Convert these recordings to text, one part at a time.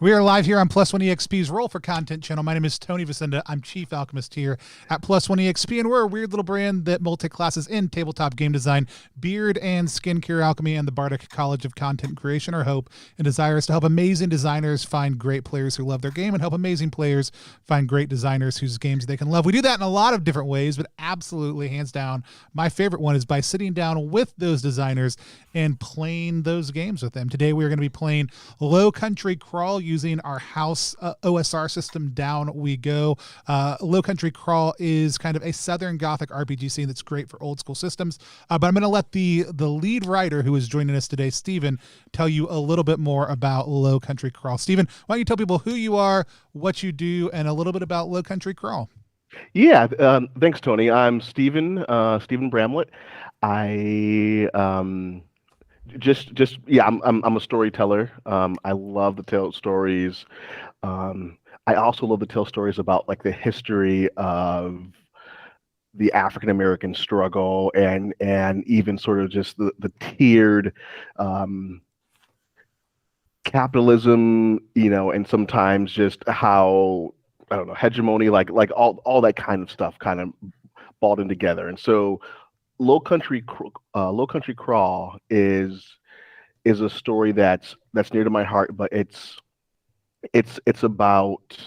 We are live here on Plus One EXP's Roll for Content channel. My name is Tony Vicenda. I'm Chief Alchemist here at Plus One EXP, and we're a weird little brand that multi-classes in tabletop game design, beard and skincare alchemy, and the Bardic College of Content Creation. Our hope and desire is to help amazing designers find great players who love their game and help amazing players find great designers whose games they can love. We do that in a lot of different ways, but absolutely, hands down, my favorite one is by sitting down with those designers and playing those games with them. Today, we are going to be playing Lowcountry Crawl using our house OSR system. Down we go. Lowcountry Crawl is kind of a Southern Gothic RPG scene that's great for old school systems. But I'm going to let the lead writer who is joining us today, Steven, tell you a little bit more about Lowcountry Crawl. Steven, why don't you tell people who you are, what you do, and a little bit about Lowcountry Crawl? Yeah, thanks, Tony. I'm Steven Bramlett. I'm a storyteller. I love to tell stories. I also love to tell stories about like the history of the African American struggle and even sort of just the tiered capitalism, and sometimes just how, I don't know, hegemony, like all that kind of stuff kind of balled in together. And so Lowcountry Crawl is a story that's near to my heart, but it's about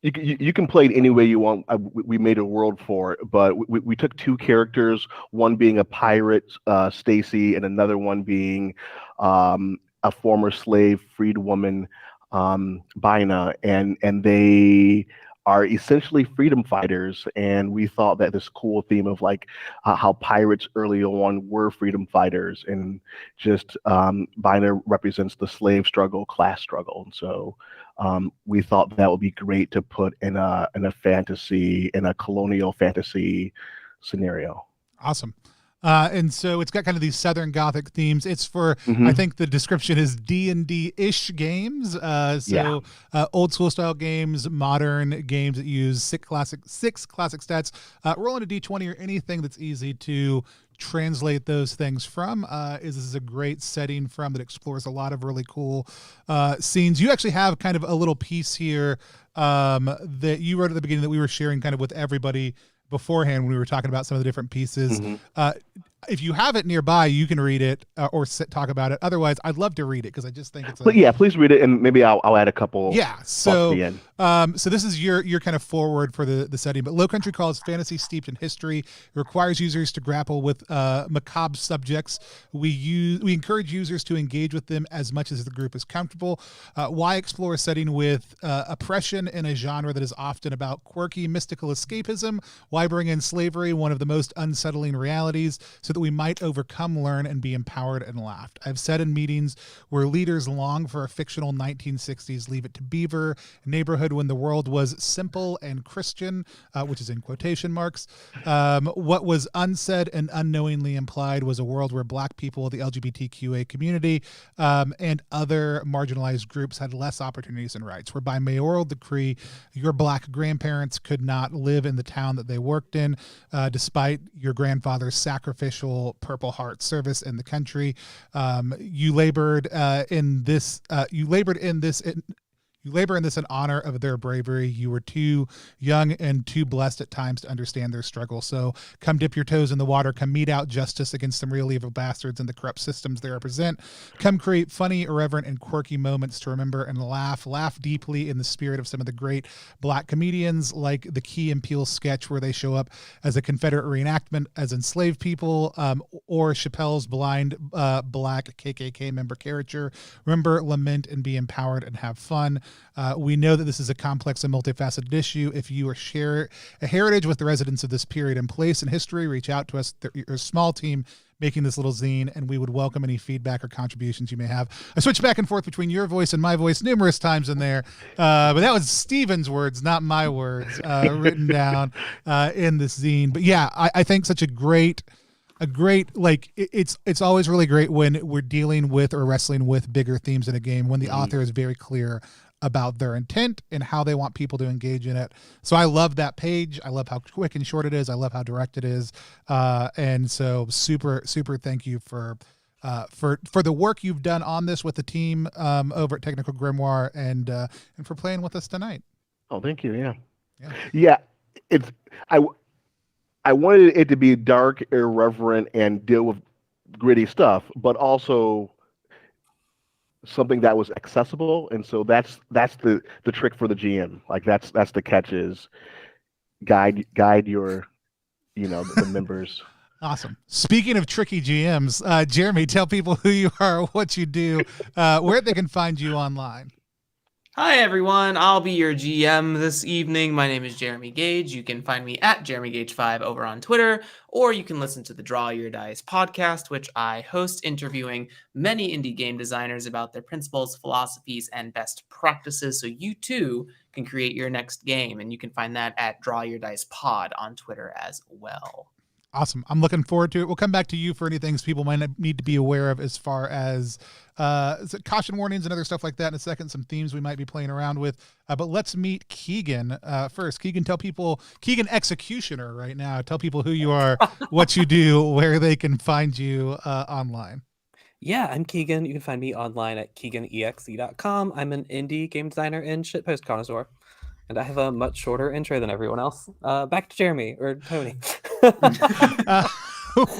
you can play it any way you want. We made a world for it, but we took two characters, one being a pirate, Stacy, and another one being a former slave freed woman, Bina, and they are essentially freedom fighters, and we thought that this cool theme of like how pirates early on were freedom fighters, and just Bina represents the slave struggle, class struggle, and so we thought that would be great to put in a fantasy, in a colonial fantasy scenario. Awesome. And so it's got kind of these Southern Gothic themes. It's for, Mm-hmm. I think the description is D&D-ish games. Old school style games, modern games that use six classic stats. Rolling a D20 or anything that's easy to translate those things from. This is a great setting from that explores a lot of really cool scenes. You actually have kind of a little piece here that you wrote at the beginning that we were sharing kind of with everybody beforehand when we were talking about some of the different pieces. Mm-hmm. If you have it nearby, you can read it or talk about it. Otherwise, I'd love to read it because I just think it's. Please read it, and maybe I'll add a couple. Yeah. So, so this is your kind of forward for the setting. But Lowcountry Crawl is fantasy steeped in history. It requires users to grapple with macabre subjects. We encourage users to engage with them as much as the group is comfortable. Why explore a setting with oppression in a genre that is often about quirky mystical escapism? Why bring in slavery, one of the most unsettling realities, so that we might overcome, learn, and be empowered and laughed? I've said in meetings where leaders long for a fictional 1960s Leave It to Beaver neighborhood when the world was simple and Christian, which is in quotation marks. What was unsaid and unknowingly implied was a world where Black people, the LGBTQA community, and other marginalized groups had less opportunities and rights, where by mayoral decree, your Black grandparents could not live in the town that they worked in, despite your grandfather's sacrificial Purple Heart service in the country. You labor in this in honor of their bravery. You were too young and too blessed at times to understand their struggle. So come dip your toes in the water. Come mete out justice against some real evil bastards and the corrupt systems they represent. Come create funny, irreverent, and quirky moments to remember and laugh. Laugh deeply in the spirit of some of the great Black comedians, like the Key and Peele sketch where they show up as a Confederate reenactment as enslaved people, or Chappelle's blind Black KKK member caricature. Remember, lament, and be empowered and have fun. We know that this is a complex and multifaceted issue. If you share a heritage with the residents of this period and place in history, reach out to us. You're a small team making this little zine, and we would welcome any feedback or contributions you may have. I switched back and forth between your voice and my voice numerous times in there, but that was Steven's words, not my words, written down in this zine. But yeah, I think such a great, like, it's always really great when we're dealing with or wrestling with bigger themes in a game, when the author is very clear about their intent and how they want people to engage in it. So I love that page. I love how quick and short it is. I love how direct it is. And so super thank you for for the work you've done on this with the team over at Technical Grimoire, and for playing with us tonight. Oh, thank you. Yeah. Yeah. Yeah. It's I I wanted it to be dark, irreverent, and deal with gritty stuff, but also something that was accessible. And so that's the trick for the GM. Like that's the catch is guide your the members. Awesome. Speaking of tricky GMs, Jeremy, tell people who you are, what you do, where they can find you online. Hi, everyone. I'll be your GM this evening. My name is Jeremy Gage. You can find me at JeremyGage5 over on Twitter, or you can listen to the Draw Your Dice podcast, which I host interviewing many indie game designers about their principles, philosophies, and best practices, so you too can create your next game. And you can find that at Draw Your Dice Pod on Twitter as well. Awesome. I'm looking forward to it. We'll come back to you for any things people might need to be aware of as far as caution warnings and other stuff like that in a second, some themes we might be playing around with. But let's meet Kegan first. Kegan, tell people, Kegan Executioner right now, tell people who you are, what you do, where they can find you online. Yeah, I'm Kegan. You can find me online at keganexe.com. I'm an indie game designer and shitpost connoisseur. And I have a much shorter intro than everyone else. Back to Jeremy, or Tony.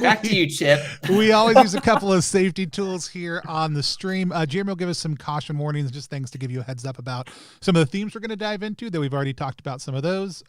Back to you, Chip. We always use a couple of safety tools here on the stream. Jeremy will give us some caution warnings, just things to give you a heads up about some of the themes we're going to dive into, that we've already talked about some of those.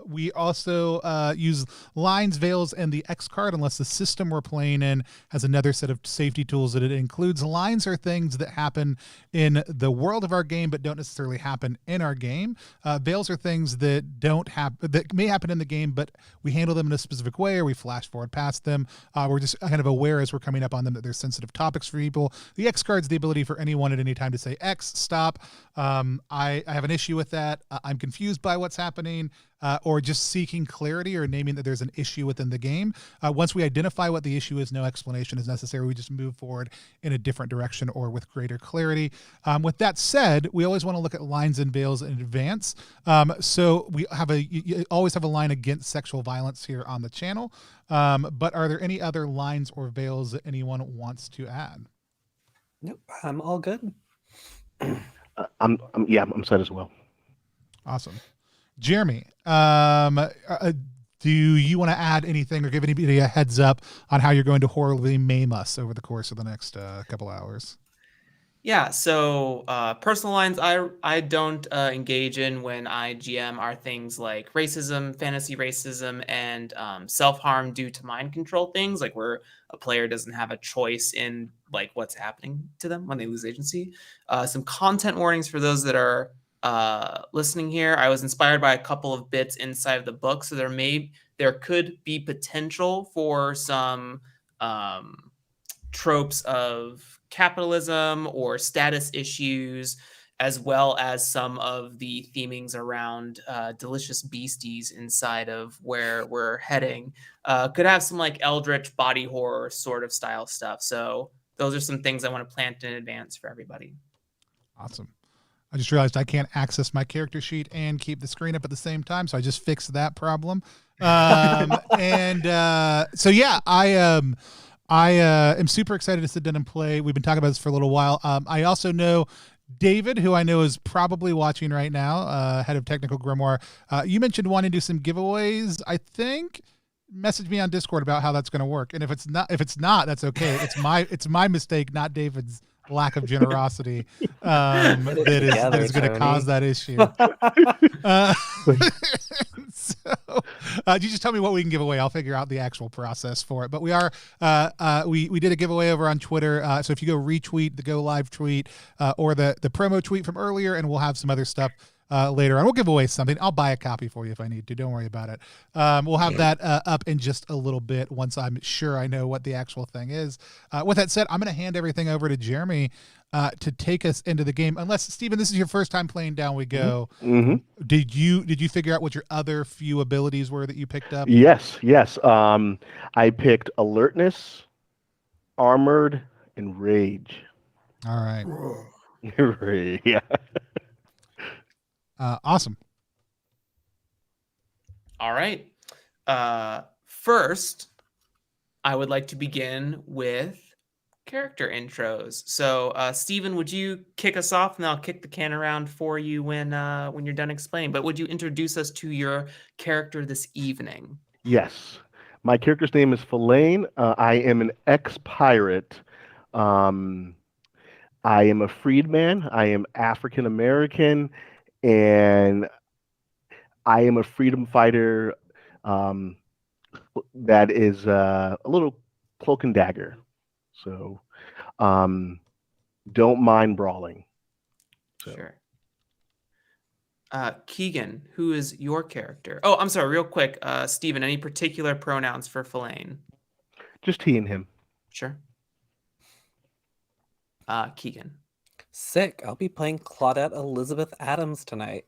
We also use lines, veils, and the X card, unless the system we're playing in has another set of safety tools that it includes. Lines are things that happen in the world of our game but don't necessarily happen in our game. Veils are things that that may happen in the game, but we handle them in a specific way, or we flash forward past them. We're just kind of aware as we're coming up on them that there's sensitive topics for people. The X card's the ability for anyone at any time to say, X, stop. I have an issue with that. I'm confused by what's happening, or just seeking clarity or naming that there's an issue within the game. Once we identify what the issue is, no explanation is necessary. We just move forward in a different direction or with greater clarity. With that said, we always want to look at lines and veils in advance. So we have you always have a line against sexual violence here on the channel. But are there any other lines or veils that anyone wants to add? Nope, I'm all good. I'm set as well. Awesome. Jeremy, do you want to add anything or give anybody a heads up on how you're going to horribly maim us over the course of the next couple hours? Yeah, so personal lines I don't engage in when I GM are things like racism, fantasy racism, and self-harm due to mind control things, like where a player doesn't have a choice in like what's happening to them when they lose agency. Some content warnings for those that are listening here. I was inspired by a couple of bits inside of the book, so there could be potential for some tropes of capitalism or status issues, as well as some of the themings around delicious beasties inside of where we're heading. Could have some like eldritch body horror sort of style stuff. So those are some things I want to plant in advance for everybody. Awesome. I just realized I can't access my character sheet and keep the screen up at the same time, so I just fixed that problem. So yeah, I am super excited to sit down and play. We've been talking about this for a little while. I also know David, who I know is probably watching right now, head of Technical Grimoire. You mentioned wanting to do some giveaways, I think. Message me on Discord about how that's going to work. And if it's not, that's okay. It's my mistake, not David's lack of generosity that is going to cause that issue. You just tell me what we can give away. I'll figure out the actual process for it. But we are we did a giveaway over on Twitter. So if you go retweet the go live tweet or the promo tweet from earlier, and we'll have some other stuff later on. We'll give away something. I'll buy a copy for you if I need to. Don't worry about it. We'll have that up in just a little bit once I'm sure I know what the actual thing is. With that said, I'm going to hand everything over to Jeremy to take us into the game. Unless, Stephen, this is your first time playing Down We Go. Mm-hmm. Did you figure out what your other few abilities were that you picked up? Yes. I picked alertness, armored, and rage. All right. Yeah. Awesome. All right. First, I would like to begin with character intros. So, Steven, would you kick us off, and I'll kick the can around for you when you're done explaining. But would you introduce us to your character this evening? Yes. My character's name is Filane. I am an ex-pirate. Um, I am a freedman. I am African American, and I am a freedom fighter um, that is a little cloak and dagger. So um, don't mind brawling. So. Sure. Kegan, who is your character? Oh, I'm sorry, real quick. Steven, any particular pronouns for Filane? Just he and him. Sure. Kegan. Sick. I'll be playing Claudette Elizabeth Adams tonight.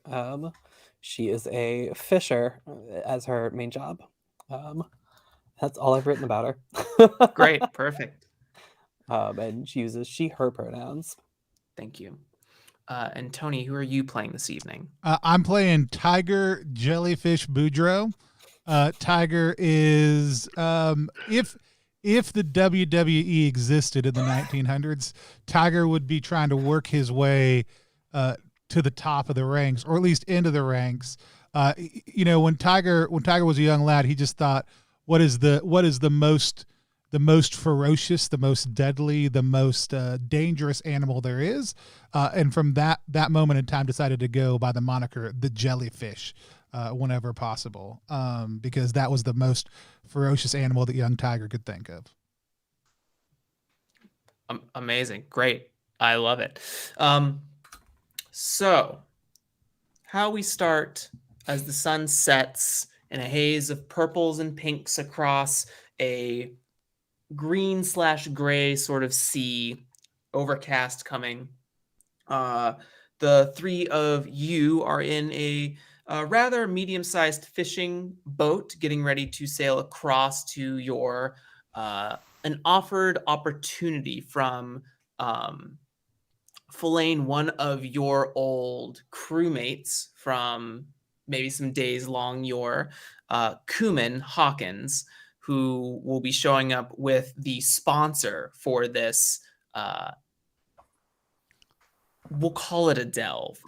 She is a fisher as her main job. That's all I've written about her. Great, perfect. And she uses she, her pronouns. Thank you. And Tony, who are you playing this evening? I'm playing Tiger Jellyfish Boudreaux. Tiger is if the WWE existed in the 1900s, Tiger would be trying to work his way to the top of the ranks, or at least into the ranks. When Tiger was a young lad, he just thought, what is the most ferocious, the most deadly, the most dangerous animal there is, and from that moment in time, decided to go by the moniker the Jellyfish whenever possible, because that was the most ferocious animal that young Tiger could think of. Amazing, great, I love it. So, how we start as the sun sets in a haze of purples and pinks across a green/gray sort of sea, overcast coming. The three of you are in a rather medium-sized fishing boat, getting ready to sail across to your an offered opportunity from Filane, one of your old crewmates from maybe some days long yore, Kuman Hawkins, who will be showing up with the sponsor for this. We'll call it a delve.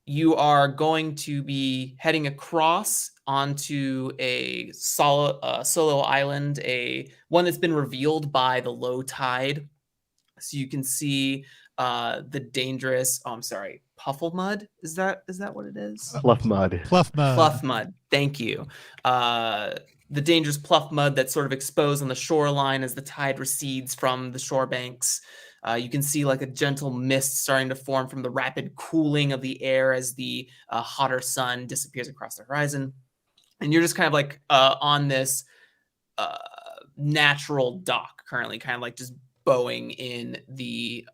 You are going to be heading across onto a solo island, one that's been revealed by the low tide. So you can see the dangerous, Puffle Mud. Is that what it is? Pluff Mud. Pluff Mud. Pluff Mud. Thank you. The dangerous Pluff Mud that's sort of exposed on the shoreline as the tide recedes from the shore banks. You can see like a gentle mist starting to form from the rapid cooling of the air as the hotter sun disappears across the horizon. And you're just kind of like on this natural dock currently, kind of like just bowing in the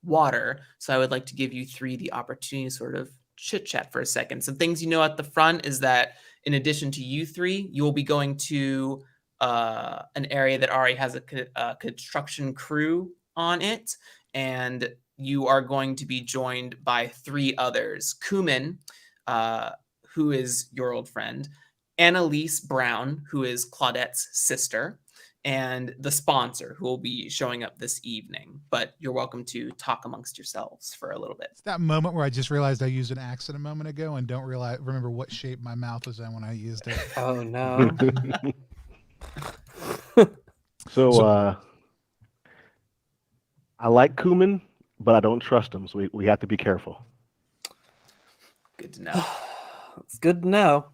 water. So I would like to give you three the opportunity to sort of chit chat for a second. Some things you know at the front is that in addition to you three, you will be going to an area that already has a construction crew on it, and you are going to be joined by three others. Kuman, who is your old friend, Annalise Brown, who is Claudette's sister, and the sponsor, who will be showing up this evening. But you're welcome to talk amongst yourselves for a little bit. It's that moment where I just realized I used an accent a moment ago and don't remember what shape my mouth was in when I used it. Oh no. So I like Kuman, but I don't trust him, so we have to be careful. Good to know. It's good to know.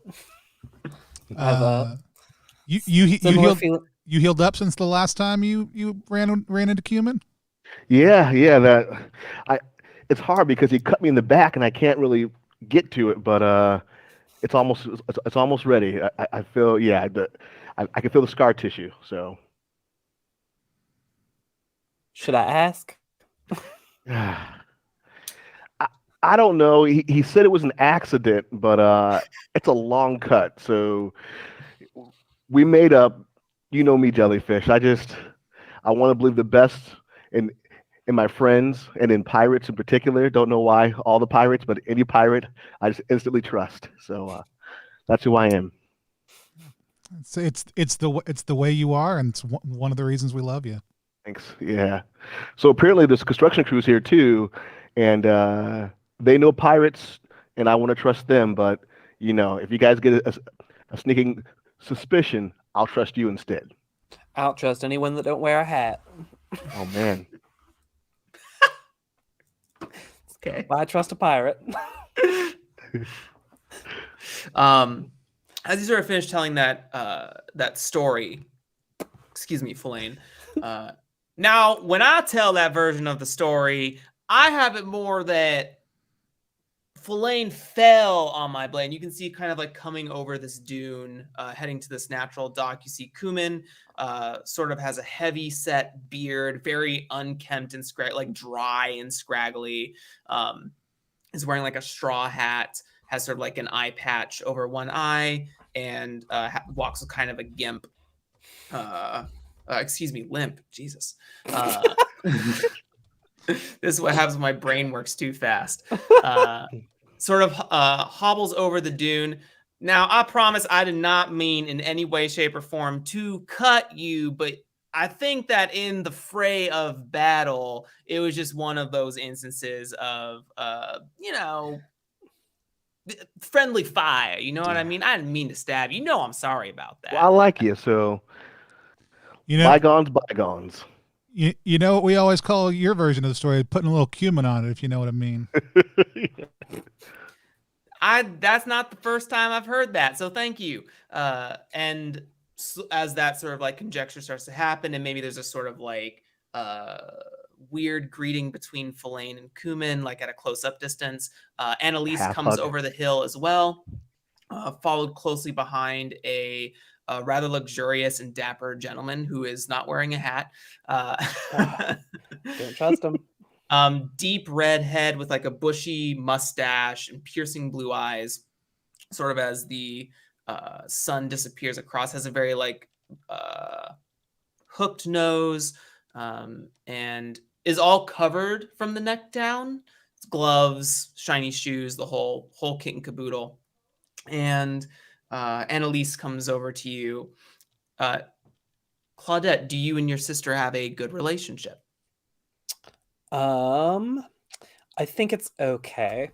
You healed up since the last time you ran into Kuman? Yeah. It's hard because he cut me in the back and I can't really get to it, but it's almost ready. I feel I can feel the scar tissue. So should I ask? I don't know. He said it was an accident, but it's a long cut. So we made up. You know me, Jellyfish. I want to believe the best in my friends and in pirates in particular. Don't know why all the pirates, but any pirate I just instantly trust. So that's who I am. It's the way you are, and it's one of the reasons we love you. Thanks. Yeah. So apparently there's construction crews here too, and they know pirates, and I want to trust them. But if you guys get a sneaking suspicion, I'll trust you instead. I don't trust anyone that don't wear a hat. Oh man. Okay. Why I trust a pirate? As you sort of finish telling that that story, excuse me, Fulane. Now, when I tell that version of the story, I have it more that Fulane fell on my blade. And you can see kind of like coming over this dune, heading to this natural dock. You see Kumin sort of has a heavy set beard, very unkempt and like dry and scraggly. Is wearing like a straw hat, has sort of like an eye patch over one eye, and walks with kind of a gimp. Excuse me, limp. Jesus. This is what happens when my brain works too fast. Sort of hobbles over the dune. Now, I promise I did not mean in any way, shape, or form to cut you, but I think that in the fray of battle, it was just one of those instances of, friendly fire. You know what I mean? I didn't mean to stab you. I'm sorry about that. Well, I like you, so bygones, bygones. You know what we always call your version of the story? Putting a little cumin on it, if you know what I mean. That's not the first time I've heard that, so thank you. And as that sort of like conjecture starts to happen, and maybe there's a sort of like weird greeting between Fulane and Kumin, like at a close-up distance. Annalise comes over the hill as well, followed closely behind a rather luxurious and dapper gentleman who is not wearing a hat. Don't trust him. Deep red head with like a bushy mustache and piercing blue eyes, sort of as the sun disappears across, has a very like hooked nose, and is all covered from the neck down. Gloves, shiny shoes, the whole kit and caboodle. And Annalise comes over to you. Claudette, do you and your sister have a good relationship? I think it's okay.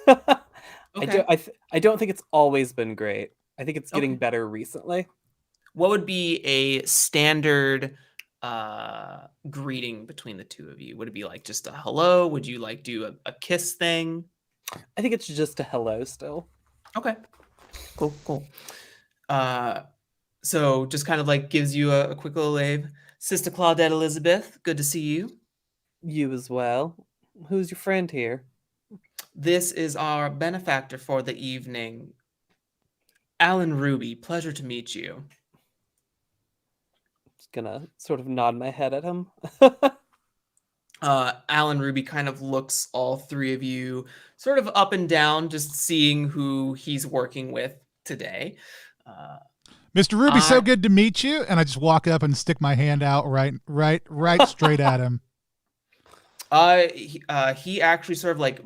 Okay. I don't think it's always been great. I think it's getting better recently. What would be a standard greeting between the two of you? Would it be like just a hello? Would you like do a kiss thing? I think it's just a hello still. Okay. Cool. So just kind of like gives you a quick little wave. Sister Claudette Elizabeth, good to see you. You as well. Who's your friend here? This is our benefactor for the evening, Alan Ruby. Pleasure to meet you. Just gonna sort of nod my head at him. Alan Ruby kind of looks all three of you sort of up and down, just seeing who he's working with today. Mr. Ruby, so good to meet you. And I just walk up and stick my hand out right straight at him. He actually sort of like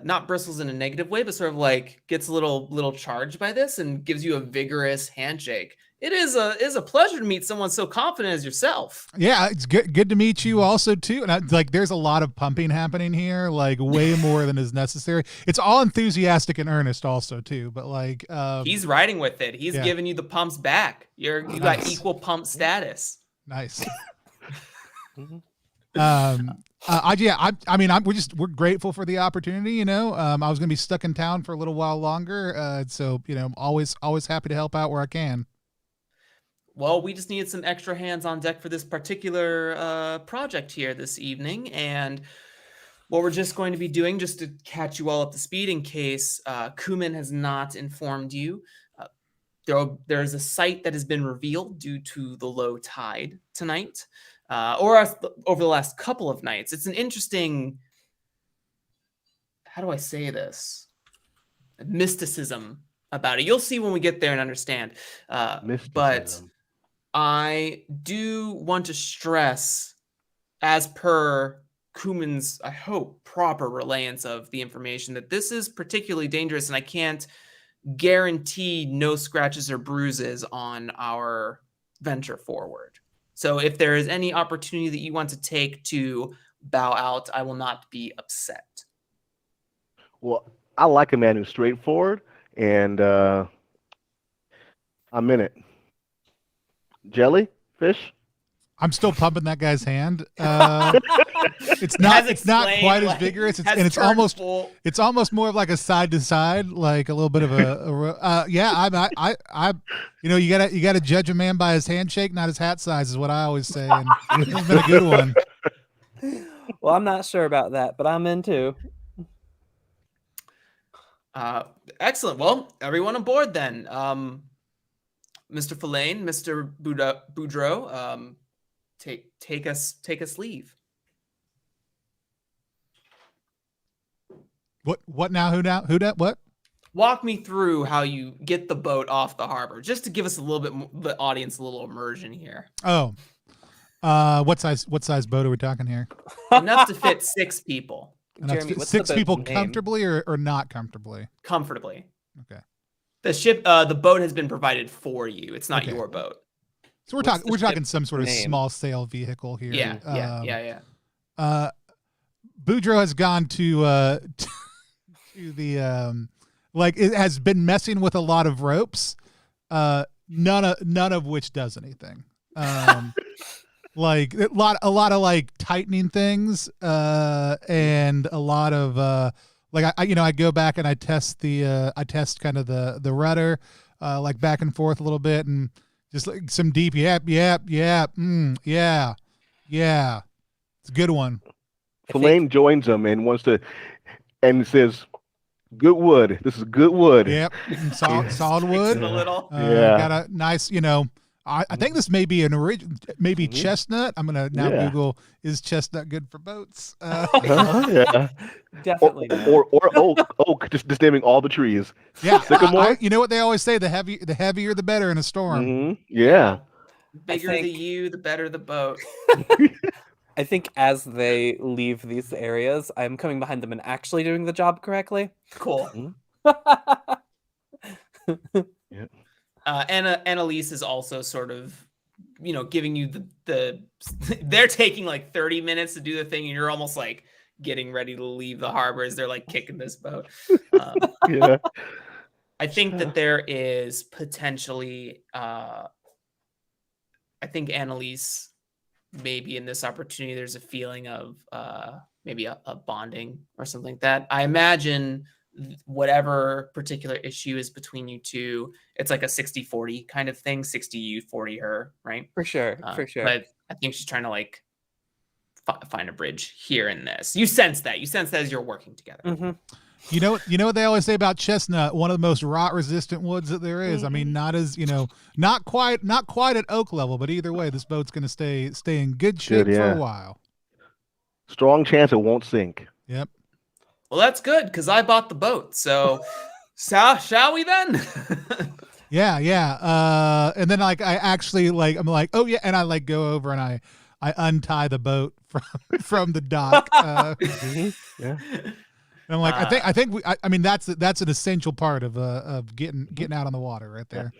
not bristles in a negative way, but sort of like gets a little charged by this and gives you a vigorous handshake. It is a pleasure to meet someone so confident as yourself. Yeah, it's good to meet you also too. And there's a lot of pumping happening here, like way more than is necessary. It's all enthusiastic and earnest also too. But like he's riding with it. He's giving you the pumps back. You got equal pump status. Nice. We're grateful for the opportunity. I was going to be stuck in town for a little while longer. So always happy to help out where I can. Well, we just needed some extra hands on deck for this particular project here this evening. And what we're just going to be doing, just to catch you all up to speed in case Kumin has not informed you, there is a site that has been revealed due to the low tide tonight, or over the last couple of nights. It's an interesting, how do I say this? Mysticism about it. You'll see when we get there and understand. But I do want to stress, as per Kumin's, I hope, proper relayance of the information, that this is particularly dangerous, and I can't guarantee no scratches or bruises on our venture forward. So if there is any opportunity that you want to take to bow out, I will not be upset. Well, I like a man who's straightforward, and I'm in it. Jellyfish? I'm still pumping that guy's hand. It's not quite as vigorous. It's almost more of like a side to side, like a little bit of you gotta judge a man by his handshake, not his hat size, is what I always say. And this has been a good one. Well, I'm not sure about that, but I'm in too. Excellent. Well, everyone aboard then. Mr. Filane, Mr. Boudreaux, take us leave. What now? Who now? Who that? What? Walk me through how you get the boat off the harbor, just to give us a little bit the audience a little immersion here. Oh, what size boat are we talking here? Enough to fit 6 people. Jeremy, what's six the boat's people name? Comfortably or not comfortably? Comfortably. Okay. The boat has been provided for you. It's not Okay. your boat. So What's we're the talking ship's some sort of name? small sail vehicle here. Yeah. Boudreaux has gone to the it has been messing with a lot of ropes, none of which does anything. Like a lot of like tightening things, and a lot of I go back and I test kind of the rudder, like back and forth a little bit, and just like some deep yeah. It's a good one. Filane joins them and says, "Good wood. This is good wood." Yep, solid Takes wood. it a little. Got a nice, I think this may be an original, maybe chestnut. I'm gonna now Google, is chestnut good for boats? Yeah. Definitely not. Or oak. Just naming all the trees. Yeah, Sycamore. you know what they always say: the heavier the better in a storm. Mm-hmm. Yeah. Bigger the you, the better the boat. I think as they leave these areas, I'm coming behind them and actually doing the job correctly. Cool. Yeah. Annalise is also sort of, giving you the they're taking like 30 minutes to do the thing, and you're almost like getting ready to leave the harbor as they're like kicking this boat. Yeah. I think that there is potentially, I think Annalise, maybe in this opportunity, there's a feeling of maybe a bonding or something like that. I imagine whatever particular issue is between you two, it's like a 60-40 kind of thing, 60 you, 40 her, right? For sure. But I think she's trying to like find a bridge here in this. You sense that as you're working together. Mm-hmm. You know what they always say about chestnut, one of the most rot resistant woods that there is. I mean, not as, not quite at oak level, but either way, this boat's going to stay in good shape for a while. Strong chance it won't sink. Yep. Well, that's good, because I bought the boat. So shall we then? Yeah. And then like I actually I'm like, oh yeah, and I like go over and I untie the boat from the dock. Yeah. And I'm like, I mean that's an essential part of getting out on the water right there.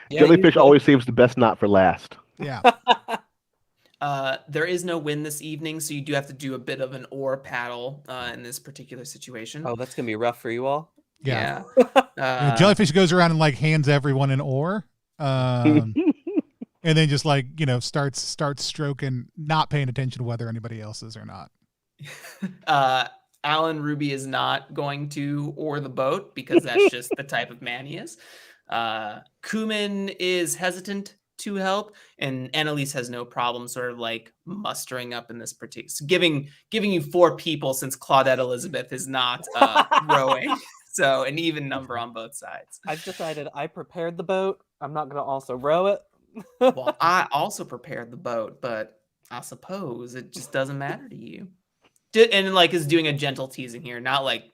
Yeah, Jellyfish always saves the best knot for last. Yeah. There is no wind this evening, so you do have to do a bit of an oar paddle in this particular situation. Oh, that's gonna be rough for you all. Yeah. Jellyfish goes around and like hands everyone an oar, and then just like starts stroking, not paying attention to whether anybody else is or not. Alan Ruby is not going to oar the boat because that's just the type of man he is. Kuman is hesitant to help, and Annalise has no problem sort of like mustering up in this particular, giving you 4 people, since Claudette Elizabeth is not rowing. So an even number on both sides. I've decided I prepared the boat. I'm not going to also row it. Well, I also prepared the boat, but I suppose it just doesn't matter to you. And like is doing a gentle teasing here, not like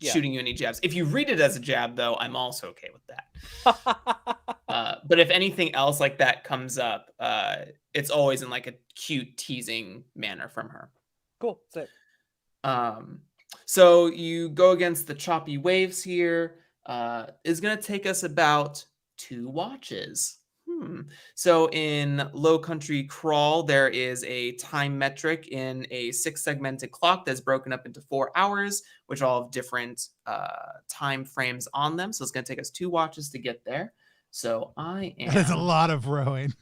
shooting you any jabs. If you read it as a jab, though, I'm also okay with that. But if anything else like that comes up, it's always in like a cute teasing manner from her. Cool. Sick. So you go against the choppy waves here. Is going to take us about 2 watches. So in Lowcountry Crawl, there is a time metric in a 6-segmented clock that's broken up into 4 hours, which all have different time frames on them. So it's going to take us 2 watches to get there. So I am. That is a lot of rowing.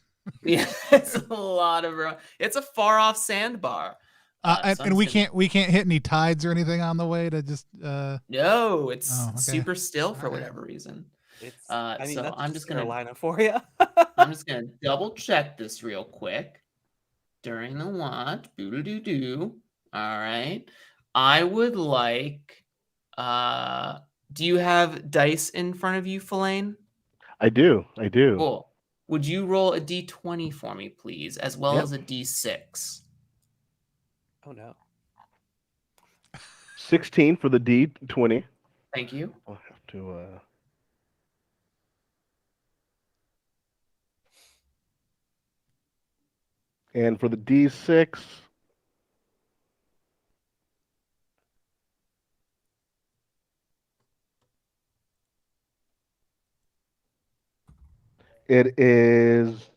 Yeah, it's a lot of. It's a far off sandbar. And we can't hit any tides or anything on the way to just. No, it's Oh, okay. super still for All right. whatever reason. It's, So that's I'm just gonna Carolina for you. I'm just gonna double check this real quick during the watch. Boo-doo-doo-doo. All right. I would like. Do you have dice in front of you, Fellaine? I do. Cool. Would you roll a d20 for me, please, as well Yep. as a d6? Oh no. 16 for the D20. Thank you. I'll have to. And for the D6, it is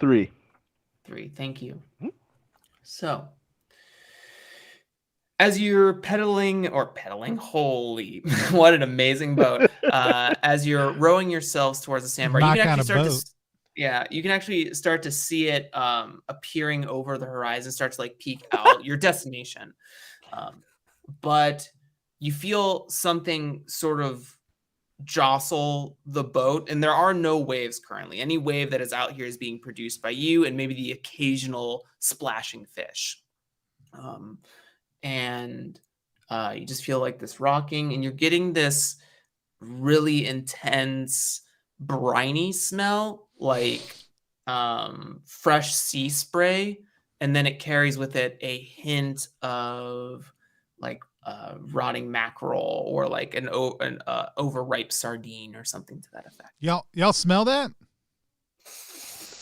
3. 3. Thank you. Mhm. So, as you're pedaling, holy, what an amazing boat. As you're rowing yourselves towards the sandbar, you Knock can down actually a start boat. you can actually start to see it appearing over the horizon, start to like peek out your destination. But you feel something sort of jostle the boat, and there are no waves currently. Any wave that is out here is being produced by you and maybe the occasional splashing fish. And you just feel like this rocking, and you're getting this really intense briny smell, like fresh sea spray, and then it carries with it a hint of like rotting mackerel or like an overripe sardine or something to that effect. Y'all smell that?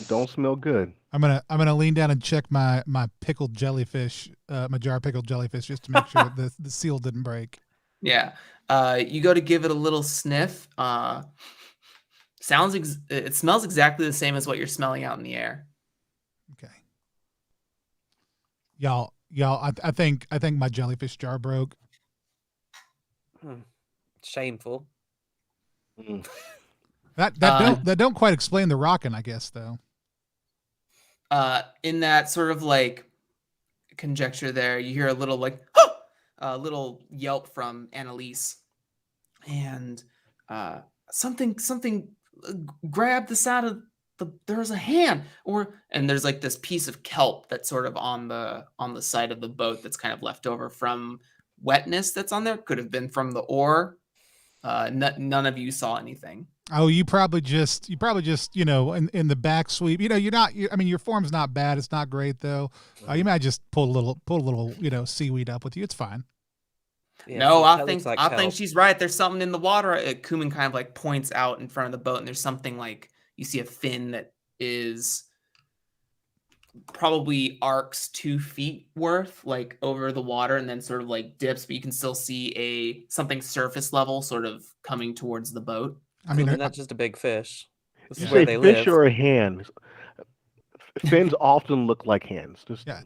Don't smell good. I'm gonna lean down and check my pickled jellyfish, my jar of pickled jellyfish, just to make sure the seal didn't break. Yeah. You go to give it a little sniff. It smells exactly the same as what you're smelling out in the air. Okay. Y'all, I think my jellyfish jar broke. Shameful. Mm. That don't quite explain the rocking, I guess, though. In that sort of like conjecture there, you hear a little like a little yelp from Annalise, and something grabbed this out of there's a hand, and there's like this piece of kelp that's sort of on the side of the boat that's kind of left over from wetness that's on there. Could have been from the oar. None of you saw anything. Oh, you probably just in the back sweep. I mean, your form's not bad. It's not great though. You might just pull a little seaweed up with you. It's fine. Yeah, No, that I looks like think kelp. she's right. There's something in the water. Kuman kind of like points out in front of the boat, and there's something like you see a fin that is probably arcs 2 feet worth, like over the water, and then sort of like dips, but you can still see something surface level sort of coming towards the boat. I mean, that's just a big fish. This You is where say they fish live. or a hand? Fins often look like hands. Just yeah.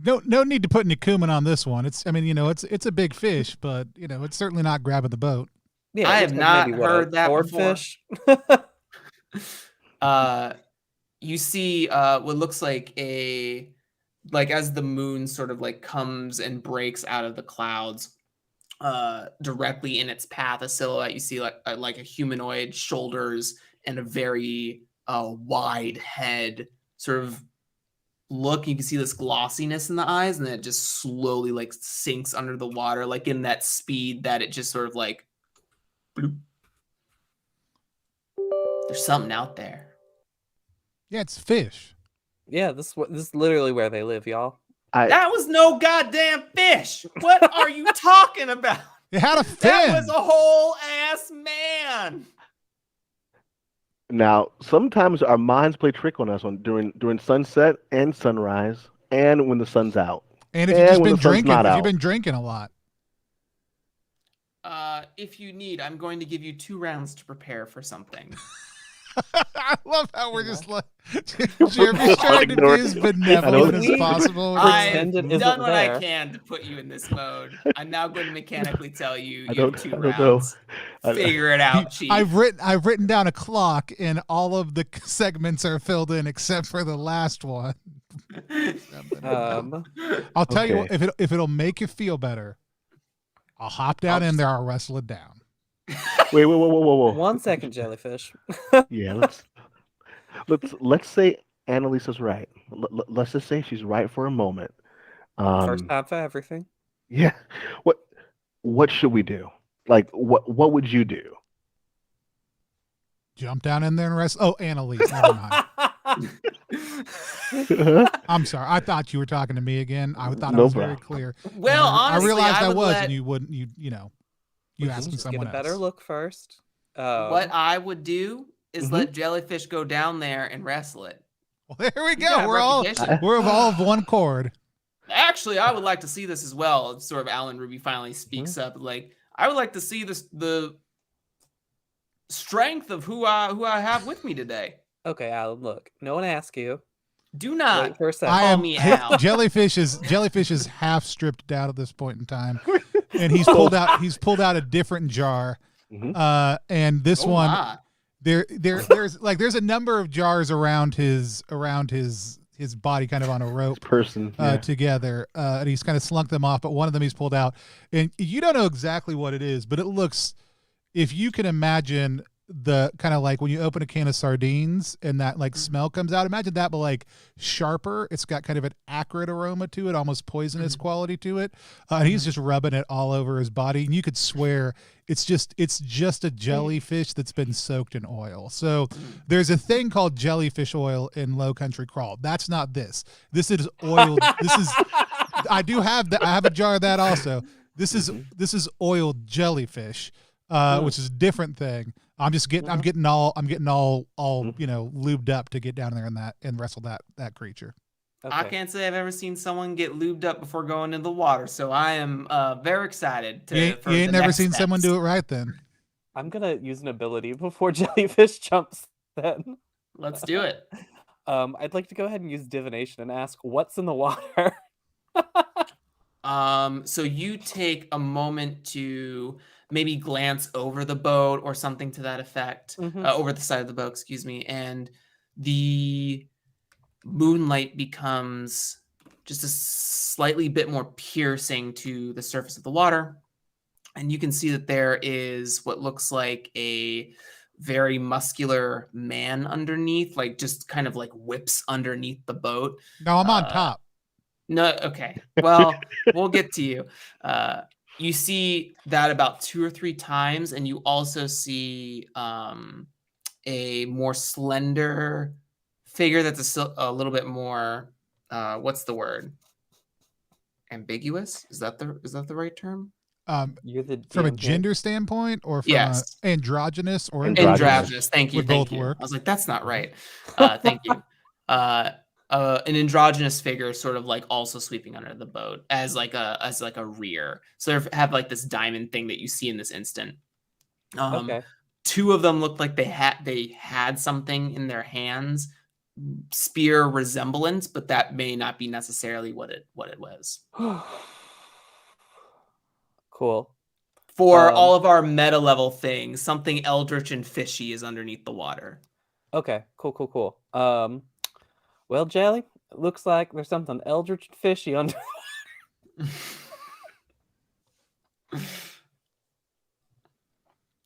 No need to put any cumin on this one. It's a big fish, but it's certainly not grabbing the boat. Yeah, I it have looks not maybe, a heard that before. swordfish? You see what looks like as the moon sort of like comes and breaks out of the clouds, directly in its path, a silhouette. You see like a humanoid, shoulders and a very wide head, sort of look. You can see this glossiness in the eyes, and then it just slowly like sinks under the water, like in that speed that it just sort of like bloop. There's something out there. Yeah, it's fish. Yeah, this is literally where they live, y'all. That was no goddamn fish. What are you talking about? It had a fin. That was a whole ass man. Now, sometimes our minds play trick on us during sunset and sunrise, and when the sun's out. And if you've just when been the sun's drinking, not if out. you've been drinking a lot. If you need, I'm going to give you 2 rounds to prepare for something. I love how we're just like We're Jeremy's just trying to be ignoring- as benevolent If as we possible. pretend I've it isn't done what I there. can to put you in this mode. I'm now going to mechanically tell you I you have don't- 2 I don't know. rounds. I- Figure it out, Chief. I've written down a clock, and all of the segments are filled in except for the last one. I'll tell you what, Okay. if it'll make you feel better, I'll hop down in there. I'll wrestle it down. Wait, whoa. 1 second, jellyfish. Yeah, let's say Annalisa's right. Let's just say she's right for a moment. First time for everything. Yeah. What should we do? Like, what would you do? Jump down in there and wrestle. Oh, Annalise, never mind. I'm sorry. I thought you were talking to me again. I thought I No was very problem. clear. Well, I honestly, realized I would was, let- and you wouldn't. You asking Just someone get a better else. look first. What I would do is Mhm. let Jellyfish go down there and wrestle it. Well, there we You go. got a We're all reputation. of one chord. Actually, I would like to see this as well. Sort of Alan Ruby finally speaks up. Like, I would like to see the strength of who I have with me today. Okay, Alan, look. No one asked you. Do not Wait for a second. call me Al. Jellyfish is half stripped down at this point in time, and he's pulled out a different jar. Mhm. And this Oh one, my. there's a number of jars around his body, kind of on a rope. Person. Yeah. Together, and he's kind of slunk them off, but one of them he's pulled out, and you don't know exactly what it is, but it looks, if you can imagine the kind of like when you open a can of sardines and that like smell comes out, imagine that, but like sharper. It's got kind of an acrid aroma to it, almost poisonous quality to it, and he's just rubbing it all over his body, and you could swear it's just a jellyfish that's been soaked in oil. So there's a thing called jellyfish oil in Lowcountry Crawl. That's not this. This is oiled. I have a jar of that also. This is oiled jellyfish, which is a different thing. I'm getting all lubed up to get down there and wrestle that creature. I can't say I've ever seen someone get lubed up before going into the water, so I am very excited. You ain't never seen someone do it right then. I'm gonna use an ability before jellyfish jumps. Then Let's do it. I'd like to go ahead and use divination and ask what's in the water. So you take a moment to maybe glance over the boat or something to that effect, over the side of the boat, excuse me, and the moonlight becomes just a slightly bit more piercing to the surface of the water, and you can see that there is what looks like a very muscular man underneath, like just kind of like whips underneath the boat. No, I'm on top. No, okay. Well, we'll get to you. You see that about 2 or 3 times, and you also see a more slender figure that's a little bit more. What's the word? Ambiguous? Is that the right term? You're the From a DMJ. gender standpoint, or from Yes. androgynous or Androgynous. Thank you. Would Thank both you. work. I was like, that's not right. Thank you. An androgynous figure sort of like also sweeping under the boat as like a rear. So they have like this diamond thing that you see in this instant. Okay. 2 of them looked like they had something in their hands, spear resemblance, but that may not be necessarily what it was. Cool. For all of our meta level things, something eldritch and fishy is underneath the water. Okay. Cool. Well, Jelly, it looks like there's something eldritch and fishy under.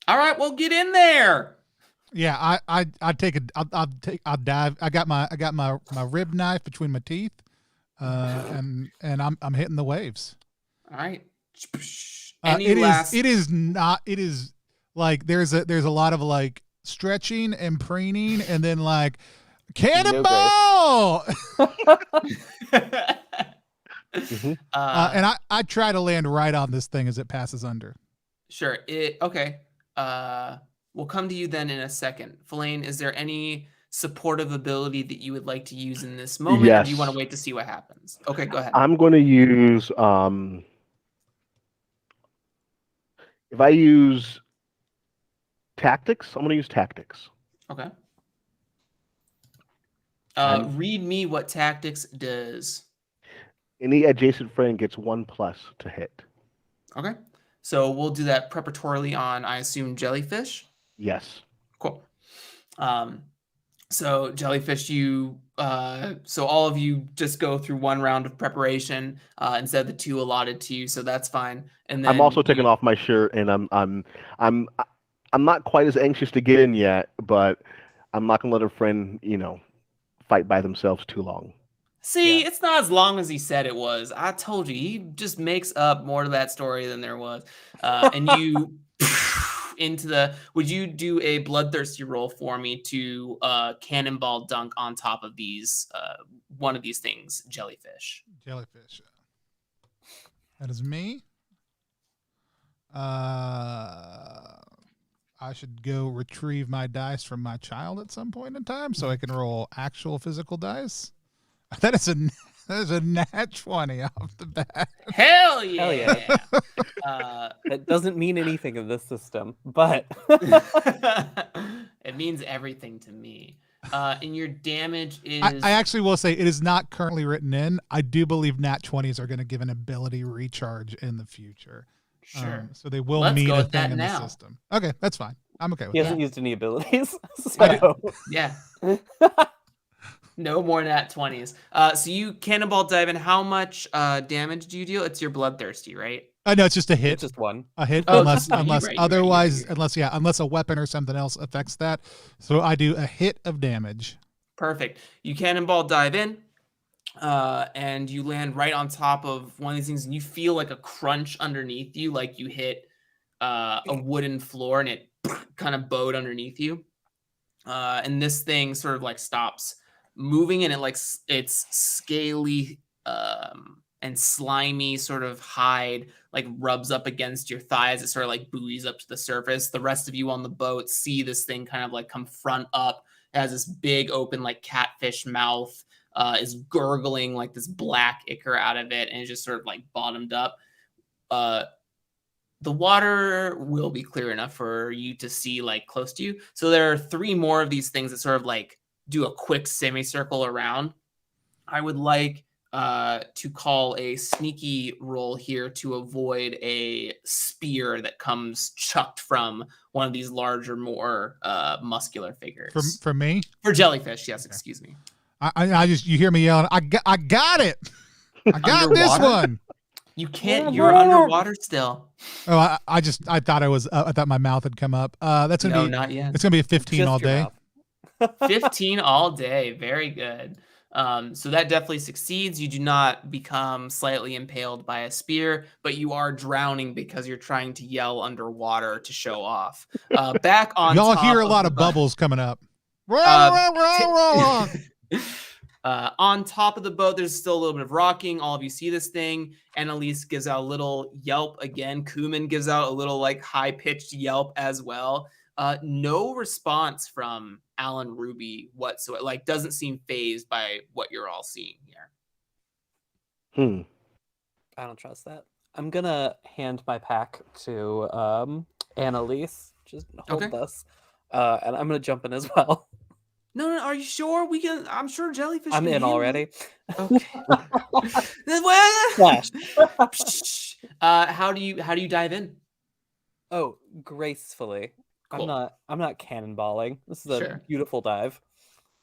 All right, well, get in there. Yeah, I'll dive. I got my rib knife between my teeth, and I'm hitting the waves. All right. It is like there's a lot of like stretching and preening, and then like cannonball. And I try to land right on this thing as it passes under. Sure. Okay. We'll come to you then in a second. Fellaine, is there any supportive ability that you would like to use in this moment? Or do you want to wait to see what happens? Okay, go ahead. I'm going to use If I use tactics, I'm going to use tactics. Okay. I'm- Read me what tactics does. Any adjacent friend gets 1+ to hit. Okay. So we'll do that preparatorily on, I assume, jellyfish. Yes. Cool. So jellyfish, so all of you just go through one round of preparation instead of the 2 allotted to you, so that's fine. And then I'm also taking off my shirt, and I'm not quite as anxious to get in yet, but I'm not gonna let a friend, fight by themselves too long. See, Yeah. it's not as long as he said it was. I told you, he just makes up more to that story than there was. And you would you do a bloodthirsty roll for me to cannonball dunk on top of these one of these things, jellyfish? Jellyfish. That is me. I should go retrieve my dice from my child at some point in time so I can roll actual physical dice. That is a nat 20 off the bat. Hell yeah! Hell yeah. That doesn't mean anything in this system, but It means everything to me. And your damage is... I actually will say it is not currently written in. I do believe nat 20s are going to give an ability recharge in the future. Sure. So they will Let's mean go a with thing that in now. the system. Okay, that's fine. I'm okay with he that. hasn't used any abilities. Okay. So Yeah. No more nat 20s. So you cannonball dive in. How much damage do you deal? It's your bloodthirsty, right? No, it's just a hit. it's just one. A hit, Oh, unless you're right, you're otherwise, right. unless a weapon or something else affects that. So I do a hit of damage. Perfect. You cannonball dive in, and you land right on top of one of these things, and you feel like a crunch underneath you, like you hit a wooden floor, and it kind of bowed underneath you. And this thing sort of like stops moving, and its scaly and slimy sort of hide like rubs up against your thighs. It sort of like buoys up to the surface. The rest of you on the boat see this thing kind of like come front up. It has this big open like catfish mouth, is gurgling like this black ichor out of it, and it's just sort of like bottomed up. The water will be clear enough for you to see like close to you. So there are 3 more of these things that sort of like do a quick semicircle around. I would like to call a sneaky roll here to avoid a spear that comes chucked from one of these larger, more muscular figures. For me? For jellyfish, yes, Okay. excuse me. I just, you hear me yelling, I got it. I got this Underwater? one. You can't, you're underwater still. Oh, I thought I thought my mouth had come up. That's going to No, be, not yet. it's going to be a 15 Just all your day. mouth. 15 all day. Very good. So that definitely succeeds. You do not become slightly impaled by a spear, but you are drowning because you're trying to yell underwater to show off. Back on Y'all top hear a lot the of boat. bubbles coming up. On top of the boat, there's still a little bit of rocking. All of you see this thing. Annalise gives out a little yelp again. Kuman gives out a little like high-pitched yelp as well. No response from Alan Ruby whatsoever. Like, doesn't seem phased by what you're all seeing here. I don't trust that. I'm gonna hand my pack to Annalise. Just hold Okay. this. And I'm gonna jump in as well. No, are you sure? We can. I'm sure jellyfish. I'm can in handle already. it. Okay. Flash. How do you dive in? Oh, gracefully. Cool. I'm not cannonballing. This is a Sure. beautiful dive.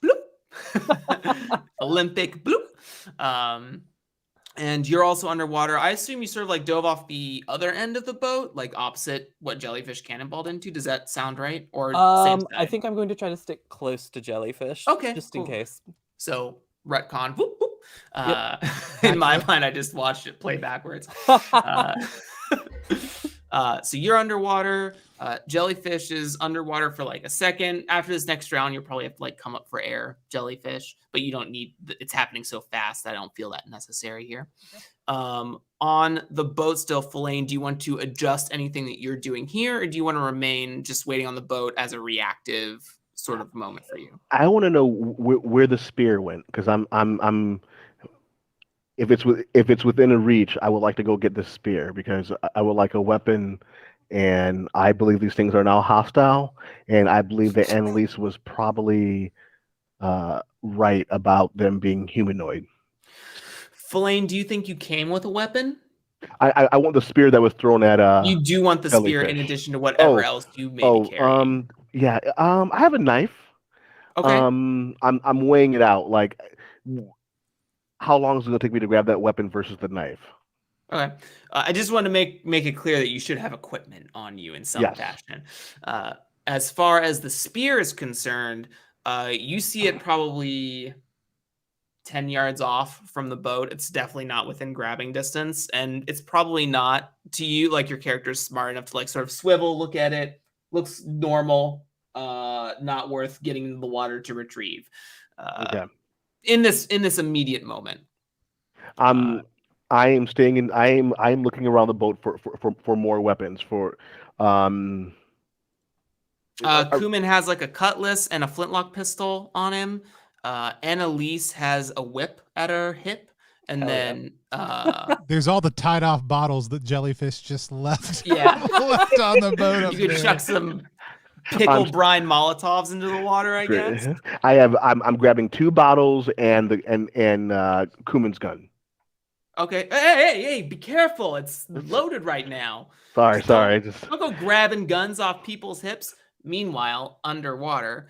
Bloop. Olympic bloop. And you're also underwater. I assume you sort of like dove off the other end of the boat, like opposite what jellyfish cannonballed into. Does that sound right? Or same I side? think I'm going to try to stick close to jellyfish. Okay, Just cool. in case. So retcon. Whoop, whoop. Yep. In my mind, I just watched it play backwards. So you're underwater. Jellyfish is underwater for like a second. After this next round, you'll probably have to like come up for air, jellyfish, but you don't need. It's happening so fast that I don't feel that necessary here. On the boat still, Filane, do you want to adjust anything that you're doing here, or do you want to remain just waiting on the boat as a reactive sort of moment for you? I want to know where the spear went, because I'm if it's within a reach, I would like to go get the spear, because I would like a weapon and I believe these things are now hostile. And I believe that Annalise was probably right about them being humanoid. Flame, do you think you came with a weapon? I want the spear that was thrown at You do want the spear in jellyfish. addition to whatever else you may be carrying. Yeah. I have a knife. Okay. I'm weighing it out. Like, how long is it gonna take me to grab that weapon versus the knife? Okay. I just want to make it clear that you should have equipment on you in some Yes. fashion. As far as the spear is concerned, you see it probably 10 yards off from the boat. It's definitely not within grabbing distance, and it's probably not to you, like your character's smart enough to like sort of swivel, look at it, looks normal, not worth getting into the water to retrieve. Okay. In this immediate moment. I am staying in. I am looking around the boat for more weapons. Kuman has like a cutlass and a flintlock pistol on him. Annalise has a whip at her hip, and Hell then There's all the tied off bottles that Jellyfish just left. Yeah. left on the boat. Up you could there. chuck some pickle brine Molotovs into the water, I guess. I'm grabbing 2 bottles and Kuman's gun. Okay. Hey, be careful. It's loaded right now. Sorry. Don't go grabbing guns off people's hips. Meanwhile, underwater.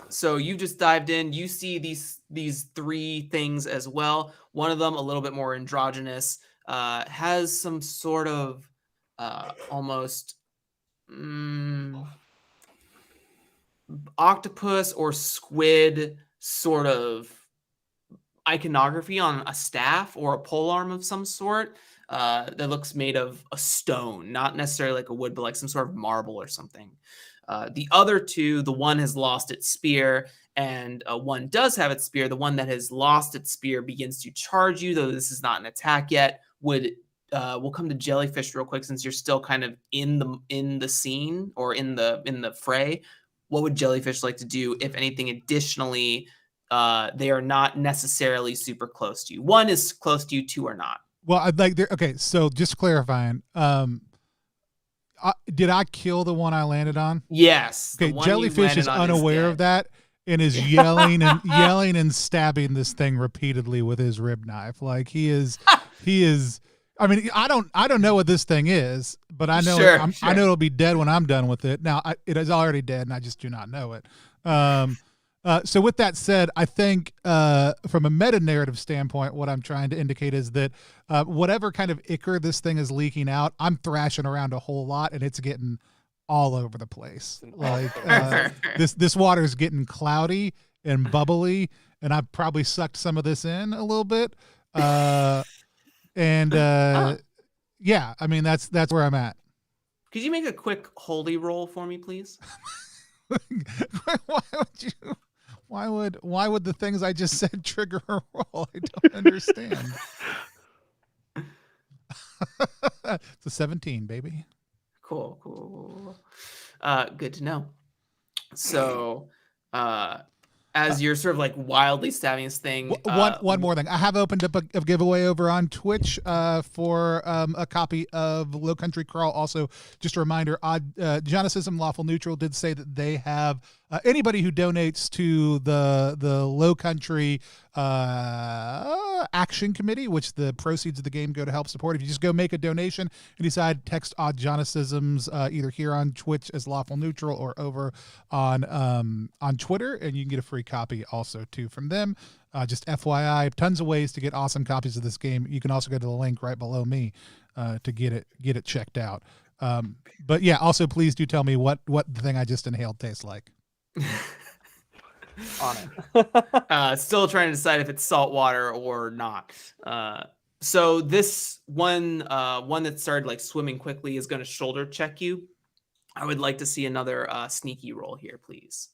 So you just dived in. You see these 3 things as well. One of them, a little bit more androgynous, has some sort of almost octopus or squid sort of iconography on a staff or a polearm of some sort that looks made of a stone, not necessarily like a wood, but like some sort of marble or something. The other 2, the one has lost its spear, and one does have its spear. The one that has lost its spear begins to charge you, though this is not an attack yet. We'll come to Jellyfish real quick since you're still kind of in the scene or in the fray. What would Jellyfish like to do, if anything? Additionally, they are not necessarily super close to you. 1 is close to you, 2 are not. Well, I'd like okay. So just clarifying, did I kill the one I landed on? Yes. Okay. Jellyfish is unaware of that and is yelling and stabbing this thing repeatedly with his rib knife. Like he is. I mean, I don't know what this thing is, but I know Sure. I know it'll be dead when I'm done with it. Now it is already dead, and I just do not know it. So with that said, I think from a meta narrative standpoint, what I'm trying to indicate is that whatever kind of ichor this thing is leaking out, I'm thrashing around a whole lot, and it's getting all over the place. Like this water is getting cloudy and bubbly, and I've probably sucked some of this in a little bit. Yeah, I mean that's where I'm at. Could you make a quick holy roll for me, please? Why would the things I just said trigger a roll? I don't understand. It's a 17, baby. Cool. Good to know. So, as you're sort of like wildly stabbing this thing. One more thing. I have opened up a giveaway over on Twitch for a copy of Lowcountry Crawl. Also, just a reminder, Jonasism Lawful Neutral did say that they have anybody who donates to the Lowcountry Action Committee, which the proceeds of the game go to help support. If you just go make a donation and decide, text Odd Jonasisms either here on Twitch as Lawful Neutral or over on Twitter, and you can get a free copy also too from them. Just FYI, tons of ways to get awesome copies of this game. You can also go to the link right below me to get it checked out. But yeah, also please do tell me what the thing I just inhaled tastes like. On it. Still trying to decide if it's salt water or not. So this one that started like swimming quickly is going to shoulder check you. I would like to see another sneaky roll here, please.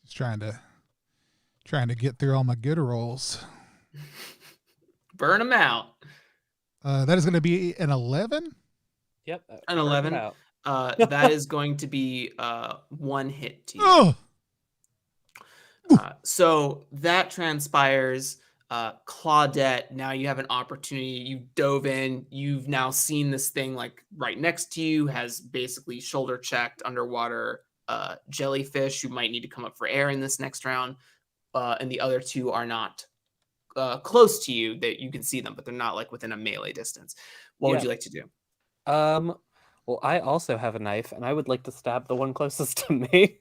Just trying to get through all my good rolls. Burn them out. That is going to be an 11. Yep. An 11. That is going to be 1 hit to you. Oh. So that transpires. Claudette, now you have an opportunity. You dove in. You've now seen this thing like right next to you, has basically shoulder checked underwater jellyfish who might need to come up for air in this next round. And the other two are not close to you, that you can see them, but they're not like within a melee distance. What would you like to do? Well, I also have a knife, and I would like to stab the one closest to me.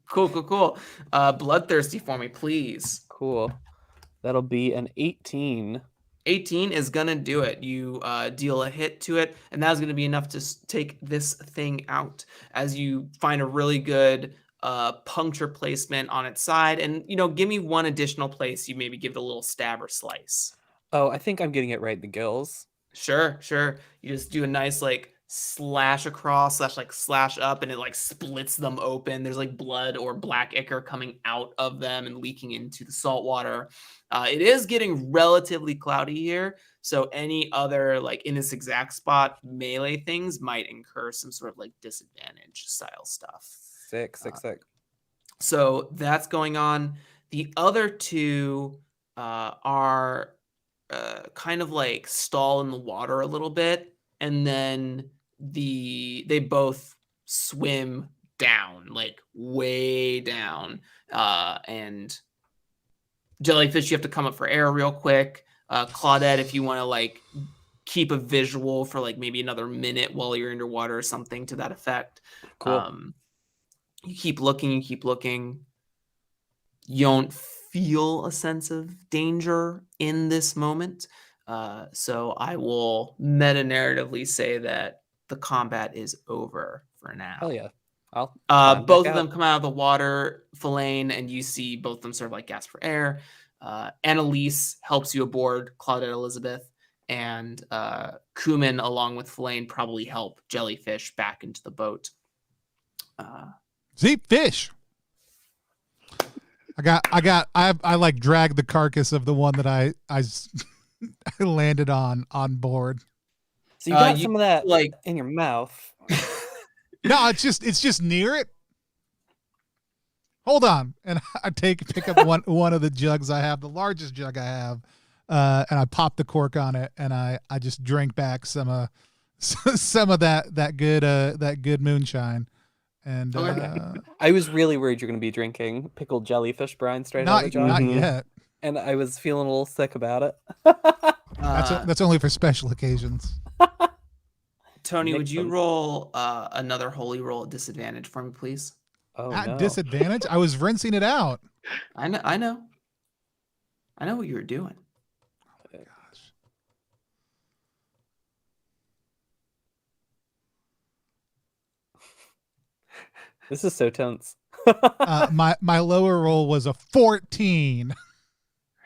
Cool. Bloodthirsty for me, please. Cool. That'll be an 18. 18 is gonna do it. You deal a hit to it, and that's gonna be enough to take this thing out as you find a really good puncture placement on its side. And give me one additional place you maybe give it a little stab or slice. Oh, I think I'm getting it right in the gills. Sure. You just do a nice like slash across slash up, and it like splits them open. There's like blood or black ichor coming out of them and leaking into the salt water. It is getting relatively cloudy here, so any other like in this exact spot melee things might incur some sort of like disadvantage style stuff. Sick. So that's going on. The other two are kind of like stall in the water a little bit, and then they both swim down, like way down. And jellyfish, you have to come up for air real quick. Claudette, if you want to like keep a visual for like maybe another minute while you're underwater or something to that effect. Cool. You keep looking. You don't feel a sense of danger in this moment. So I will meta-narratively say that the combat is over for now. Hell yeah. I'll both of them come out of the water, Filane, and you see both of them sort of like gasp for air. Annalise helps you aboard, Claudette Elizabeth, and Kuman, along with Filane, probably help Jellyfish back into the boat. Zeep fish. I like dragged the carcass of the one that I landed on board. So you got some of that like in your mouth. No, it's just near it. Hold on, and I pick up one of the jugs I have, the largest jug I have, and I pop the cork on it, and I just drink back some of that good moonshine. And I was really worried you're going to be drinking pickled jellyfish brine straight out of the jar. Not yet. And I was feeling a little sick about it. That's only for special occasions. Tony, would you roll another holy roll at disadvantage for me, please? Oh, At no. disadvantage? I was rinsing it out. I know what you were doing. Oh my gosh. This is so tense. My lower roll was a 14.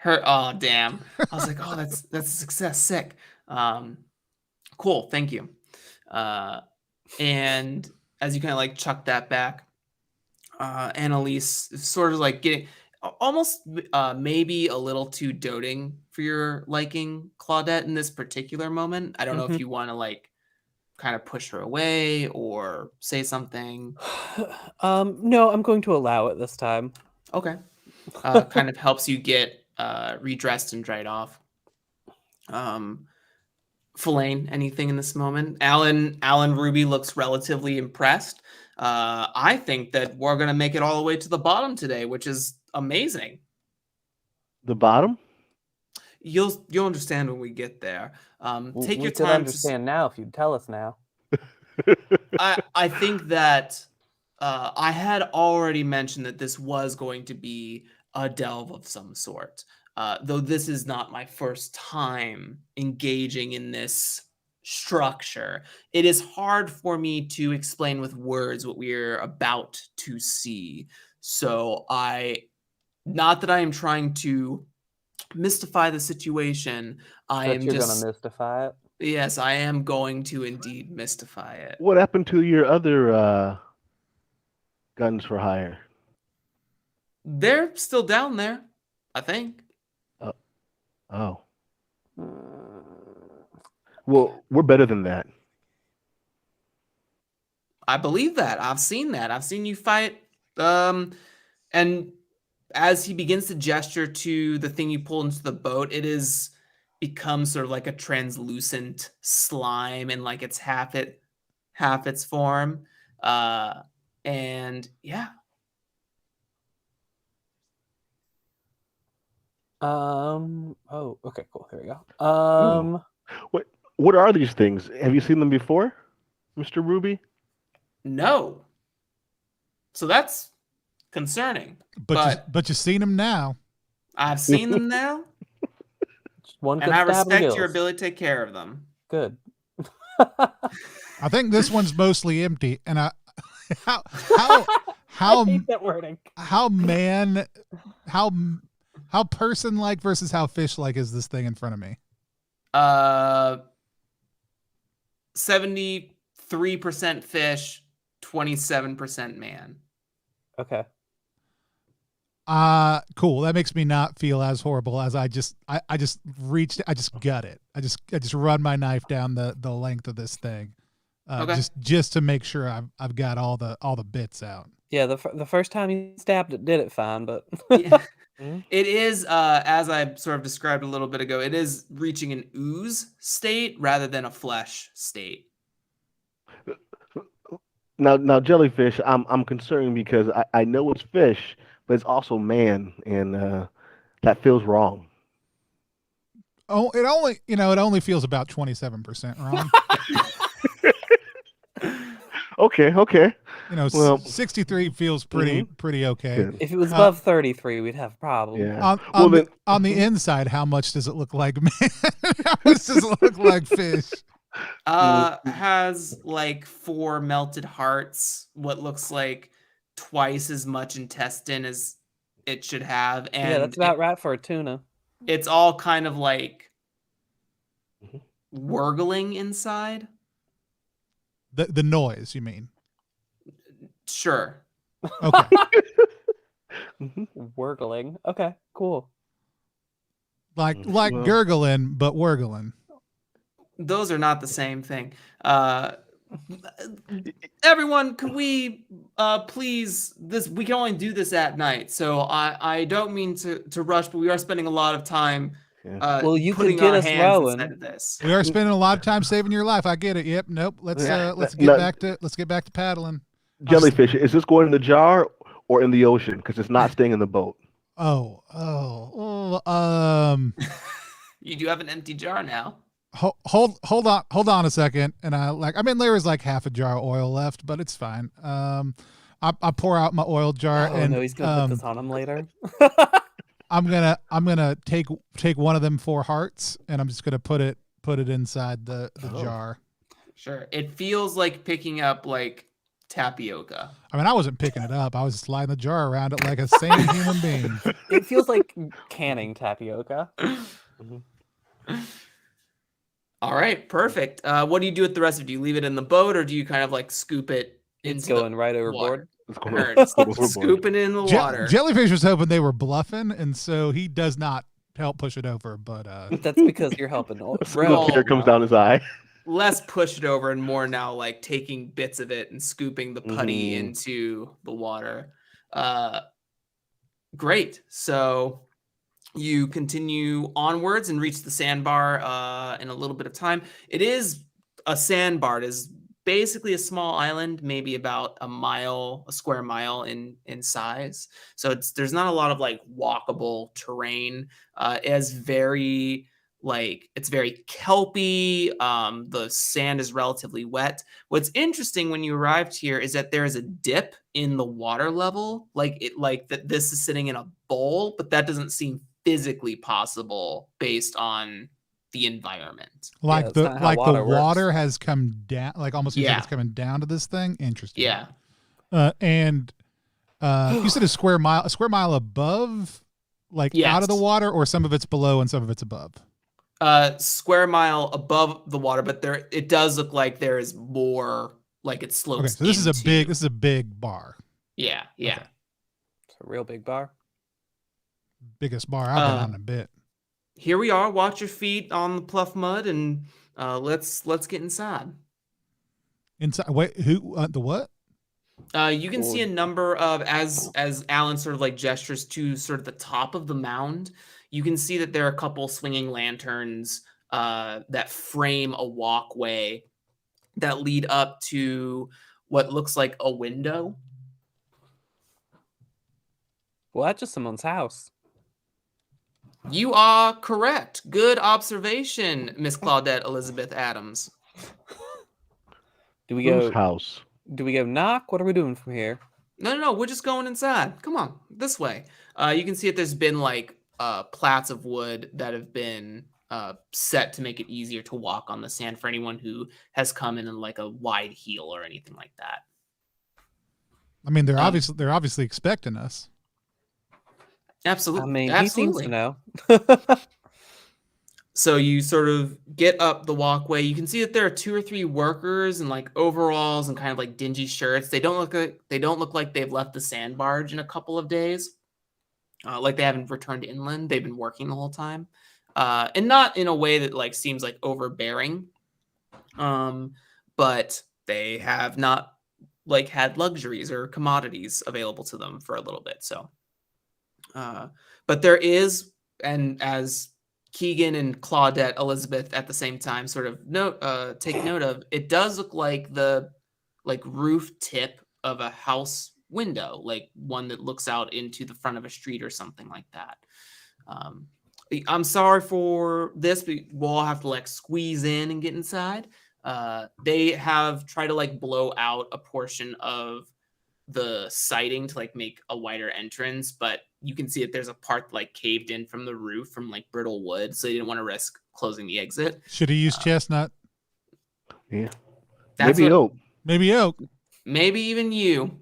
Oh damn! I was like, oh, that's a success. Sick. Cool. Thank you. And as you kind of like chuck that back, Annalise is sort of like getting almost maybe a little too doting for your liking, Claudette, in this particular moment. I don't know if you want to like kind of push her away or say something. No, I'm going to allow it this time. Okay. Kind of helps you get redressed and dried off. Filane, anything in this moment? Alan Ruby looks relatively impressed. I think that we're going to make it all the way to the bottom today, which is amazing. The bottom? You'll understand when we get there. Take your We could time. understand now if you'd tell us now. I think that I had already mentioned that this was going to be a delve of some sort. Though this is not my first time engaging in this structure, it is hard for me to explain with words what we're about to see. So not that I am trying to mystify the situation. You're gonna mystify it? Yes, I am going to indeed mystify it. What happened to your other guns for hire? They're still down there, I think. Oh. Well, we're better than that. I believe that. I've seen that. I've seen you fight. And as he begins to gesture to the thing you pull into the boat, it is becomes sort of like a translucent slime, and like it's half its form. And yeah. Oh, okay, cool. Here we go. What are these things? Have you seen them before, Mr. Ruby? No. So that's concerning. But you've seen them now. I've seen them now, Just one and good I stab in the respect your gills. ability to take care of them. Good. I think this one's mostly empty, and how I hate that wording. how person like versus how fish like is this thing in front of me? 73% fish, 27% man. Okay. Cool. That makes me not feel as horrible as I just gut it. I just run my knife down the length of this thing. Okay. Just to make sure I've got all the bits out. Yeah, the first time you stabbed it did it fine, but Yeah. It is, as I sort of described a little bit ago, it is reaching an ooze state rather than a flesh state. Now, jellyfish. I'm concerned because I know it's fish, but it's also man, and that feels wrong. Oh, it only feels about 27% wrong. Okay. Well, 63 feels pretty okay. Good. if it was above 33, we'd have a problem. Yeah. On the inside, how much does it look like man? How much does it look like fish? Has like 4 melted hearts, what looks like twice as much intestine as it should have, and Yeah, that's about right for a tuna. it's all kind of like wurgling inside. The noise, you mean? Sure. Okay. Wurgling. Okay, cool. like Well. gurgling, but wurgling. Those are not the same thing. Everyone, could we please, we can only do this at night, so I don't mean to rush, but we are spending a lot of time Well, you could putting get our us hands rowing. inside of this. We are spending a lot of time saving your life. I get it. Yep. Nope. Let's Yeah. get back to paddling. Jellyfish. Is this going in the jar or in the ocean? Because it's not staying in the boat. Oh. You do have an empty jar now. Hold on a second. And there was like half a jar of oil left, but it's fine. I pour out my oil jar Oh and no, he's gonna put this on him later. I'm gonna take one of them 4 hearts, and I'm just gonna put it inside the jar. Sure. It feels like picking up like tapioca. I mean, I wasn't picking it up. I was just sliding the jar around it like a sane human being. It feels like canning tapioca. All right, perfect. What do you do with the rest of it? Do you leave it in the boat, or do you kind of like scoop it It's into going right overboard. water? Let's go. Or Let's go overboard. scooping it in the water. Jellyfish was hoping they were bluffing, and so he does not help push it over. But That's because you're helping. A Roll. tear comes down his eye. Less push it over and more now like taking bits of it and scooping the putty into the water. Great. So you continue onwards and reach the sandbar in a little bit of time. It is a sandbar. It is basically a small island, maybe about a square mile in size. So there's not a lot of like walkable terrain. It's very kelpy. The sand is relatively wet. What's interesting when you arrived here is that there is a dip in the water level, that this is sitting in a bowl, but that doesn't seem physically possible based on the environment. like that's not how the water works. water has come down, like almost seems like Yeah. it's coming down to this thing. Interesting. Yeah. And you said a square mile above, like out of the Yes. water, or some of it's below and some of it's above. Square mile above the water, but it does look like there is more, like it slopes. Okay, so this is into- a big bar, Yeah. Okay. It's a real big bar. biggest bar I've been on in a bit. Here we are. Watch your feet on the Pluff Mud, and let's get inside. Inside, wait, who? The what? You can see a number of, as Alan sort of like gestures to sort of the top of the mound, you can see that there are a couple swinging lanterns that frame a walkway that lead up to what looks like a window. Well, that's just someone's house. You are correct. Good observation, Miss Claudette Elizabeth Adams. Do we Whose go? house? Do we go knock? What are we doing from here? No, we're just going inside. Come on, this way. You can see that there's been like plats of wood that have been set to make it easier to walk on the sand for anyone who has come in like a wide heel or anything like that. I mean, they're obviously expecting us. Absolutely. I mean, Absolutely. he seems to know. So you sort of get up the walkway. You can see that there are 2 or 3 workers in like overalls and kind of like dingy shirts. They don't look like they've left the sand barge in a couple of days. Like they haven't returned inland. They've been working the whole time. And not in a way that like seems like overbearing. But they have not like had luxuries or commodities available to them for a little bit. So but there is, and as Kegan and Claudette Elizabeth at the same time sort of take note of, it does look like the roof tip of a house window, like one that looks out into the front of a street or something like that. I'm sorry for this, but we'll all have to like squeeze in and get inside. They have tried to like blow out a portion of the siding to like make a wider entrance, but you can see that there's a part like caved in from the roof from like brittle wood, so they didn't want to risk closing the exit. Should have used chestnut. Yeah. That's Maybe what- oak. Maybe oak. Maybe even you.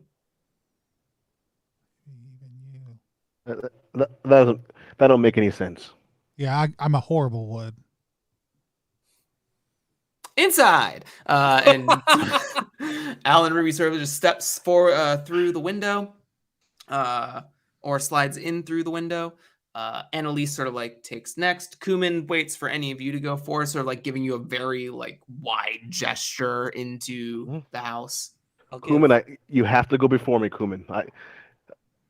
That don't make any sense. Yeah, I'm a horrible wood. Inside, and Alan Ruby sort of just steps through the window, or slides in through the window. Annalise sort of like takes next. Kuman waits for any of you to go forward, sort of like giving you a very like wide gesture into the house. Kuman, you have to go before me, Kuman.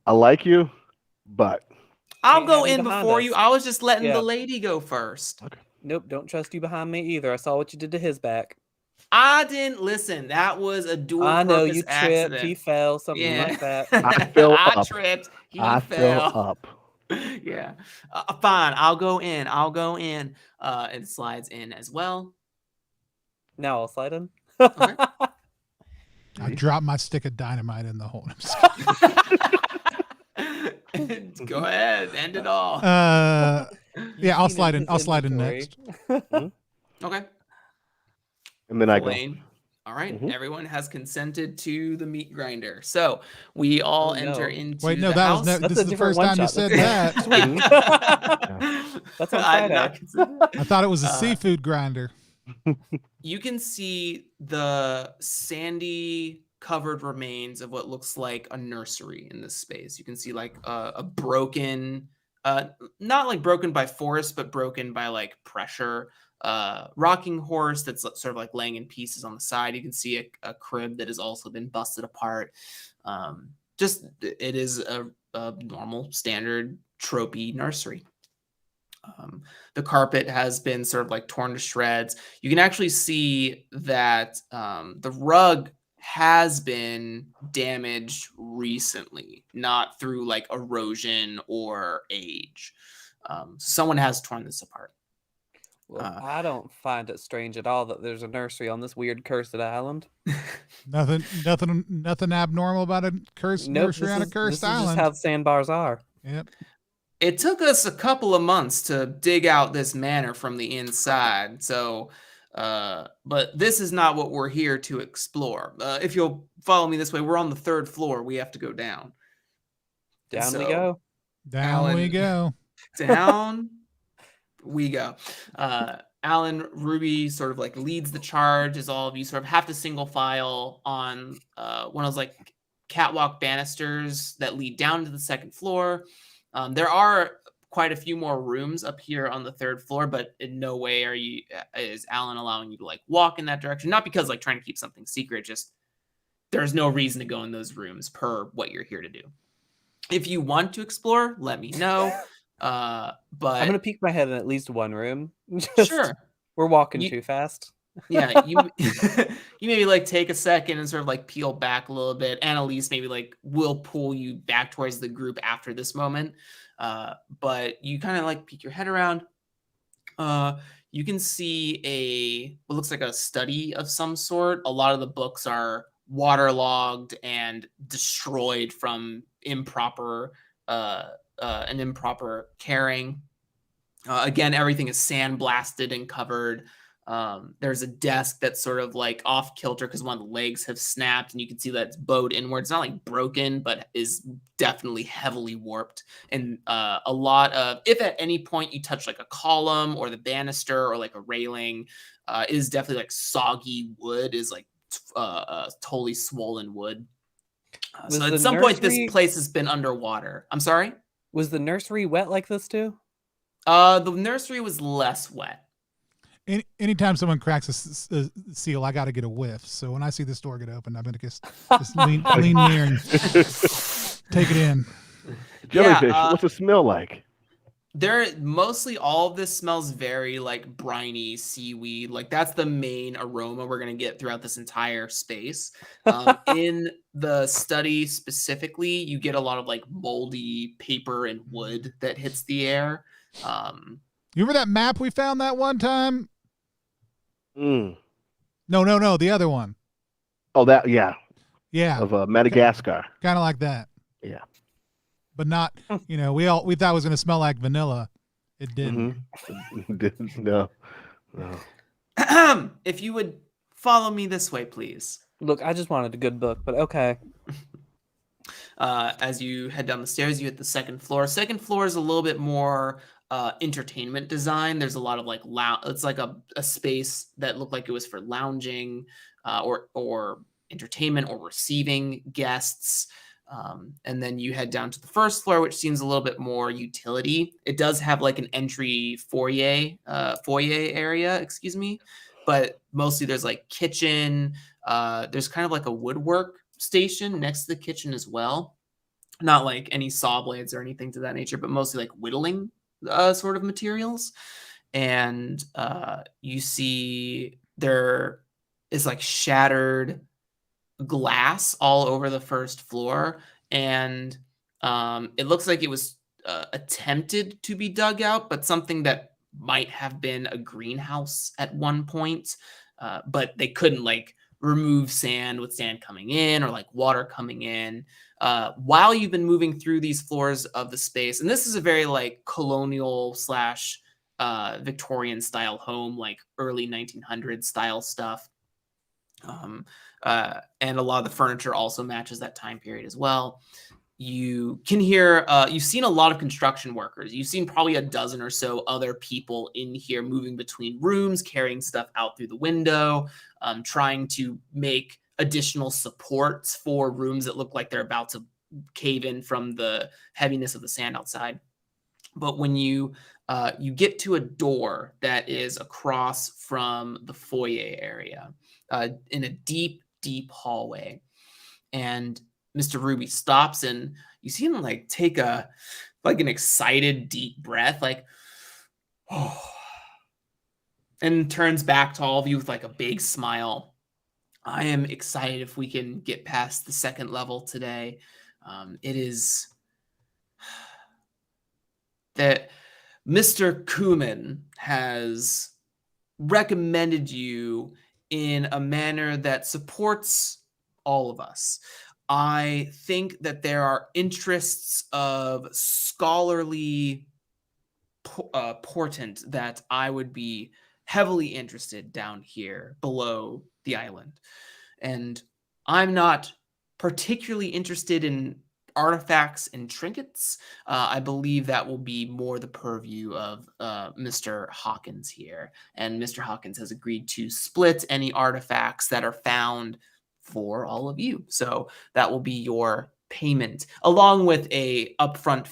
I like you, but I'll Ain't go having in behind before us. you. I was just letting Yeah. the lady go first. okay. Nope, don't trust you behind me either. I saw what you did to his back. I didn't listen. That was a dual I know purpose you tripped, accident. he fell, something Yeah. like that. I fell I up. tripped. He I fell. fell up. Yeah. Fine. I'll go in. It slides in as well. Now I'll slide in. Okay. I dropped my stick of dynamite in the hole. Go ahead. End it all. Yeah, I'll Seen slide in. his I'll slide in inventory. next. Okay. And then I go. Elaine. All right. Mhm. Everyone has consented to the meat grinder. So we all Oh, enter no. into Wait, no, the that house. was no, That's this a is the different first time you one-shot. said That's that. That's on I did Friday. not consider- I thought it was a Uh, seafood grinder. You can see the sandy covered remains of what looks like a nursery in this space. You can see like a broken, not like broken by force, but broken by like pressure. Rocking horse that's sort of like laying in pieces on the side. You can see a crib that has also been busted apart. It is a normal standard tropey nursery. The carpet has been sort of like torn to shreds. You can actually see that the rug has been damaged recently, not through like erosion or age. Someone has torn this apart. Well, I don't find it strange at all that there's a nursery on this weird cursed island. Nothing abnormal about a cursed Nope, nursery on a cursed this is just island. how sandbars are. Yep. It took us a couple of months to dig out this manor from the inside. So, but this is not what we're here to explore. If you'll follow me this way, we're on the 3rd floor. We have to go down. Down we So- go. Down we Alan- go. Down we go. Alan Ruby sort of like leads the charge as all of you sort of have to single file on one of those like catwalk banisters that lead down to the 2nd floor. There are quite a few more rooms up here on the 3rd floor, but in no way is Alan allowing you to like walk in that direction. Not because like trying to keep something secret, just there's no reason to go in those rooms per what you're here to do. If you want to explore, let me know. But I'm gonna peek my head in at least one room. Just, sure. we're walking You- too fast. Yeah, you you maybe like take a second and sort of like peel back a little bit. Annalise maybe like will pull you back towards the group after this moment. But you kind of like peek your head around. You can see what looks like a study of some sort. A lot of the books are waterlogged and destroyed from improper carrying. Again, everything is sandblasted and covered. There's a desk that's sort of like off kilter because one of the legs have snapped, and you can see that it's bowed inward. It's not like broken, but is definitely heavily warped. And a lot of, if at any point you touch like a column or the banister or like a railing, is definitely like soggy wood, is like totally swollen wood. So at some point, this place has been underwater. I'm sorry? Was the nursery wet like this too? The nursery was less wet. Anytime someone cracks a seal, I got to get a whiff. So when I see this door get open, I'm going to just lean near and take it in. Jellyfish, what's it smell like? Mostly all of this smells very like briny seaweed. Like that's the main aroma we're going to get throughout this entire space. In the study specifically, you get a lot of like moldy paper and wood that hits the air. You remember that map we found that one time? No, the other one. Oh, that, yeah. Of Madagascar. Kind of like that. Yeah. But not, we thought it was going to smell like vanilla. It didn't. Mm-hmm. No. If you would follow me this way, please. Look, I just wanted a good book, but okay. As you head down the stairs, you hit the second floor. Second floor is a little bit more entertainment design. There's a lot of like it's like a space that looked like it was for lounging or entertainment or receiving guests. And then you head down to the first floor, which seems a little bit more utility. It does have like an entry foyer area, but mostly there's like kitchen. There's kind of like a woodwork station next to the kitchen as well. Not like any saw blades or anything to that nature, but mostly like whittling sort of materials. And you see there is like shattered glass all over the first floor, and it looks like it was attempted to be dug out, but something that might have been a greenhouse at one point, but they couldn't like remove sand with sand coming in or like water coming in. While you've been moving through these floors of the space, and this is a very like colonial / Victorian style home, like early 1900s style stuff. And a lot of the furniture also matches that time period as well. You can hear, you've seen a lot of construction workers. You've seen probably a dozen or so other people in here moving between rooms, carrying stuff out through the window, trying to make additional supports for rooms that look like they're about to cave in from the heaviness of the sand outside. But when you get to a door that is across from the foyer area, in a deep, deep hallway, and Mr. Ruby stops, and you see him like take an excited deep breath, like, oh, and turns back to all of you with like a big smile. I am excited if we can get past the second level today. It is that Mr. Kuman has recommended you in a manner that supports all of us. I think that there are interests of scholarly portent that I would be heavily interested down here below the island. And I'm not particularly interested in artifacts and trinkets. I believe that will be more the purview of Mr. Hawkins here. And Mr. Hawkins has agreed to split any artifacts that are found for all of you. So that will be your payment, along with a upfront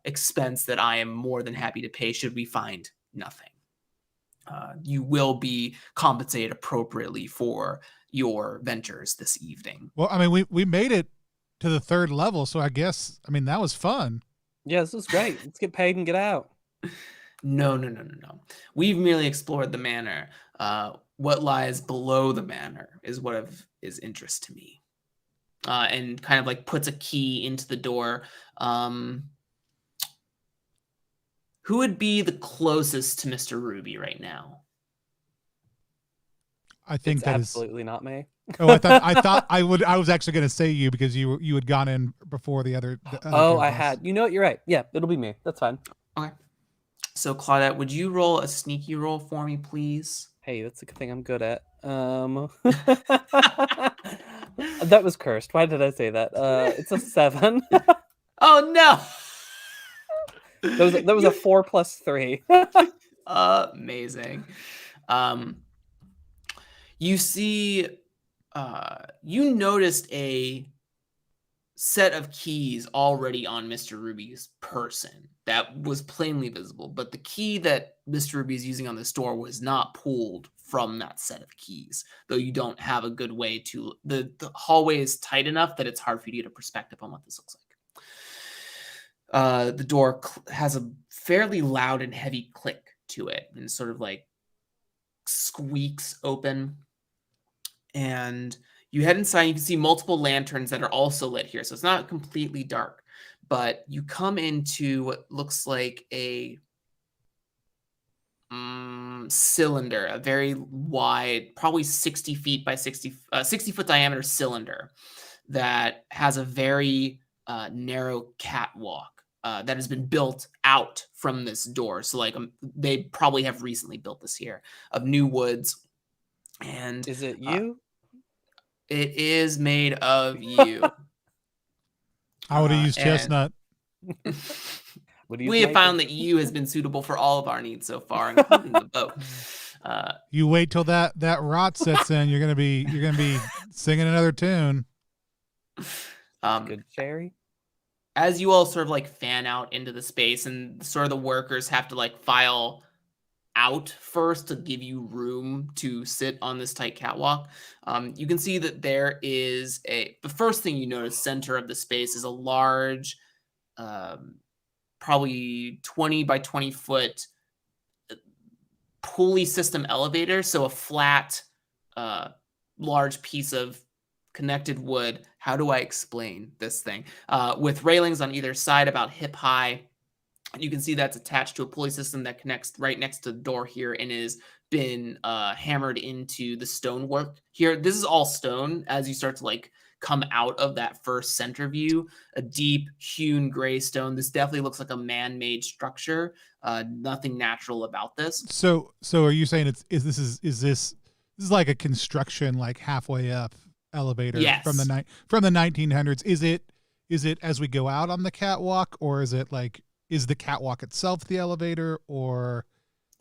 expense that I am more than happy to pay should we find nothing. you will be compensated appropriately for your ventures this evening. Well, I mean, we made it to the 3rd level, so I guess, I mean, that was fun. Yeah, this was great. Let's get paid and get out. No. We've merely explored the manor. What lies below the manor is what is interest to me. And kind of like puts a key into the door. Who would be the closest to Mr. Ruby right now? I think It's that is absolutely not me. Oh, I thought I was actually going to say you because you had gone in before the other. Oh, I had. You know what? You're right. Yeah, it'll be me. That's fine. Okay. So Claudette, would you roll a sneaky roll for me, please? Hey, that's a good thing I'm good at. That was cursed. Why did I say that? It's a 7. Oh no! That was a 4 plus 3. Amazing. You see, you noticed a set of keys already on Mr. Ruby's person that was plainly visible, but the key that Mr. Ruby is using on this door was not pulled from that set of keys, though you don't have a good way to... The hallway is tight enough that it's hard for you to get a perspective on what this looks like. The door has a fairly loud and heavy click to it, and sort of like squeaks open. And you head inside, you can see multiple lanterns that are also lit here. So it's not completely dark, but you come into what looks like a cylinder, a very wide, probably 60 feet by 60 foot diameter cylinder that has a very narrow catwalk that has been built out from this door. So like they probably have recently built this here of new woods. And is it you? It is made of you. I would have used chestnut. We have found that you has been suitable for all of our needs so far, including the boat. You wait till that rot sets in. You're gonna be singing another tune. Good cherry. As you all sort of like fan out into the space, and sort of the workers have to like file out first to give you room to sit on this tight catwalk. You can see that there is the first thing you notice, center of the space is a large, probably 20 by 20 foot pulley system elevator. So a flat, large piece of connected wood. How do I explain this thing? With railings on either side about hip high. You can see that's attached to a pulley system that connects right next to the door here and is been hammered into the stonework here. This is all stone as you start to like come out of that first center view, a deep hewn gray stone. This definitely looks like a man-made structure. Nothing natural about this. So are you saying is this like a construction like halfway up elevator? Yes. from the 1900s? Is it as we go out on the catwalk, or is it like, is the catwalk itself the elevator, or?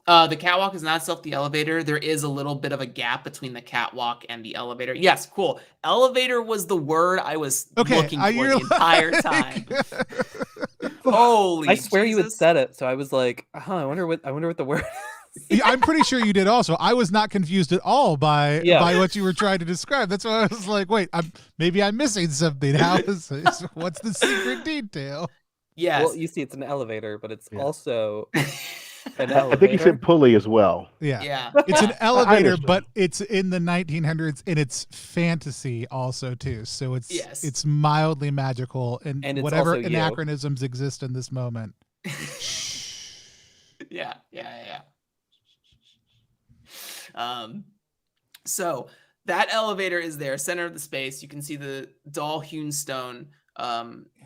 The catwalk is not itself the elevator. There is a little bit of a gap between the catwalk and the elevator. Yes, cool. Elevator was the word I was looking for the entire time. Holy! I swear Jesus. you had said it, so I was like, I wonder what the word is. Yeah, I'm pretty sure you did also. I was not confused at all by what you were trying to describe. That's why I was like, wait, maybe I'm missing something. What's the secret detail? Yes. Well, you see, it's an elevator, but it's also an I think he said pulley as well. Yeah. It's an elevator, but it's in the 1900s, and it's fantasy also too. So it's mildly magical, and whatever anachronisms exist in this moment. Yeah. So that elevator is there, center of the space. You can see the doll hewn stone.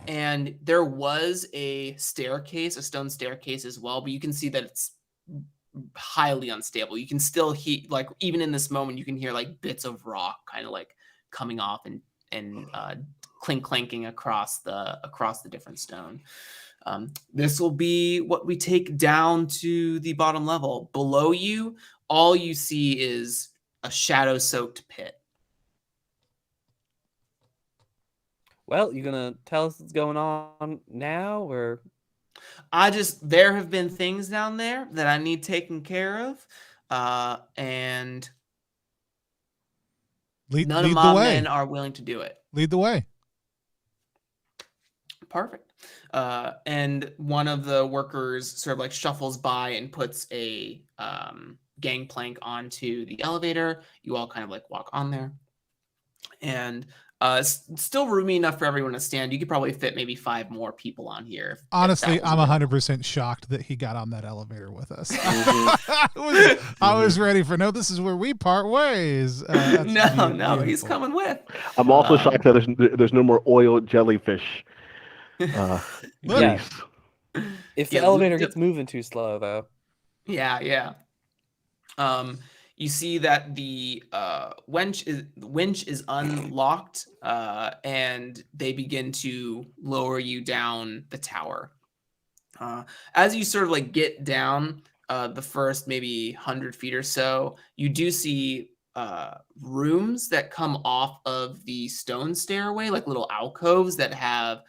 And there was a staircase, a stone staircase as well, but you can see that it's highly unstable. You can still hear, like, even in this moment, you can hear like bits of rock kind of like coming off and clanking across the different stone. This will be what we take down to the bottom level. Below you, all you see is a shadow-soaked pit. Well, you gonna tell us what's going on now, or? There have been things down there that I need taken care of. and Lead none of the mob way. men are willing to do it. Lead the way. Perfect. And one of the workers sort of like shuffles by and puts a gangplank onto the elevator. You all kind of like walk on there. And still roomy enough for everyone to stand. You could probably fit maybe 5 more people on here. Honestly, I'm 100% shocked that he got on that elevator with us. Mm-hmm. I was ready for, no, this is where we part ways. No, he's coming with. I'm also shocked that there's no more oil jellyfish. Yeah. Grease. If the Yeah, elevator gets moving too slow, though. Yeah. You see that the winch is unlocked, and they begin to lower you down the tower. As you sort of like get down the first maybe 100 feet or so, you do see rooms that come off of the stone stairway, like little alcoves that have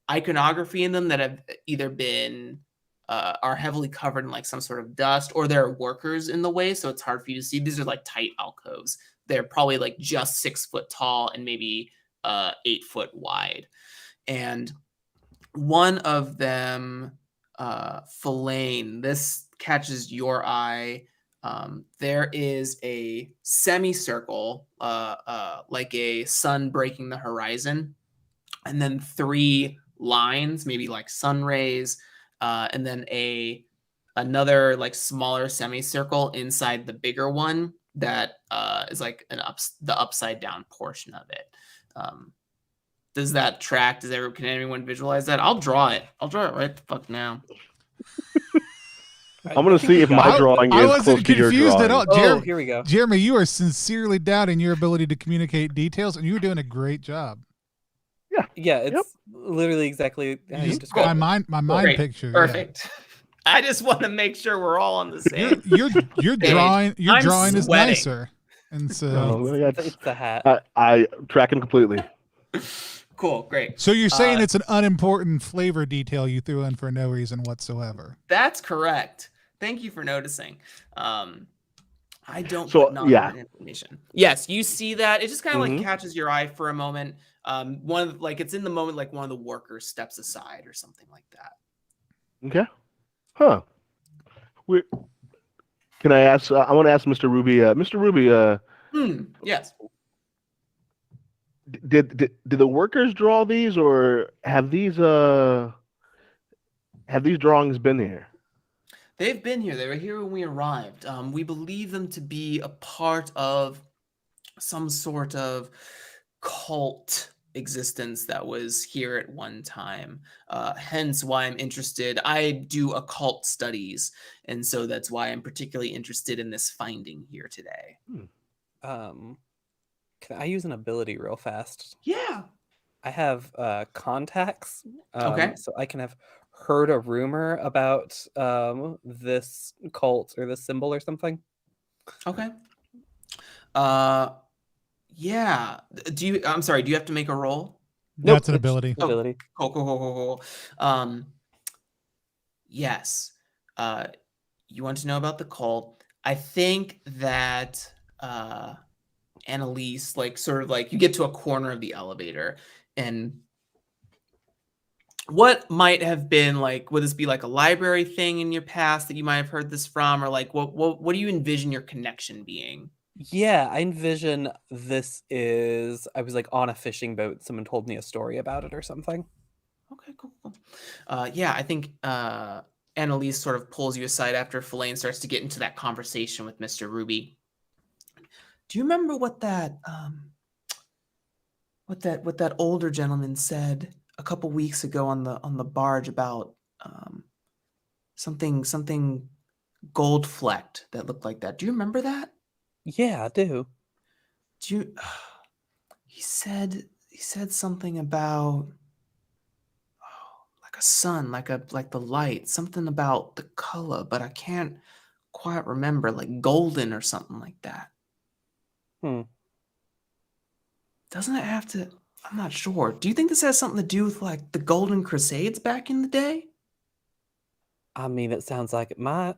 iconography in them that have either been are heavily covered in like some sort of dust, or there are workers in the way, so it's hard for you to see. These are like tight alcoves. They're probably like just 6 foot tall and maybe 8 foot wide. And one of them, Filane, this catches your eye. There is a semicircle, like a sun breaking the horizon, and then 3 lines, maybe like sun rays, and then another like smaller semicircle inside the bigger one that is like the upside down portion of it. Does that track? Can anyone visualize that? I'll draw it. I'll draw it right the fuck now. I'm gonna see if my drawing I is wasn't close to your confused drawing. at all. Oh, here we go. Jeremy, you are sincerely doubting your ability to communicate details, and you were doing a great job. Yeah, it's literally exactly how you described my mind Great. picture. Perfect. Yeah. I just want to make sure we're all on the same. Your drawing I'm drawing is sweating. nicer, and so it's the hat. I track him completely. Cool, great. So you're saying it's an unimportant flavor detail you threw in for no reason whatsoever. That's correct. Thank you for noticing. I don't So, put non-important information. Yes, you see that. It just kind of like catches your eye for a moment. It's in the moment like one of the workers steps aside or something like that. Okay. Huh. Can I ask? I want to ask Mr. Ruby. Mr. Ruby. Yes. Did the workers draw these, or have these drawings been here? They've been here. They were here when we arrived. We believe them to be a part of some sort of cult existence that was here at one time. Hence why I'm interested. I do occult studies, and so that's why I'm particularly interested in this finding here today. Can I use an ability real fast? Yeah. I have contacts. Okay. So I can have heard a rumor about this cult or this symbol or something. Okay. Yeah. I'm sorry, do you have to make a roll? Nope, that's an ability. Ability. Cool. Yes. You want to know about the cult? I think that Annalise, like, sort of like, you get to a corner of the elevator, and what might have been like, would this be like a library thing in your past that you might have heard this from, or like what do you envision your connection being? Yeah, I envision this is, I was like on a fishing boat. Someone told me a story about it or something. Okay, cool. Yeah, I think Annalise sort of pulls you aside after Filane starts to get into that conversation with Mr. Ruby. Do you remember what that older gentleman said a couple weeks ago on the barge about something gold flecked that looked like that? Do you remember that? Yeah, I do. He said something about like a sun, like the light, something about the color, but I can't quite remember, like golden or something like that. Doesn't it have to? I'm not sure. Do you think this has something to do with like the Golden Crusades back in the day? I mean, it sounds like it might.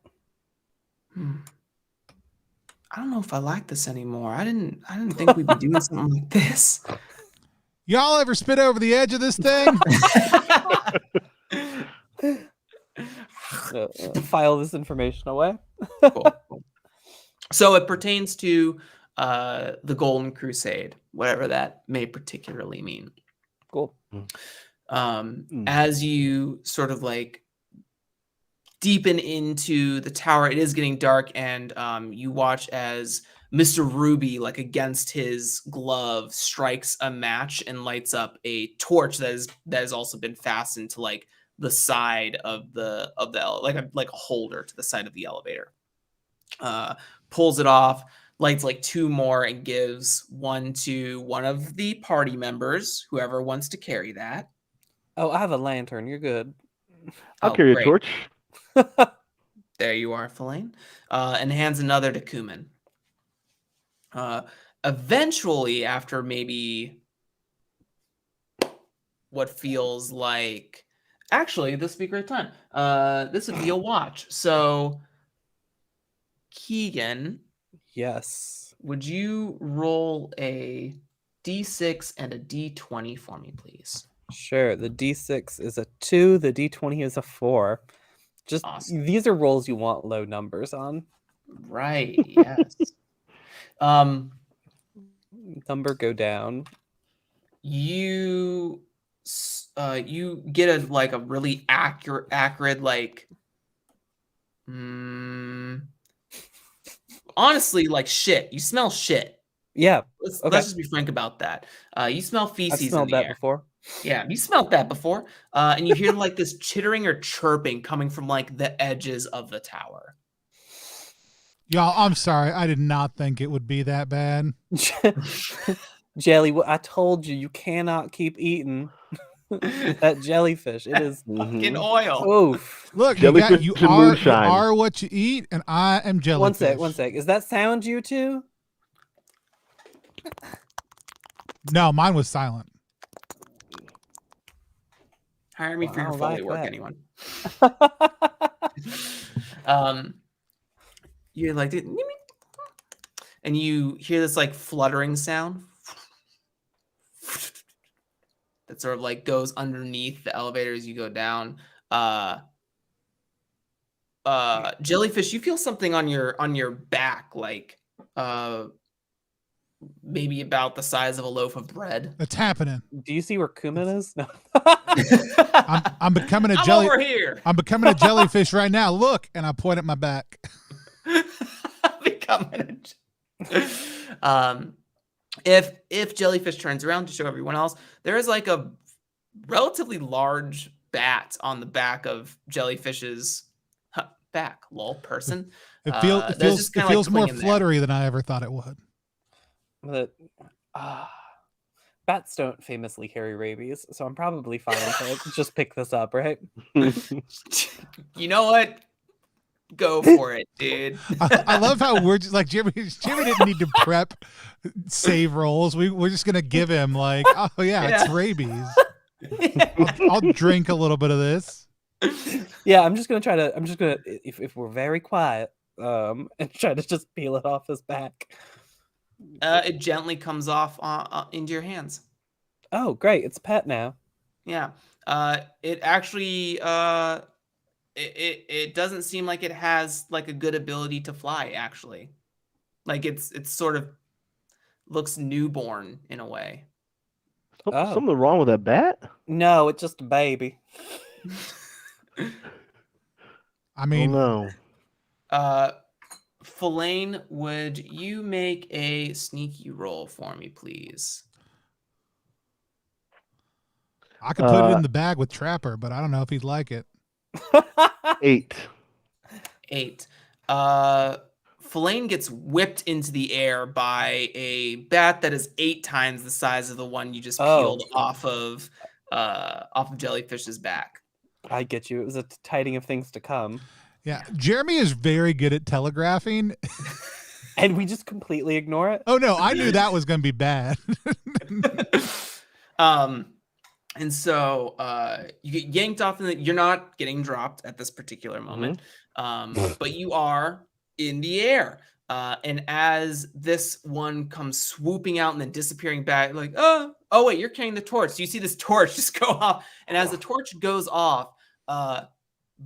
I don't know if I like this anymore. I didn't think we'd be doing something like this. Y'all ever spit over the edge of this thing? File this information away. Cool. So it pertains to the Golden Crusade, whatever that may particularly mean. Cool. As you sort of like deepen into the tower, it is getting dark, and you watch as Mr. Ruby, like against his glove, strikes a match and lights up a torch that has also been fastened to like the side of the like a holder to the side of the elevator. Pulls it off, lights like 2 more, and gives one to one of the party members, whoever wants to carry that. Oh, I have a lantern. You're good. I'll carry a torch. There you are, Fellaine. And hands another to Kuman. Eventually, after maybe what feels like... Actually, this would be a great time. This would be a watch. So, Kegan... Yes. Would you roll a D6 and a D20 for me, please? Sure. The D6 is a 2. The D20 is a 4. Just awesome. These are rolls you want low numbers on. Right. Yes. Number go down. You get a really accurate like. Honestly, like shit. You smell shit. Yeah. Let's Okay. just be frank about that. You smell feces. I've smelled in the that air. before. Yeah, you smelled that before. And you hear like this chittering or chirping coming from like the edges of the tower. Y'all, I'm sorry. I did not think it would be that bad. Jelly, I told you cannot keep eating that jellyfish. It is fucking oil. Oof. Look, Jellyfish you and moonshine. are what you eat, and I am jellyfish. One sec. Is that sound you too? No, mine was silent. Hire me for your Foley work, that. anyone. You're like, and you hear this like fluttering sound that sort of like goes underneath the elevator as you go down. Jellyfish, you feel something on your back, like maybe about the size of a loaf of bread. It's happening. Do you see where Kuman is? No. I'm becoming a I'm over here. I'm becoming a jellyfish right now. Look, and I point at my back. Becoming if Jellyfish turns around to show everyone else, there is like a relatively large bat on the back of Jellyfish's back. Lol, person. It feels more fluttery than I ever thought it would. But bats don't famously carry rabies, so I'm probably fine to just pick this up, right? You know what? Go for it, dude. I love how we're just like Jimmy didn't need to prep save rolls. We're just gonna give him like, oh yeah. It's rabies. I'll drink a little bit of this. Yeah, I'm just gonna if we're very quiet, and try to just peel it off his back. It gently comes off into your hands. Oh, great! It's a pet now. Yeah. It actually it doesn't seem like it has like a good ability to fly. Actually, like it's sort of looks newborn in a way. Something wrong with that bat? No, it's just a baby. I mean, oh, no. Fellaine, would you make a sneaky roll for me, please? I could put it in the bag with Trapper, but I don't know if he'd like it. 8. Fellaine gets whipped into the air by a bat that is 8 times the size of the one you just peeled off of Jellyfish's back. I get you. It was a tiding of things to come. Yeah, Jeremy is very good at telegraphing. And we just completely ignore it? Oh, no, I knew that was going to be bad. And so you get yanked off, you're not getting dropped at this particular moment. But you are in the air. And as this one comes swooping out and then disappearing back, like, oh wait, you're carrying the torch. So you see this torch just go off. And as the torch goes off, the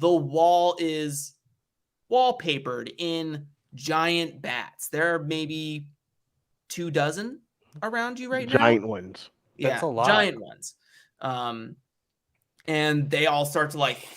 wall is wallpapered in giant bats. There are maybe 24 around you right now. Giant ones. That's a lot. Giant ones. And they all start to like,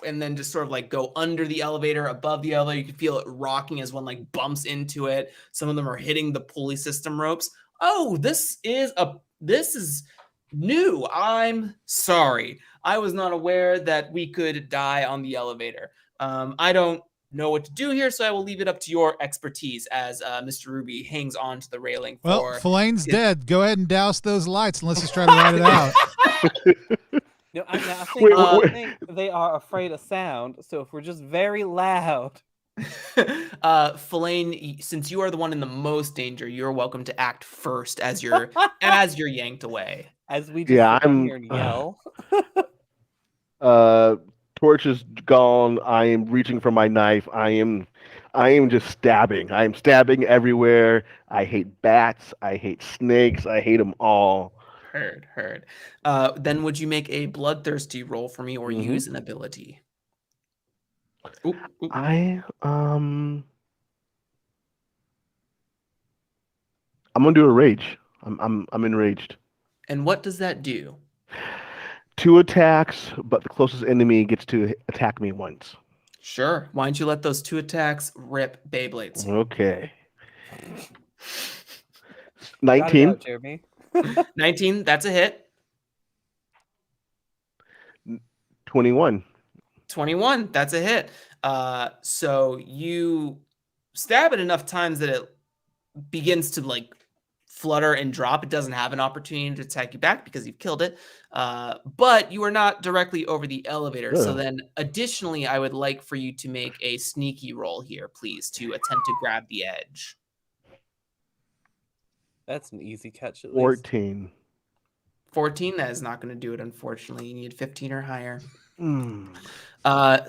and then just sort of like go under the elevator, above the elevator. You can feel it rocking as one like bumps into it. Some of them are hitting the pulley system ropes. Oh, this is new. I'm sorry. I was not aware that we could die on the elevator. I don't know what to do here, so I will leave it up to your expertise as Mr. Ruby hangs on to the railing. Well, Filane's dead. Go ahead and douse those lights and let's just try to ride it out. No, I think they are afraid of sound, so if we're just very loud. Filane, since you are the one in the most danger, you're welcome to act first as you're yanked away. As we just sit down here and yell. Torch is gone. I am reaching for my knife. I am just stabbing. I am stabbing everywhere. I hate bats. I hate snakes. I hate them all. Heard. Then would you make a bloodthirsty roll for me or use an ability? Oop. I'm gonna do a rage. I'm enraged. And what does that do? 2 attacks, but the closest enemy gets to attack me once. Sure. Why don't you let those 2 attacks rip Beyblades? Okay. 19. Out, Jeremy. 19, that's a hit. 21. 21, that's a hit. So you stab it enough times that it begins to like flutter and drop. It doesn't have an opportunity to attack you back because you've killed it. But you are not directly over the elevator. Yeah. So then additionally, I would like for you to make a sneaky roll here, please, to attempt to grab the edge. That's an easy catch at 14. least. 14, that is not going to do it, unfortunately. You need 15 or higher. Mm.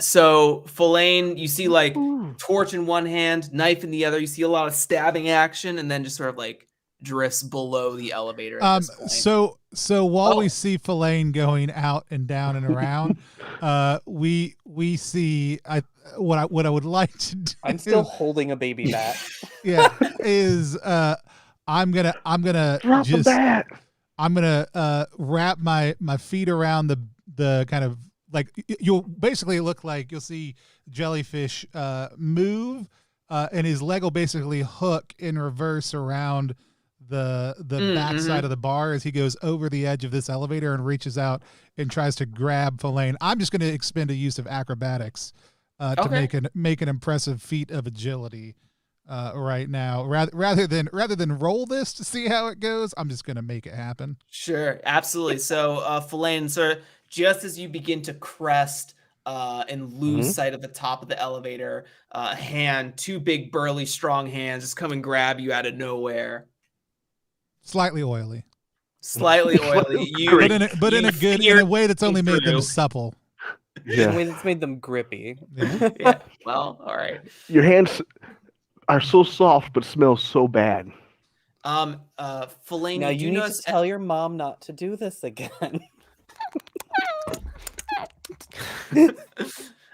So Filane, you see like torch in one hand, knife in the other. You see a lot of stabbing action, and then just sort of like drifts below the elevator at this point. So while we see Filane going out and down and around, we see what I would like to do. I'm still holding a baby bat. Yeah, is I'm gonna Drop just the bat. I'm gonna wrap my feet around the kind of like you'll basically look like you'll see jellyfish move and his leg will basically hook in reverse around the backside of the bar as he goes over the edge of this elevator and reaches out and tries to grab Filane. I'm just going to expend a use of acrobatics to make an impressive feat of agility right now. Rather than roll this to see how it goes, I'm just going to make it happen. Sure, absolutely. So Filane, sir, just as you begin to crest and lose sight of the top of the elevator, two big burly strong hands just come and grab you out of nowhere. Slightly oily. But in a way that's only made them supple. In a way that's made them grippy. Yeah. Well, all right. Your hands are so soft but smell so bad. Filane, now you need notice to tell your mom not to do this again.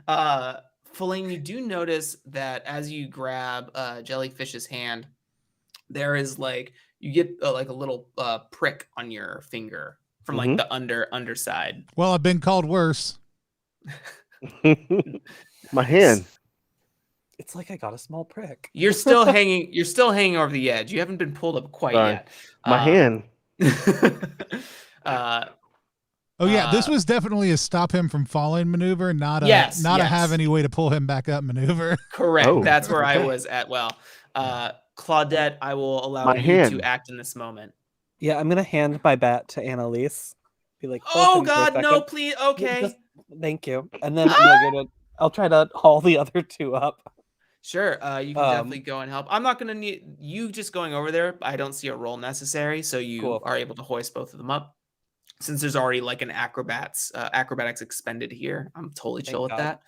Filane, you do notice that as you grab Jellyfish's hand, there is like you get like a little prick on your finger from like the underside. Well, I've been called worse. My hand. It's like I got a small prick. You're still hanging. You're still hanging over the edge. You haven't been pulled up quite yet. My hand. This was definitely a stop him from falling maneuver, not a have any way to pull him back up maneuver. Correct. That's where I was at. Well, Claudette, I will allow you to act in this moment. Yeah, I'm gonna hand my bat to Annalise. Be like, oh God, no, please. Okay. Thank you. And then I'll try to haul the other 2 up. Sure, you can definitely go and help. I'm not going to need you just going over there. I don't see a roll necessary, so you are able to hoist both of them up. Since there's already like an acrobatics expended here, I'm totally chill with that.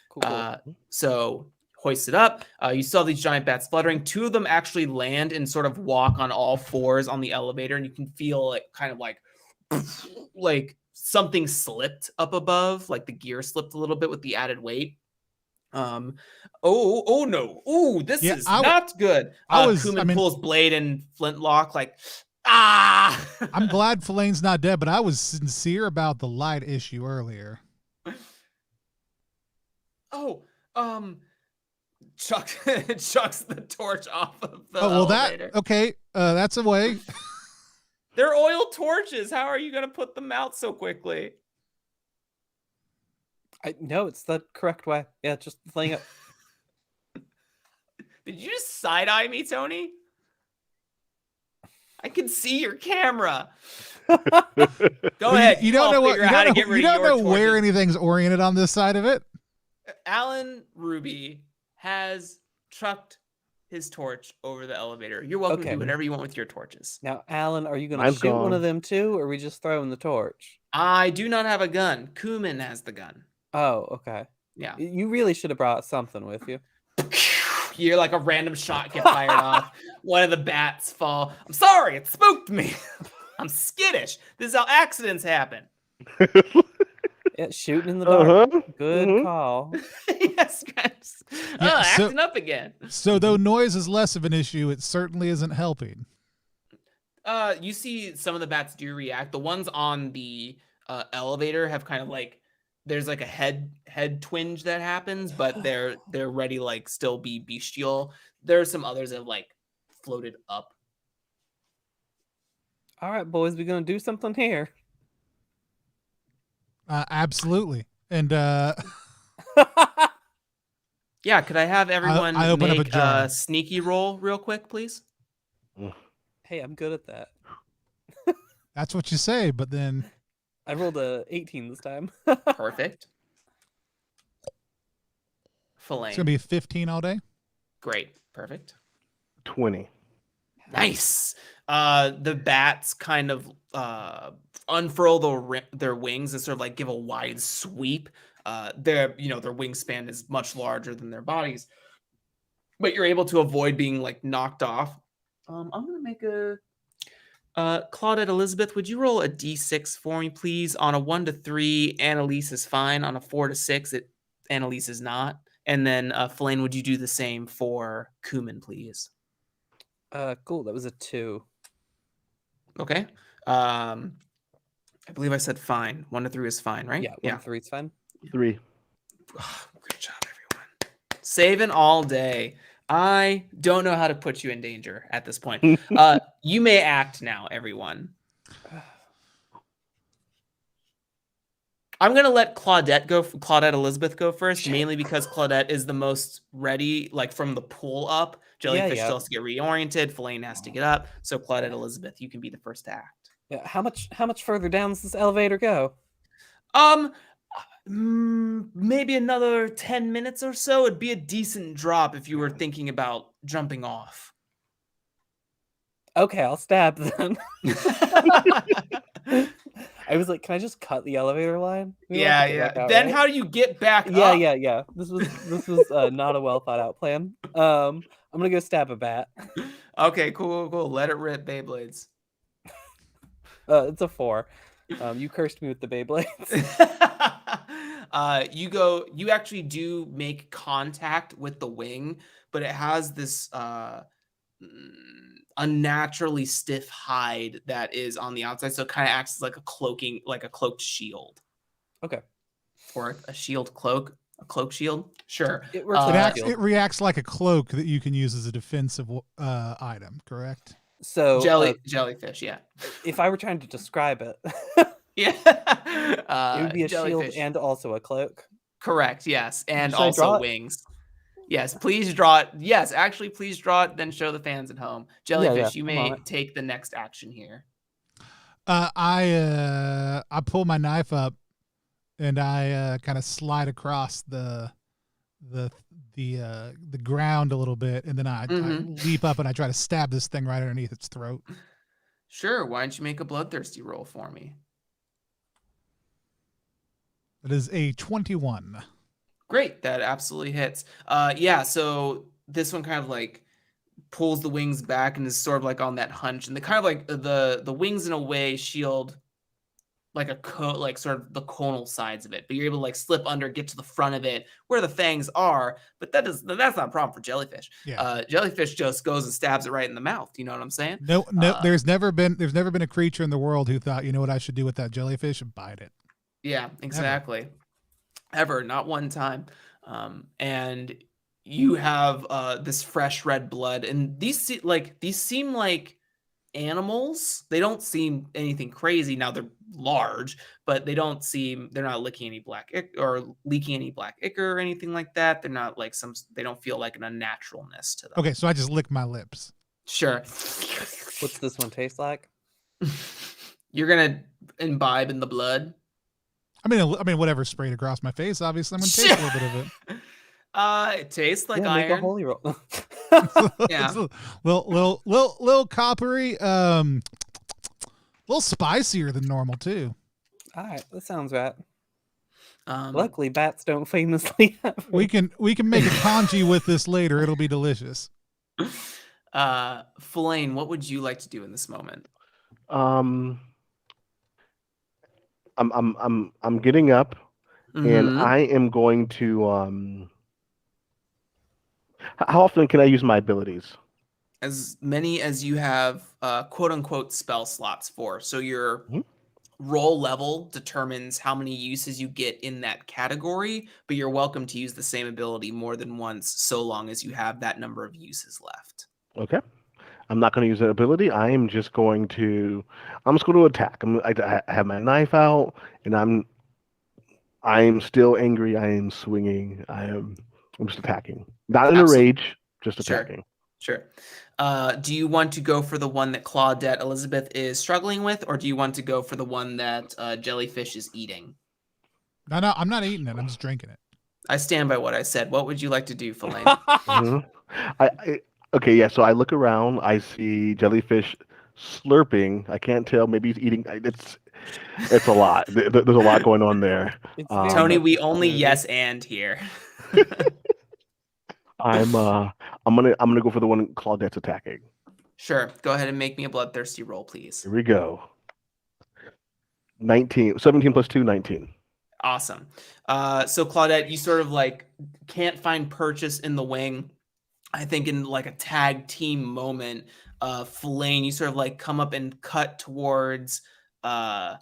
Cool. So hoist it up. You saw these giant bats fluttering. 2 of them actually land and sort of walk on all fours on the elevator, and you can feel it kind of like something slipped up above, like the gear slipped a little bit with the added weight. Oh no. Oh, this is not good. Kuman pulls blade and flintlock like, I'm glad Filane's not dead, but I was sincere about the light issue earlier. Chucks the torch off of the elevator. That's a way. They're oil torches. How are you going to put them out so quickly? No, it's the correct way. Yeah, just fling it. Did you just side-eye me, Tony? I can see your camera. Go ahead. You don't know where anything's oriented on this side of it. Alan Ruby has chucked his torch over the elevator. You're welcome to do whatever you want with your torches. Now, Alan, are you going to shoot one of them too, or are we just throwing the torch? I do not have a gun. Kuman has the gun. Oh, okay. Yeah. You really should have brought something with you. You're like a random shot get fired off. One of the bats fall. I'm sorry, it spooked me. I'm skittish. This is how accidents happen. Yeah, shooting in the dark. Good call. Yes, guys. Acting up again. So though noise is less of an issue, it certainly isn't helping. You see some of the bats do react. The ones on the elevator have kind of like, there's like a head twinge that happens, but they're ready, like still be bestial. There are some others that have like floated up. All right, boys, we're gonna do something here. Absolutely. And yeah, could I have everyone make a sneaky roll real quick, please? Hey, I'm good at that. That's what you say, but then I rolled a 18 this time. Perfect. Fillet. It's gonna be 15 all day. Great. Perfect. 20. Nice. The bats kind of unfurl their wings and sort of like give a wide sweep. Their wingspan is much larger than their bodies, but you're able to avoid being like knocked off. I'm gonna make a Claudette Elizabeth. Would you roll a d6 for me, please? On a 1 to 3, Annalise is fine. On a 4 to 6, Annalise is not. And then Filane, would you do the same for Kuman, please? Cool. That was a 2. Okay. I believe I said fine. 1 to 3 is fine, right? Yeah, 1 to 3 is fine. 3. Great job, everyone. Saving all day. I don't know how to put you in danger at this point. You may act now, everyone. I'm going to let Claudette Elizabeth go first, mainly because Claudette is the most ready, like from the pull up. Jellyfish still has to get reoriented. Filane has to get up. So Claudette Elizabeth, you can be the first to act. Yeah. How much further down does this elevator go? Maybe another 10 minutes or so. It'd be a decent drop if you were thinking about jumping off. Okay, I'll stab then. I was like, can I just cut the elevator line? Yeah. Then right? How do you get back up? Yeah. This was not a well thought out plan. I'm gonna go stab a bat. Okay, cool. Let it rip, Beyblades. It's a 4. You cursed me with the Beyblades. You actually do make contact with the wing, but it has this unnaturally stiff hide that is on the outside, so it kind of acts as like a cloaked shield. Okay. Or a shield cloak. A cloak shield? Sure. It reacts like a cloak that you can use as a defensive item, correct? So jellyfish, yeah. If I were trying to describe it, yeah, it would be a jellyfish. Shield and also a cloak. Correct. Yes, and also wings. Yes, please draw it. Yes, actually, please draw it. Then show the fans at home. Jellyfish, you may take the next action here. I pull my knife up, and I kind of slide across the ground a little bit, and then I leap up and I try to stab this thing right underneath its throat. Sure. Why don't you make a bloodthirsty roll for me? It is a 21. Great, that absolutely hits. Yeah, so this one kind of like pulls the wings back and is sort of like on that hunch, and the kind of like the wings in a way shield like like sort of the conal sides of it, but you're able to like slip under, get to the front of it where the fangs are. But that's not a problem for jellyfish. Yeah. Jellyfish just goes and stabs it right in the mouth. You know what I'm saying? No, there's never been a creature in the world who thought, you know what I should do with that jellyfish? Bite it. Yeah, exactly. Ever, not one time. And you have this fresh red blood, and these seem like animals. They don't seem anything crazy. Now they're large, but they're not licking any black or leaking any black ichor or anything like that. They're not like they don't feel like an unnaturalness to them. Okay, so I just lick my lips. Sure. What's this one taste like? You're gonna imbibe in the blood. I mean, whatever sprayed across my face. Obviously, I'm gonna taste a little bit of it. It tastes like Make a iron. holy roll. Yeah. It's little coppery, little spicier than normal too. All right, that sounds right. Um, Luckily, bats don't famously have. We can make a congee with this later. It'll be delicious. Flane, what would you like to do in this moment? I'm getting up, and Mhm. I am going to. How often can I use my abilities? As many as you have quote unquote spell slots for. So your Mhm. roll level determines how many uses you get in that category, but you're welcome to use the same ability more than once so long as you have that number of uses left. Okay. I'm not going to use an ability. I'm just going to attack. I have my knife out, and I'm still angry. I am swinging. I'm just attacking. Not in a Absolutely. rage, just Sure. attacking. Sure. Do you want to go for the one that Claudette Elizabeth is struggling with, or do you want to go for the one that Jellyfish is eating? No, I'm not eating it. I'm just drinking it. I stand by what I said. What would you like to do, Fellaini? Mhm. Okay, yeah. So I look around. I see jellyfish slurping. I can't tell. Maybe he's eating. It's a lot. There's a lot going on there. It's very Tony, much we a only movie. yes and here. I'm gonna go for the one Claudette's attacking. Sure. Go ahead and make me a bloodthirsty roll, please. Here we go. 17 plus 2, 19. Awesome. So Claudette, you sort of like can't find purchase in the wing. I think in like a tag team moment, Flane, you sort of like come up and cut towards what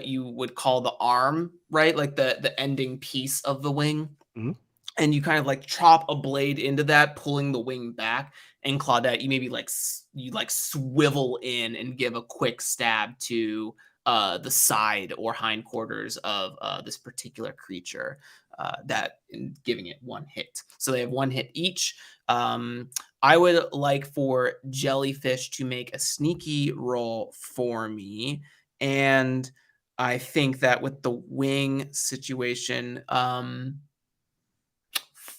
you would call the arm, right? Like the ending piece of the wing. Mhm. And you kind of like chop a blade into that, pulling the wing back. And Claudette, you maybe like you like swivel in and give a quick stab to the side or hindquarters of this particular creature, giving it one hit. So they have one hit each. I would like for Jellyfish to make a sneaky roll for me, and I think that with the wing situation,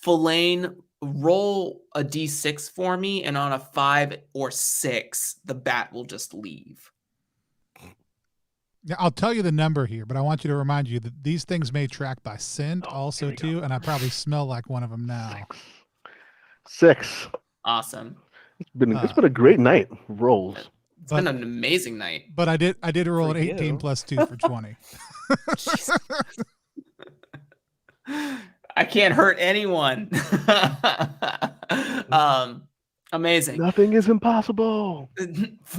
Fellaine, roll a d6 for me, and on a 5 or 6, the bat will just leave. Yeah, I'll tell you the number here, but I want you to remind you that these things may track by scent also here we too, and I probably smell like one of them now. 6. Awesome. It's been a great night. Rolls. It's been an amazing night. But I did roll For an 18 you. plus 2 for 20. I can't hurt anyone. Amazing. Nothing is impossible.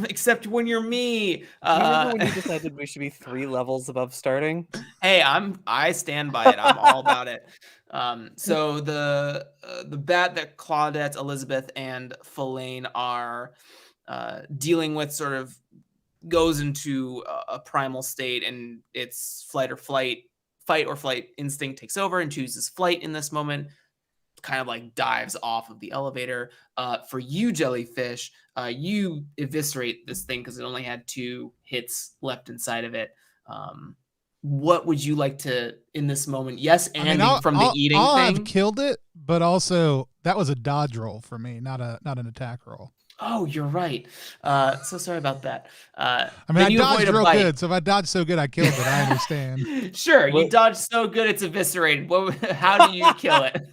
Except when you're me. Do you remember when you decided we should be 3 levels above starting? Hey, I stand by it. I'm all about it. So the bat that Claudette, Elizabeth, and Fellaine are dealing with sort of goes into a primal state, and its fight or flight instinct takes over and chooses flight in this moment. Kind of like dives off of the elevator. For you, Jellyfish, you eviscerate this thing because it only had 2 hits left inside of it. What would you like to in this moment? Yes, and from the eating thing. I've killed it, but also that was a dodge roll for me, not an attack roll. Oh, you're right. So sorry about that. I mean, Then I you dodged avoid a real bite. good, so if I dodged so good I killed it, I understand. Sure, you What- dodged so good it's eviscerated. How do you kill it?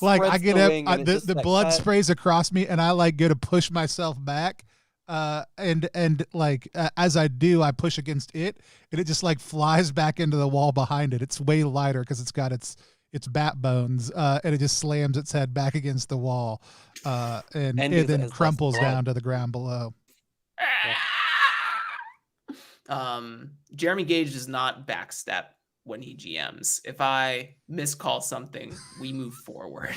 Like I Spreads get the up, wing and it the just, like, blood cut. sprays across me, and I like go to push myself back. And like as I do, I push against it, and it just like flies back into the wall behind it. It's way lighter because it's got its bat bones, and it just slams its head back against the wall, and And it because it then has less crumples blood. down to the ground below. Jeremy Gage does not backstep when he GMs. If I miscall something, we move forward.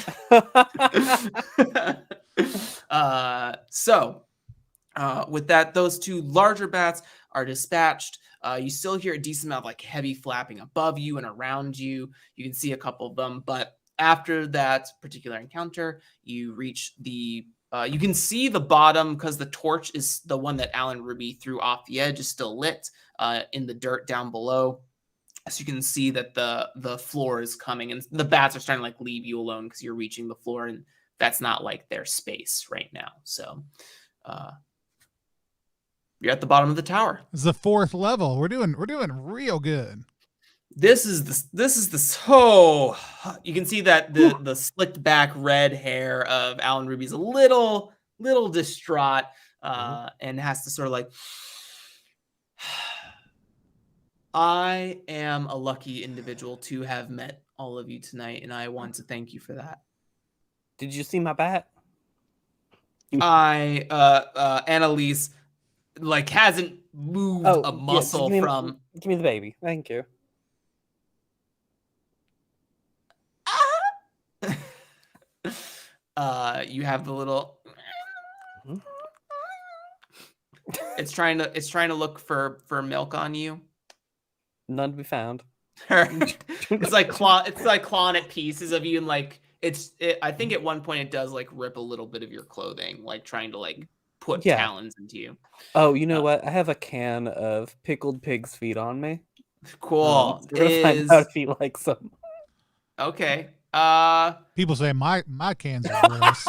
With that, those two larger bats are dispatched. You still hear a decent amount of like heavy flapping above you and around you. You can see a couple of them, but after that particular encounter, you reach the you can see the bottom because the torch is the one that Alan Ruby threw off the edge is still lit in the dirt down below. So you can see that the floor is coming, and the bats are starting to like leave you alone because you're reaching the floor, and that's not like their space right now. So you're at the bottom of the tower. It's the 4th level. We're doing real good. This is the so you can see that the slicked back red hair of Alan Ruby's a little distraught and has to sort of like I am a lucky individual to have met all of you tonight, and I want to thank you for that. Did you see my bat? Annalise like hasn't moved a muscle from give me the baby. Thank you. You have the little Mhm. it's trying to look for milk on you. None to be found. it's like clawing at pieces of you, and like I think at one point it does like rip a little bit of your clothing, like trying to like put talons into you. Oh, you know what? I have a can of pickled pig's feet on me. Cool. We're gonna find out if he likes them. Okay. People say my cans are gross.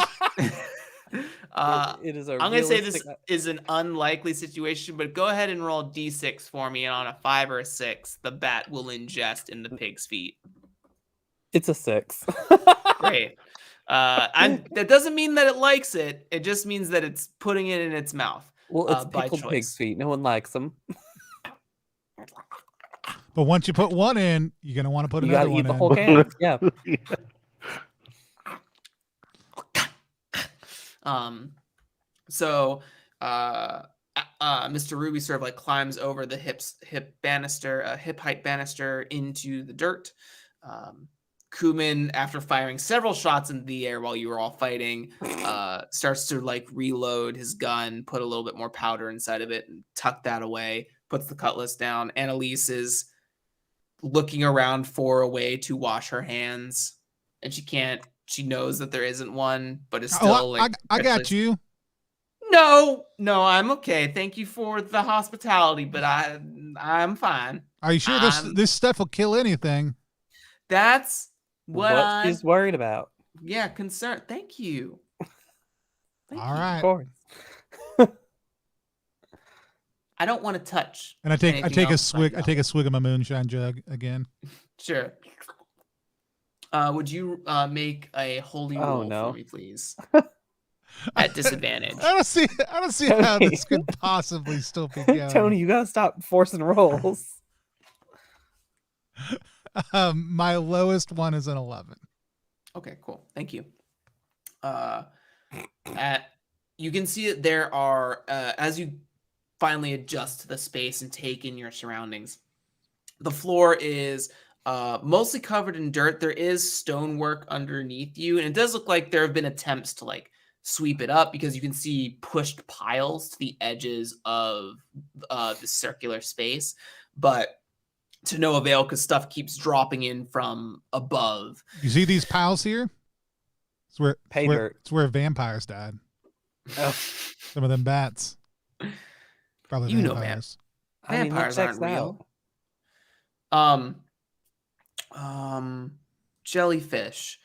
It is a I'm gonna say this realistic- is an unlikely situation, but go ahead and roll d6 for me, and on a 5 or a 6, the bat will ingest in the pig's feet. It's a 6. Great. That doesn't mean that it likes it. It just means that it's putting it in its mouth. Well, it's by pickled choice. pig's feet. No one likes them. But once you put one in, you're gonna want to put You another gotta one eat the in. whole can. Yeah. So Mr. Ruby sort of like climbs over the hip height banister into the dirt. Kuman, after firing several shots into the air while you were all fighting, starts to like reload his gun, put a little bit more powder inside of it, and tuck that away, puts the cutlass down. Annalise is looking around for a way to wash her hands, and she knows that there isn't one, but it's still I got you. No, I'm okay. Thank you for the hospitality, but I'm fine. Are you sure this stuff will kill anything? That's what she's worried about. Yeah, concern. Thank you. All right. Of course. I don't want to touch. And I take a swig. right I take a swig of my moonshine jug again. Sure. Would you make a holy roll for me, please? At disadvantage. I don't see how this could possibly still be going. Tony, you gotta stop forcing rolls. My lowest one is an 11. Okay, cool. Thank you. You can see that there are, as you finally adjust to the space and take in your surroundings, the floor is mostly covered in dirt. There is stonework underneath you, and it does look like there have been attempts to like sweep it up because you can see pushed piles to the edges of the circular space, but to no avail because stuff keeps dropping in from above. You see these piles here? Dirt. It's where vampires died. Oh. Some of them bats. Probably You vampires. know, vampires aren't real. Jellyfish.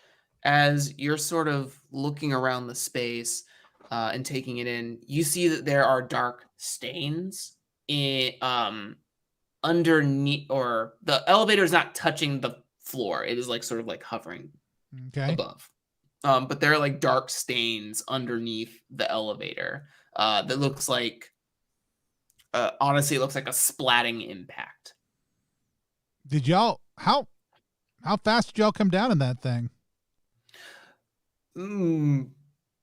As you're sort of looking around the space, and taking it in, you see that there are dark stains in underneath, or the elevator is not touching the floor. It is like sort of like hovering above. But there are like dark stains underneath the elevator that looks like, honestly, it looks like a splatting impact. Did y'all, how fast did y'all come down in that thing?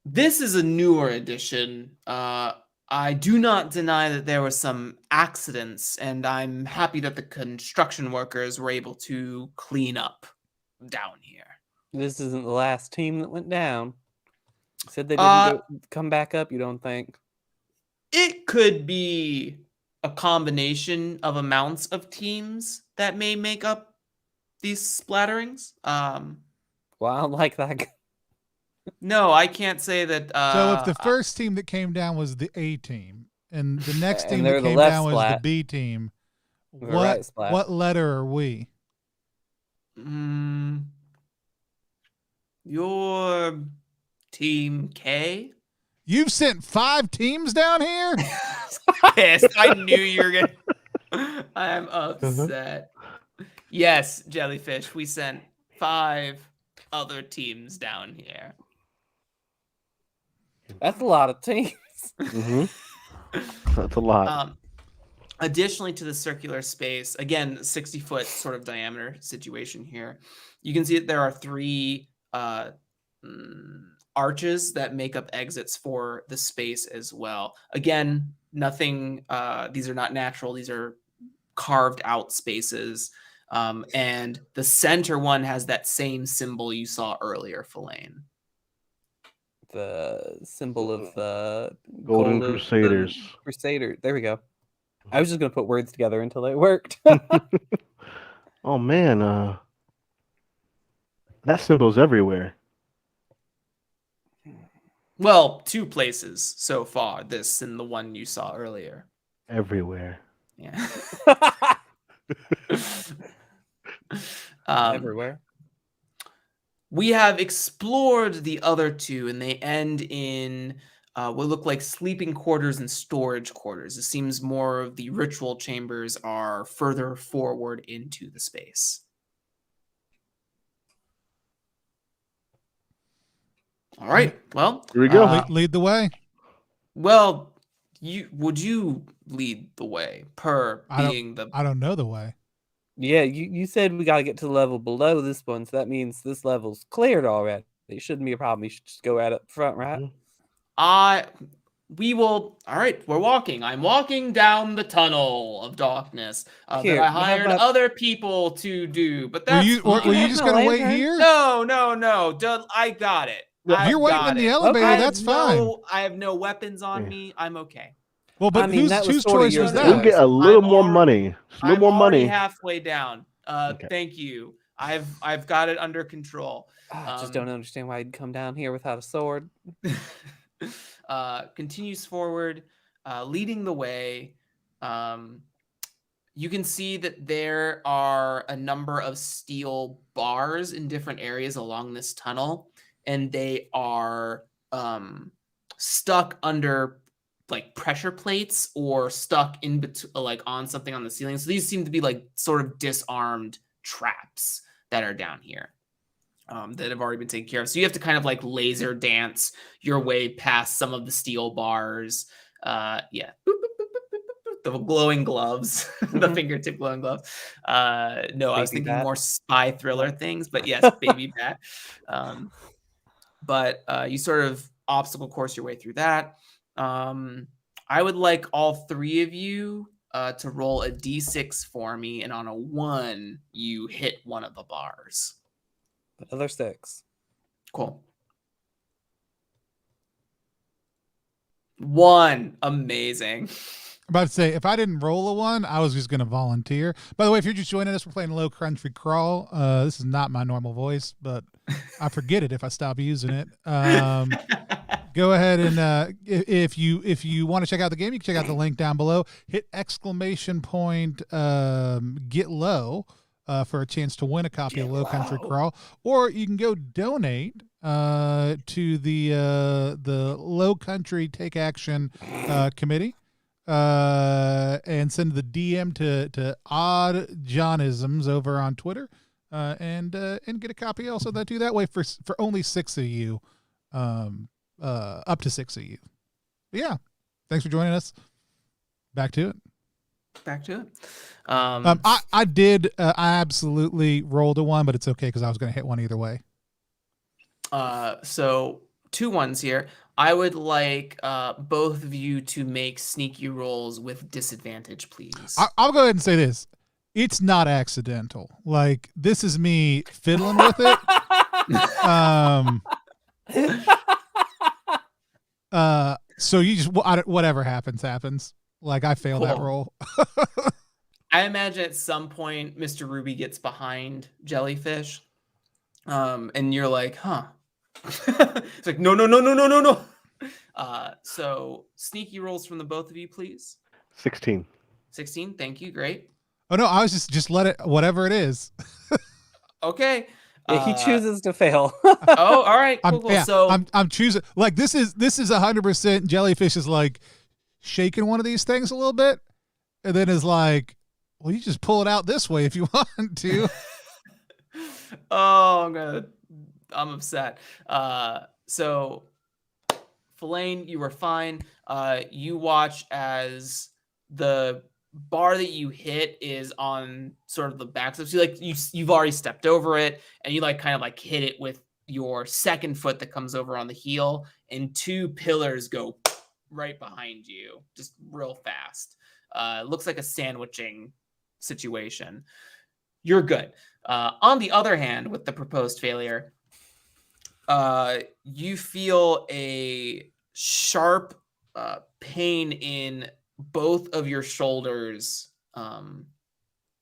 This is a newer edition. I do not deny that there were some accidents, and I'm happy that the construction workers were able to clean up down here. This isn't the last team that went down. Said they didn't come back up, you don't think? It could be a combination of amounts of teams that may make up these splatterings. Well, I don't like that. No, I can't say that. So if the first team that came down was the A team, and the next team they're that the came left down was the splat. B team, The right splat. what letter are we? Your team K? You've sent 5 teams down here? Pissed. I knew you were gonna. I'm upset. Yes, Jellyfish. We sent 5 other teams down here. That's a lot of teams. That's a lot. Additionally to the circular space, again, 60-foot sort of diameter situation here, you can see that there are 3 arches that make up exits for the space as well. Again, nothing, these are not natural, these are carved out spaces. And the center one has that same symbol you saw earlier, Filane. The symbol of the Golden Crusaders. Crusader. There we go. I was just going to put words together until it worked. Oh, man. That symbol's everywhere. Well, 2 places so far, this and the one you saw earlier. Everywhere. Yeah. Everywhere. We have explored the other 2, and they end in what look like sleeping quarters and storage quarters. It seems more of the ritual chambers are further forward into the space. All right. Well, here we go. Lead the way. Well, would you lead the way I don't know the way. Yeah, you said we got to get to the level below this one, so that means this level's cleared already. It shouldn't be a problem. You should just go right up front, right? We will. All right, we're walking. I'm walking down the tunnel of darkness that I hired other people to do. But that's were you just gonna wait here? No. I got it. You're waiting in the elevator. Okay. That's fine. I have no weapons on me. I'm okay. Well, but whose choice was that? We'll get a little more money. I'm already halfway down. Okay. Thank you. I've got it under control. I just don't understand why you'd come down here without a sword. Continues forward, leading the way. You can see that there are a number of steel bars in different areas along this tunnel, and they are stuck under like pressure plates or stuck in between, like on something on the ceiling. So these seem to be like sort of disarmed traps that are down here. That have already been taken care of. So you have to kind of like laser dance your way past some of the steel bars. Yeah. Boop, boop, boop, boop, boop, boop. The glowing gloves, the fingertip glowing gloves. No, baby I was thinking bat. More spy thriller things, but yes, baby bat. But you sort of obstacle course your way through that. I would like all 3 of you to roll a d6 for me, and on a 1, you hit one of the bars. Another 6. Cool. 1. Amazing. I'm about to say, if I didn't roll a 1, I was just going to volunteer. By the way, if you're just joining us, we're playing Lowcountry Crawl. This is not my normal voice, but I forget it if I stop using it. Go ahead and if you want to check out the game, you can check out the link down below. Hit !! Get low for a chance to win a copy of Lowcountry Crawl, or you can go donate to the Lowcountry Take Action committee, and send the DM to Odd Johnisms over on Twitter, and get a copy also that do that way for only 6 of you, up to 6 of you. But yeah, thanks for joining us. Back to it. I did. I absolutely rolled a 1, but it's okay because I was going to hit one either way. So 2 ones here. I would like both of you to make sneaky rolls with disadvantage, please. I'll go ahead and say this. It's not accidental. Like, this is me fiddling with it. So you just, whatever happens. Like, I failed that roll. I imagine at some point Mr. Ruby gets behind Jellyfish, and you're like, huh. It's like, no. So sneaky rolls from the both of you, please. 16. 16, thank you, great. Oh no, I was just let it, whatever it is. Okay. Yeah, he chooses to fail. Oh, all right, cool. Yeah, So I'm choosing, like, this is 100% Jellyfish is like shaking one of these things a little bit, and then is like, well, you just pull it out this way if you want to. oh, I'm upset. So Fellaine, you were fine. You watch as the bar that you hit is on sort of the back. So you've already stepped over it, and you kind of hit it with your second foot that comes over on the heel, and 2 pillars go right behind you, just real fast. Looks like a sandwiching situation. You're good. On the other hand, with the proposed failure, you feel a sharp pain in both of your shoulders,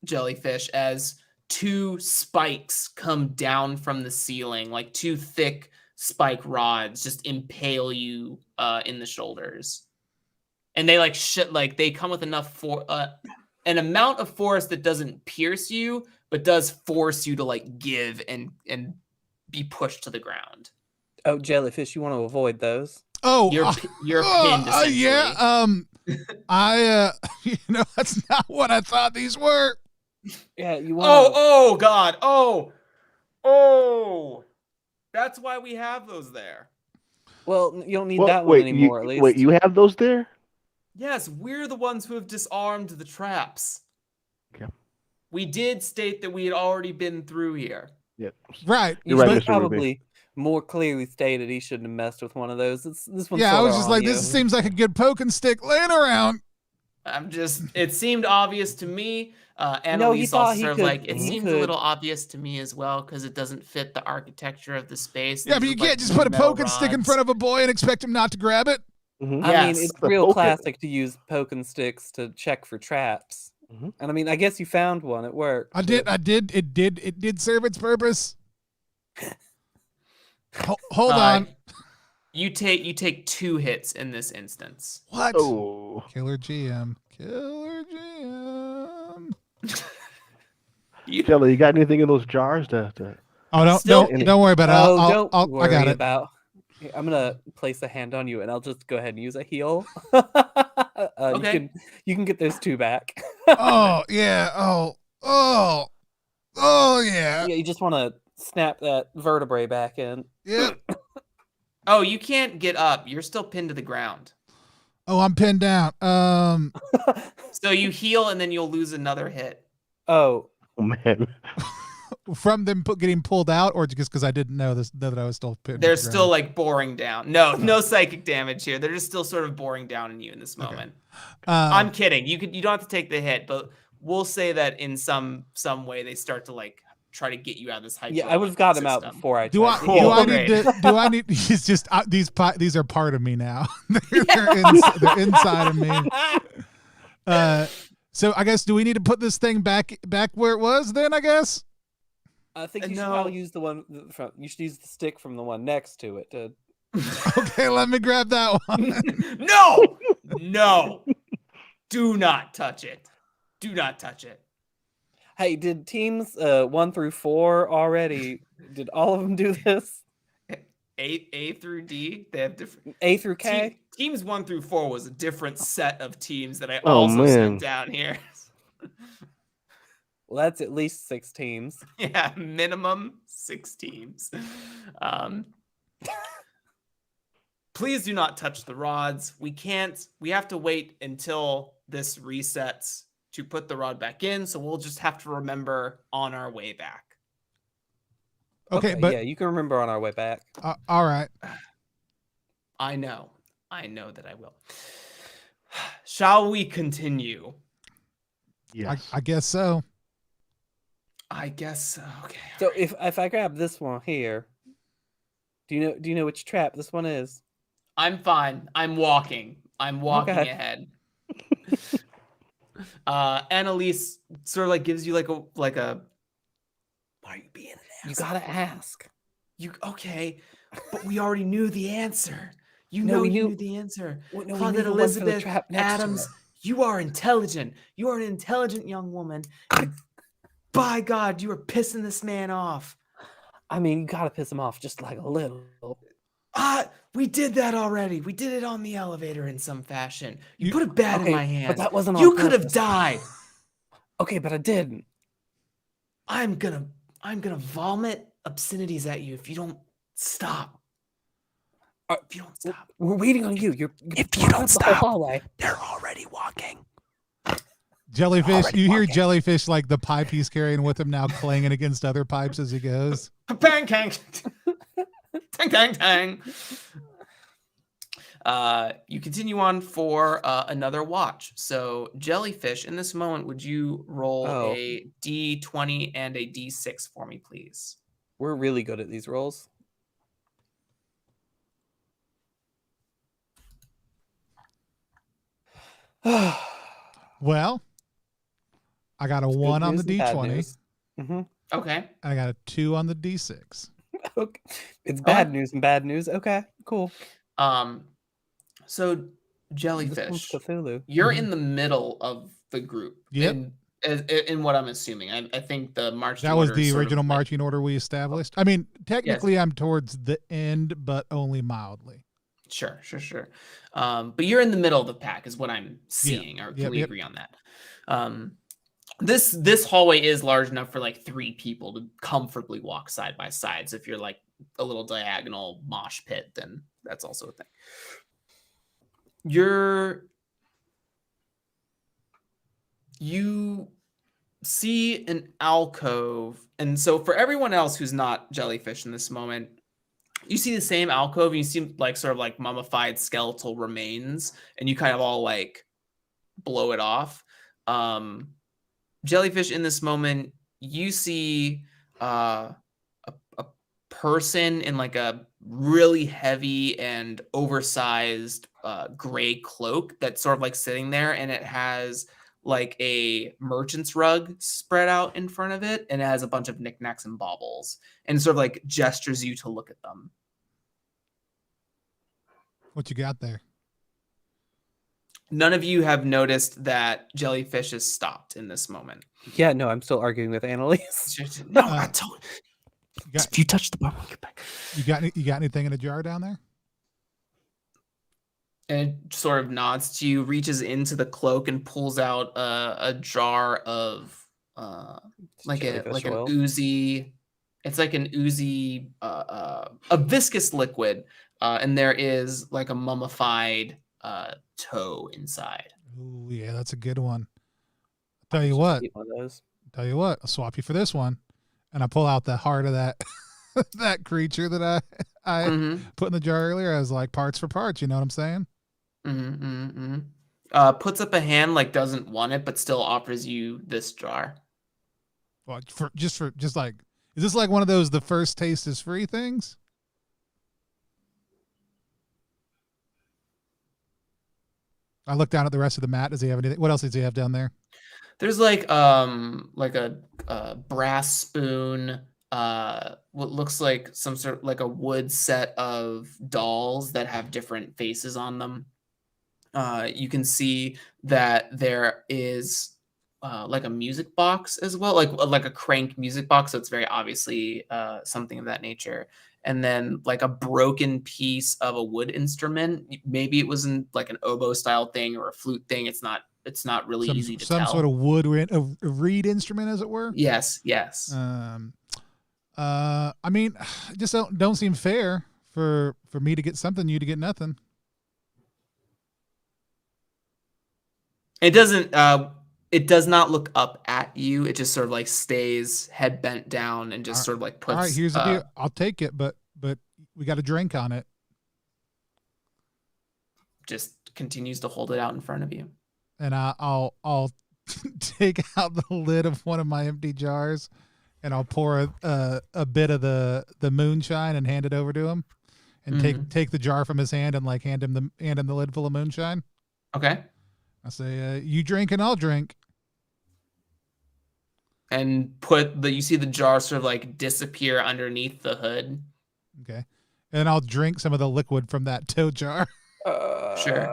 Jellyfish, as 2 spikes come down from the ceiling, like 2 thick spike rods just impale you in the shoulders. And they they come with enough for an amount of force that doesn't pierce you, but does force you to give and be pushed to to the ground. Oh, Jellyfish, you want to avoid those? Oh, you're pinned, essentially. Yeah. That's not what I thought these were. Yeah, you want. Oh God. Oh. That's why we have those there. Well, you don't need that one anymore, at least. Wait, you have those there? Yes, we're the ones who have disarmed the traps. Okay. We did state that we had already been through here. Yep. Right. You're right, should Mr. probably Ruby. more clearly stated he shouldn't have messed with one of those. This one's Yeah, I was sorta just on like, you. this seems like a good poke and stick laying around. It seemed obvious to me. Annalise also thought he sort of could- it he seemed could- a little obvious to me as well, because it doesn't fit the architecture of the space. Yeah, but you can't just put a poke and stick in front of a boy and expect him not to grab it. Mm-hmm. I mean, Yes. it's The real poke it. classic to use poke and sticks to check for traps. Mhm. And I mean, I guess you found one at work. I did. It did serve its purpose. Hold on. You take 2 hits in this instance. What? Oh. Killer GM. Jelly, you got anything in those jars to Oh, don't worry about it. Don't I worry got it. about. I'm gonna place a hand on you, and I'll just go ahead and use a heal. Okay. You can get those 2 back. Oh yeah. Oh yeah. Yeah, you just want to snap that vertebrae back in. Yeah. Oh, you can't get up. You're still pinned to the ground. Oh, I'm pinned down. So you heal, and then you'll lose another hit. Oh, Oh man. From them getting pulled out, or just because I didn't know that I was still pinned. They're to the still ground? boring down. No psychic damage here. They're just still sort of boring down in you in this moment. I'm kidding. You don't have to take the hit, but we'll say that in some way they start to try to get you out of this hyper. yeah, I would have got him out before I. Do I tried to need heal. to? Do I need? It's just these are part of me now. they're inside of me. So I guess, do we need to put this thing back where it was then, I guess? I think you should No. probably use the one from. You should use the stick from the one next to it. Okay, let me grab that one. No. Do not touch it. Do not touch it. Hey, did teams 1 through 4 already? Did all of them do this? A through D. They have different. A through K. Teams 1 through 4 was a different set of teams that I Oh, also man. sent down here. Well, that's at least 6 teams. Yeah, minimum 6 teams. Please do not touch the rods. We have to wait until this resets to put the rod back in. So we'll just have to remember on our way back. Okay, but yeah, you can remember on our way back. all right. I know that I will. Shall we continue? Yes. I guess so. I guess so. Okay. So if I grab this one here, do you know which trap this one is? I'm fine. I'm walking Okay. ahead. Annalise sort of like gives you like a why are you being an asshole? You gotta ask. Okay, but we already knew the answer. You No, know we you knew- knew the answer. Well, no, we Claudette knew the one for the Elizabeth trap next to Adams, it. you are intelligent. You are an intelligent young woman. And by God, you are pissing this man off. I mean, you gotta piss him off just like a little. We did that already. We did it on the elevator in some fashion. You You- put a bat in Okay, my hands. but that wasn't on You could have purpose. died. Okay, but I didn't. I'm gonna vomit obscenities at you if you don't stop. If you don't stop. We're waiting on you. You're If you blocking don't up the whole stop. hallway. They're already walking. Jellyfish, Already you hear walking. Jellyfish like the pipe he's carrying with him now clanging against other pipes as he goes. Bang, bang. Tang, tang, tang. You continue on for another watch. So, Jellyfish, in this moment, would you roll a D20 and a D6 for me, please? We're really good at these rolls. Well, I got a 1 on the D20 Mm-hmm. Okay. and I got a 2 on the D6. Okay. It's bad news and bad news. Okay, cool. So, This one's Jellyfish, Cthulhu. you're in the middle of the group. Yep. In what I'm assuming. I think the marching That was order is the sort of original like- marching order we established. I mean, technically I'm towards the end, but only mildly. Sure. But you're in the middle of the pack is what I'm seeing. Or can Yep, we yep. agree on that? This hallway is large enough for like 3 people to comfortably walk side by side. So if you're like a little diagonal mosh pit, then that's also a thing. You see an alcove, and so for everyone else who's not Jellyfish in this moment, you see the same alcove, and you see like sort of like mummified skeletal remains, and you kind of all like blow it off. Jellyfish, in this moment, you see a person in like a really heavy and oversized gray cloak that's sort of like sitting there, and it has like a merchant's rug spread out in front of it, and it has a bunch of knickknacks and baubles, and sort of like gestures you to look at them. What you got there? None of you have noticed that Jellyfish has stopped in this moment. Yeah, no, I'm still arguing with Annalise. No, I told You got, if you touch the bar, I'll get back. you got anything in a jar down there? And it sort of nods to you, reaches into the cloak and pulls out a jar of like an Jellyfish oil. oozy. It's like an oozy, a viscous liquid, and there is like a mummified toe inside. Oh yeah, that's a good one. Tell you what, Eat one of those. I'll swap you for this one. And I pull out the heart of that that creature that I Mm-hmm. put in the jar earlier. I was like, parts for parts, you know what I'm saying? Puts up a hand, like doesn't want it, but still offers you this jar. Well, just like, is this like one of those the first taste is free things? I look down at the rest of the mat. Does he have anything? What else does he have down there? There's like a brass spoon, what looks like some sort of like a wood set of dolls that have different faces on them. You can see that there is like a music box as well, like a crank music box. So it's very obviously something of that nature. And then like a broken piece of a wood instrument. Maybe it was in like an oboe style thing or a flute thing. It's not really easy to some tell. sort of wood a reed instrument, as it were. Yes. I mean, it just don't seem fair for me to get something, you to get nothing. It doesn't. It does not look up at you. It just sort of like stays head bent down and just sort of like puts. All right, here's the deal. I'll take it, but we got a drink on it. Just continues to hold it out in front of you. And I'll take out the lid of one of my empty jars, and I'll pour a bit of the moonshine and hand it over to him, and take the jar from his hand and like hand him the lid full of moonshine. Okay. I say, you drink and I'll drink. And you see the jar sort of like disappear underneath the hood. Okay. And I'll drink some of the liquid from that toad jar. Sure.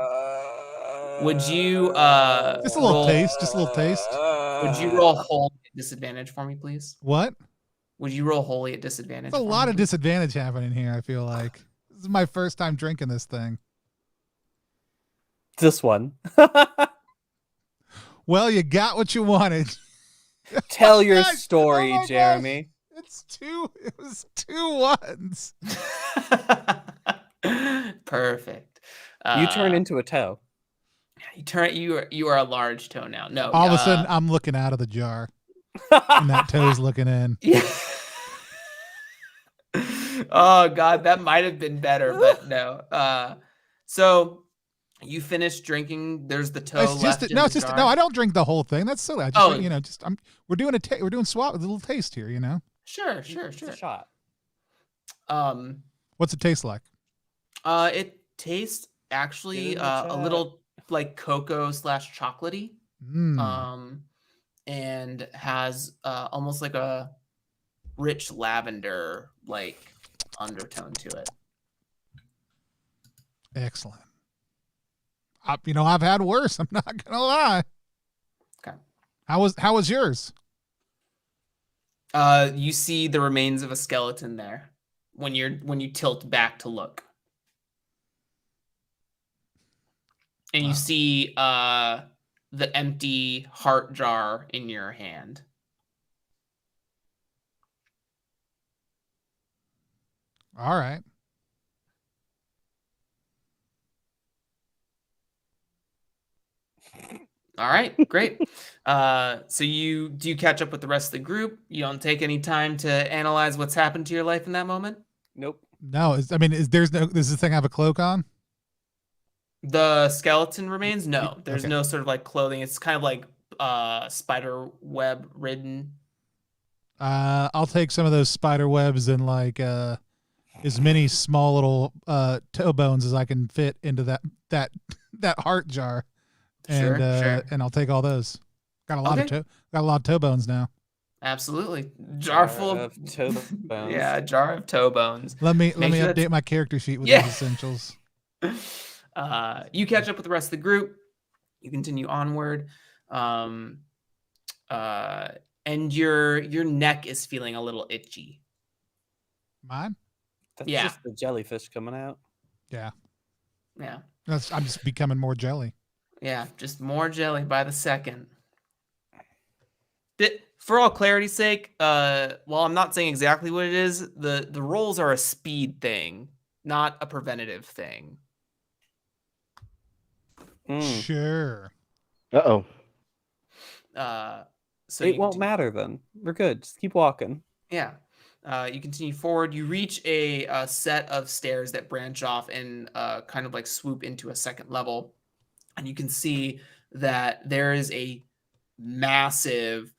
Would you just a little taste? Would you roll holy at disadvantage for me, please? What? Would you roll holy at disadvantage? There's a lot of disadvantage happening here, I feel like. This is my first time drinking this thing. This one. Well, you got what you wanted. Tell your story, Jeremy. It was 2 ones. Perfect. You turn into a toe. You are a large toe now. No. All of a sudden, I'm looking out of the jar, and that toe's looking in. Yeah. Oh God, that might have been better, but no. So you finish drinking. There's the toe left in the jar. No. I don't drink the whole thing. That's silly. I just drink, we're doing swap with a little taste here. Sure. A shot. What's it taste like? It tastes actually a little like cocoa / chocolatey. And has almost like a rich lavender like undertone to it. Excellent. I've had worse. I'm not gonna lie. Okay. How was yours? You see the remains of a skeleton there when you tilt back to look, and you see the empty heart jar in your hand. All right. All right, great. So do you catch up with the rest of the group? You don't take any time to analyze what's happened to your life in that moment? Nope. No, does this thing have a cloak on? The skeleton remains? No, there's Okay. no sort of like clothing. It's kind of like spider web ridden. I'll take some of those spider webs and like as many small little toe bones as I can fit into that heart jar. And Sure. and I'll take all those. Got a lot of toe bones now. Absolutely. Jar full of toe bones. Yeah, a jar of toe bones. Let me Make sure update my character sheet with those essentials. You catch up with the rest of the group. You continue onward. And your neck is feeling a little itchy. Mine? That's Yeah. just the jellyfish coming out. Yeah. Yeah. I'm just becoming more jelly. Yeah, just more jelly by the second. For all clarity's sake, while I'm not saying exactly what it is, the rolls are a speed thing, not a preventative thing. Sure. Uh-oh. So it won't matter then. We're good. Just keep walking. Yeah. You continue forward. You reach a set of stairs that branch off and kind of like swoop into a second level. And you can see that there is a massive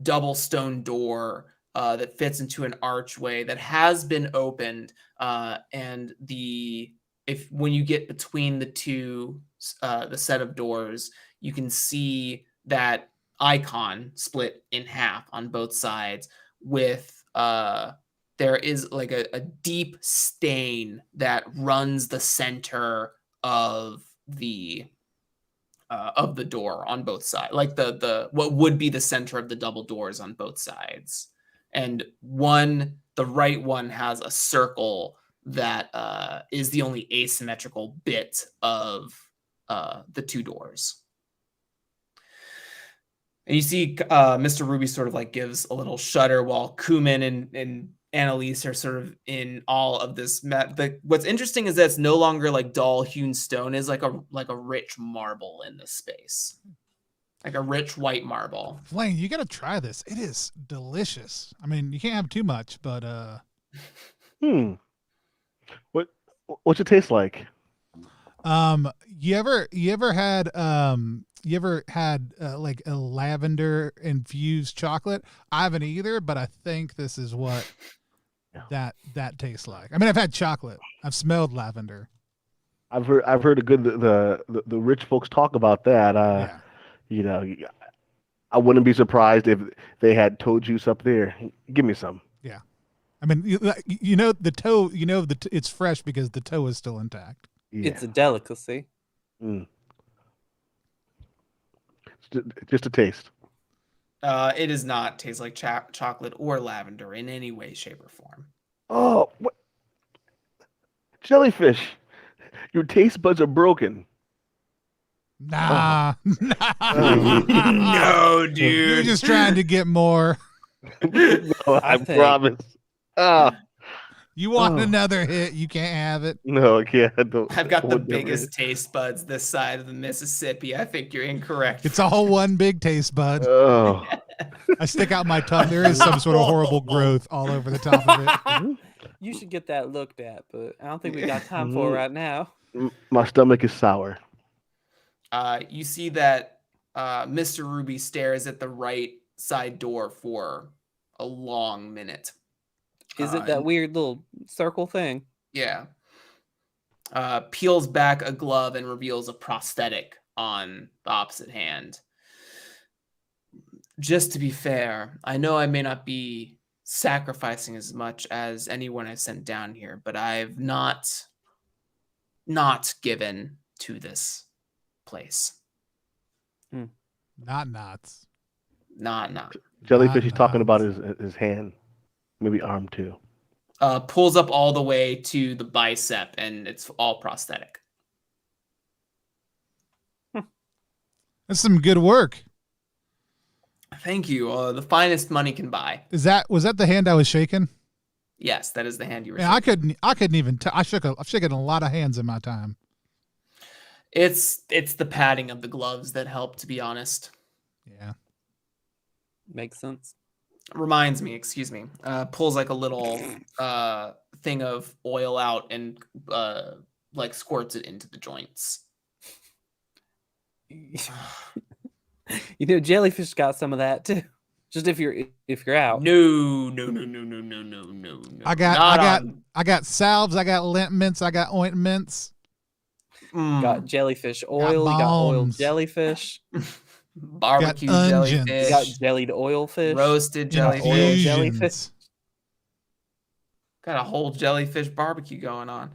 double stone door that fits into an archway that has been opened. And when you get between the two, the set of doors, you can see that icon split in half on both sides with there is like a deep stain that runs the center of the of the door on both sides, like the what would be the center of the double doors on both sides. And the right one has a circle that is the only asymmetrical bit of the two doors. And you see Mr. Ruby sort of like gives a little shudder while Kuman and Annalise are sort of in all of this. What's interesting is that it's no longer like dull hewn stone. Is like a rich marble in this space, like a rich white marble. Flame, you got to try this. It is delicious. I mean, you can't have too much, but What's it taste like? You ever had like a lavender infused chocolate? I haven't either, but I think this is what that tastes like. I mean, I've had chocolate. I've smelled lavender. I've heard the rich folks talk about that. Yeah. You know, I wouldn't be surprised if they had toe juice up there. Give me some. Yeah. I mean, the toe, it's fresh because the toe is still intact. Yeah. It's a delicacy. Just a taste. It does not taste like chocolate or lavender in any way, shape, or form. Oh, what? Jellyfish! Your taste buds are broken. Nah. No, dude. You're just trying to get more. No, I promise. You want another hit, you can't have it. No, I can't. I've got the biggest taste buds this side of the Mississippi. I think you're incorrect. It's all one big taste bud. Oh. I stick out my tongue. There is some sort of horrible growth all over the top of it. You should get that looked at, but I don't think we got time for it right now. My stomach is sour. You see that Mr. Ruby stares at the right side door for a long minute. Is it that weird little circle thing? Yeah. Peels back a glove and reveals a prosthetic on the opposite hand. Just to be fair, I know I may not be sacrificing as much as anyone I've sent down here, but I've not given to this place. Not knots. Not. Jellyfish he's talking about his hand. Maybe arm too. Pulls up all the way to the bicep, and it's all prosthetic. That's some good work. Thank you. The finest money can buy. Was that the hand I was shaking? Yes, that is the hand you were. Yeah, I couldn't even. I've shaken a lot of hands in my time. It's the padding of the gloves that help, to be honest. Yeah, makes sense. Reminds me, excuse me. Pulls like a little thing of oil out and like squirts it into the joints. Jellyfish got some of that too. Just if you're out. No. I got salves. I got lint mints. I got ointments. Got jellyfish oil. You got oiled jellyfish. Barbecue got jellyfish. You got jellied oil fish. Roasted jellyfish. Oil jellyfish. Got a whole jellyfish barbecue going on.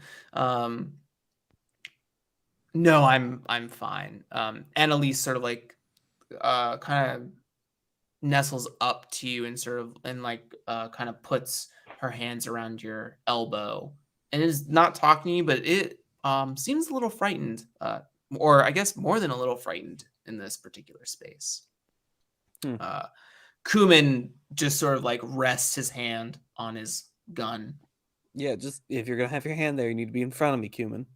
No, I'm fine. Annalise sort of like kind of nestles up to you and sort of kind of puts her hands around your elbow and is not talking to you, but it seems a little frightened, or I guess more than a little frightened in this particular space. Kuman just sort of like rests his hand on his gun. Yeah, just if you're gonna have your hand there, you need to be in front of me, Kuman.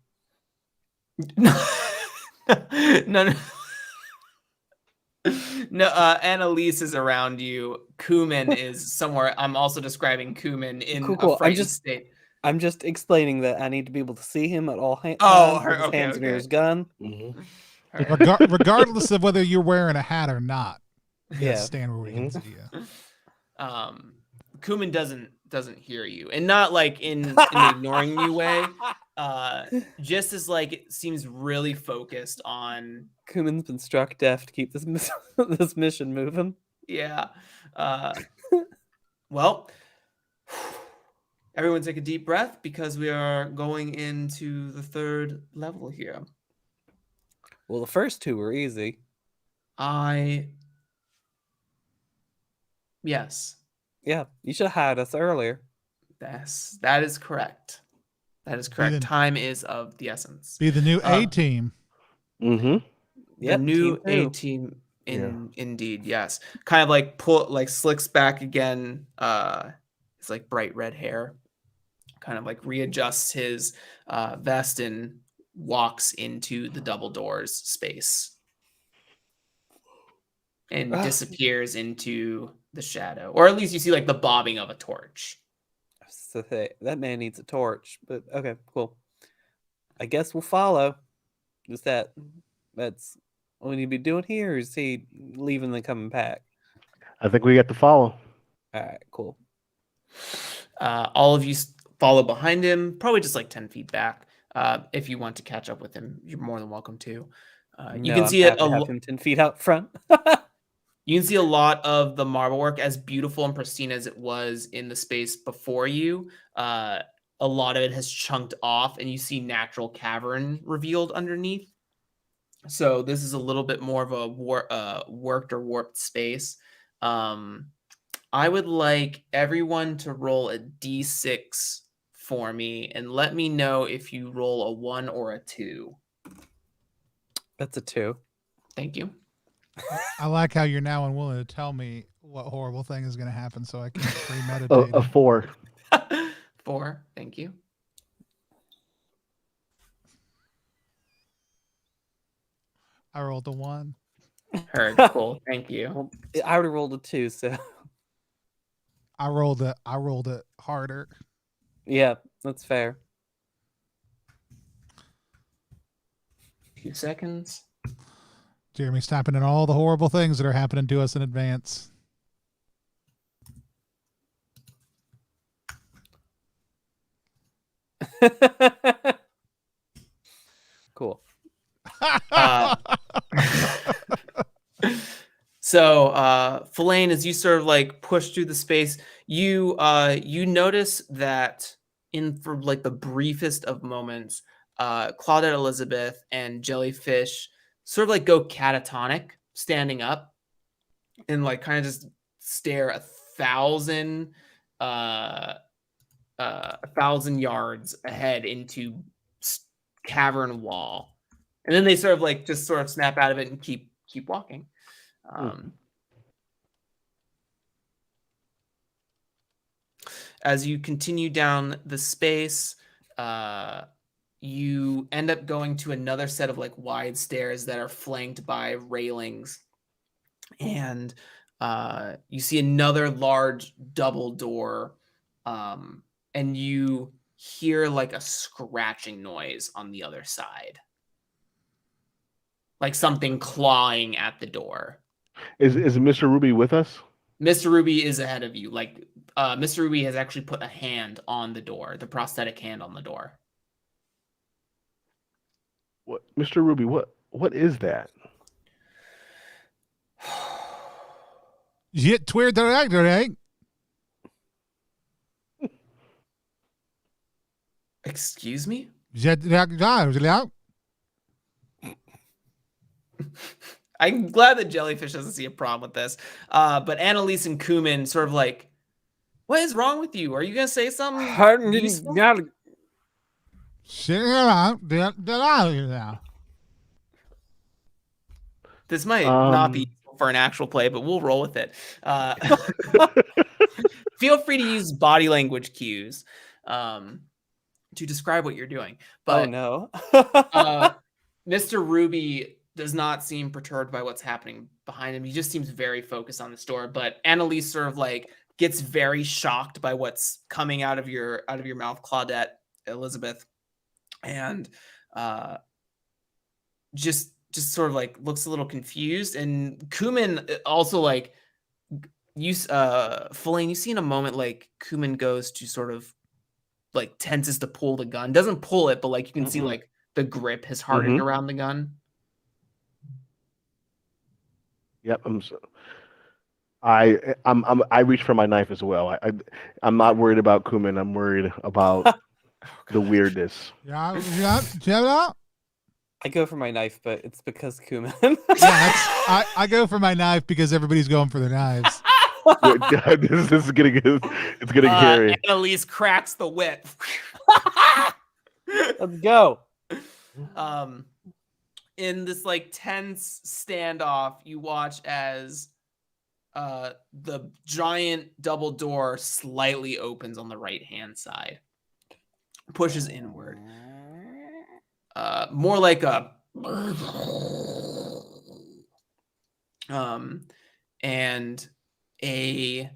No, Annalise is around you. Kuman is somewhere. I'm also describing Kuman in a frightened state. I'm just explaining that I need to be able to see him at all times. His hands near his gun. Mm-hmm. Regardless of whether you're wearing a hat or not. Yeah. Stand where we can see you. Kuman doesn't hear you, and not like in an ignoring you way. Just as like it seems really focused on. Kuman's been struck deaf to keep this this mission moving. Yeah. Well, everyone take a deep breath because we are going into the third level here. Well, the first two were easy. Yes. Yeah, you should have had us earlier. That is correct. That is correct. Time is of the essence. Be the new A team. Mm-hmm. The new A team. Indeed, yes. Kind of like slicks back again. His like bright red hair. Kind of like readjusts his vest and walks into the double doors space. And disappears into the shadow. Or at least you see like the bobbing of a torch. So that man needs a torch, but okay, cool. I guess we'll follow. That's what we need to be doing here, or is he leaving and coming back? I think we get to follow. All right, cool. All of you follow behind him, probably just like 10 feet back. If you want to catch up with him, you're more than welcome to. You can see it. Have him 10 feet out front. You can see a lot of the marble work, as beautiful and pristine as it was in the space before you. A lot of it has chunked off, and you see natural cavern revealed underneath. So this is a little bit more of a worked or warped space. I would like everyone to roll a d6 for me, and let me know if you roll a 1 or a 2. That's a 2. Thank you. I like how you're now unwilling to tell me what horrible thing is going to happen so I can premeditate. A 4. 4. Thank you. I rolled a 1. Heard. Cool. Thank you. Well, I would have rolled a 2, so I rolled it harder. Yeah, that's fair. 2 seconds. Jeremy's tapping in all the horrible things that are happening to us in advance. Cool. So, Philaine, as you sort of like push through the space, you notice that for like the briefest of moments, Claudette Elizabeth and Jellyfish sort of like go catatonic, standing up, and like kind of just stare 1,000 yards ahead into cavern wall, and then they sort of like just sort of snap out of it and keep walking. As you continue down the space, you end up going to another set of like wide stairs that are flanked by railings, and you see another large double door, and you hear like a scratching noise on the other side, like something clawing at the door. Is Mr. Ruby with us? Mr. Ruby is ahead of you. Like Mr. Ruby has actually put a hand on the door, the prosthetic hand on the door. What, Mr. Ruby? What is that? Yet toward the right. Excuse me? I'm glad that Jellyfish doesn't see a problem with this. But Annalise and Kuman sort of like, what is wrong with you? Are you going to say something? This might not be for an actual play, but we'll roll with it. Feel free to use body language cues to describe what you're doing. But no. Mr. Ruby does not seem perturbed by what's happening behind him. He just seems very focused on this door. But Annalise sort of like gets very shocked by what's coming out of your mouth, Claudette Elizabeth, and just sort of like looks a little confused. And Kuman also like Philaine, you see in a moment like Kuman goes to sort of like tenses to pull the gun. Doesn't pull it, but like you can see like the grip has hardened around the gun. Yep, I reach for my knife as well. I'm not worried about Kuman. I'm worried about the weirdness. I go for my knife, but it's because Kuman. I go for my knife because everybody's going for their knives. this is getting hairy. Annalise cracks the whip. Let's go. In this like tense standoff, you watch as the giant double door slightly opens on the right hand side, pushes inward. More like a and a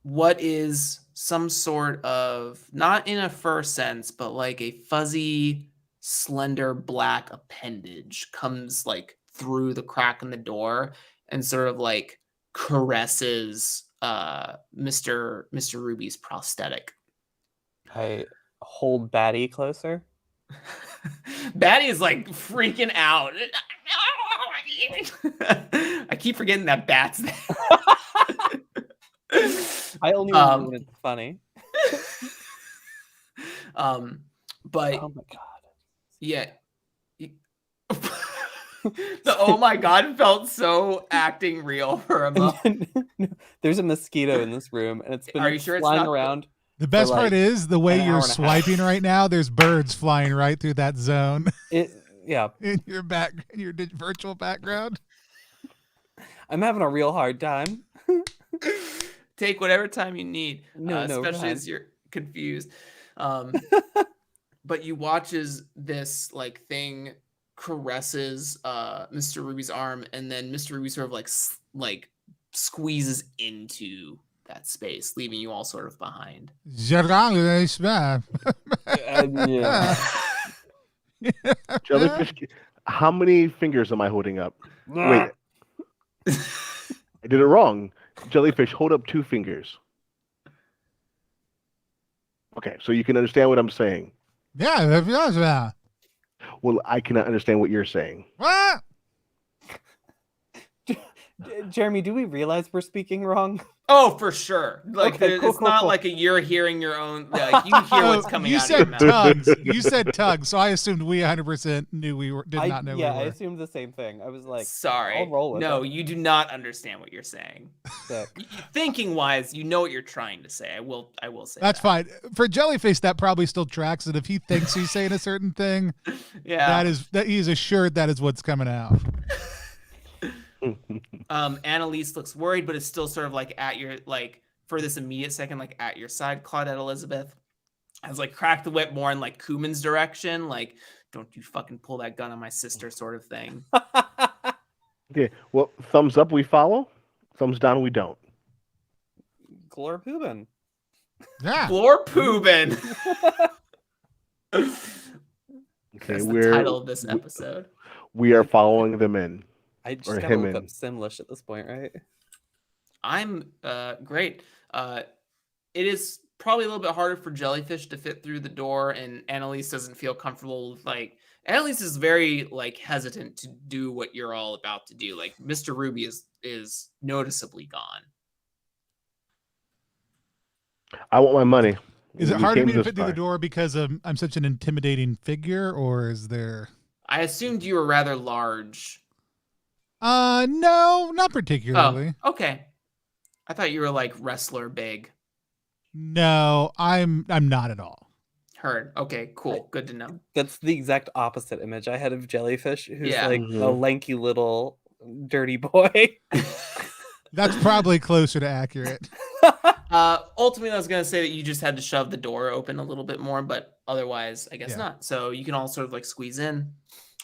what is some sort of, not in a fur sense, but like a fuzzy, slender black appendage comes like through the crack in the door and sort of like caresses Mr. Ruby's prosthetic. I hold Batty closer. Batty is like freaking out. I keep forgetting that Bat's there. I only remember when it's funny. But oh my god, yeah. The oh my god felt so acting real for a moment. There's a mosquito in this room, and it's been Are you sure flying it's not around. The best like part is the way you're hour and a half. swiping right now. There's birds flying right through that zone Yeah, in your virtual background. I'm having a real hard time. Take whatever time you need, No, especially as you're confused. But you watch as this like thing caresses Mr. Ruby's arm, and then Mr. Ruby sort of like squeezes into that space, leaving you all sort of behind. Yeah. Jellyfish, how many fingers am I holding up? Wait, I did it wrong. Jellyfish, hold up 2 fingers. Okay, so you can understand what I'm saying. Yeah. Well, I cannot understand what you're saying. What? Jeremy, do we realize we're speaking wrong? Oh, for sure. Like Okay, it's cool. not like you're hearing your own. Like you hear what's coming You out of your said mouth. tugs. You said tugs, so I assumed we 100% knew did not know. Yeah, we I were. assumed the same thing. I was like, Sorry. I'll roll with No, it. you do not understand what you're saying. Thinking wise, you know what you're trying to say. I will say That's that. fine. For Jellyfish, that probably still tracks it. If he thinks he's saying a certain thing, Yeah. that he's assured that is what's coming out. Annalise looks worried, but it's still sort of like at your, like, for this immediate second, like at your side. Claudette Elizabeth has like cracked the whip more in like Kuman's direction, like, don't you fucking pull that gun on my sister sort of thing. Okay, well, thumbs up, we follow. Thumbs down, we don't. Glorpubin. Yeah. Glorpubin. Okay, That's the title of this episode. We are following them in. I just gotta look up Simlish at this point, right? I'm great. It is probably a little bit harder for Jellyfish to fit through the door, and Annalise doesn't feel comfortable with, like, Annalise is very like hesitant to do what you're all about to do. Like Mr. Ruby is noticeably gone. I want my money. Is it hard for me to fit through the door because I'm such an intimidating figure, or is there? I assumed you were rather large. No, not particularly. Oh, okay. I thought you were like wrestler big. No, I'm not at all. Heard. Okay, cool. Good to know. That's the exact opposite image I had of Jellyfish, who's Yeah. like a lanky little dirty boy. That's probably closer to accurate. Ultimately, I was going to say that you just had to shove the door open a little bit more, but otherwise, I guess not. So you can all sort of like squeeze in.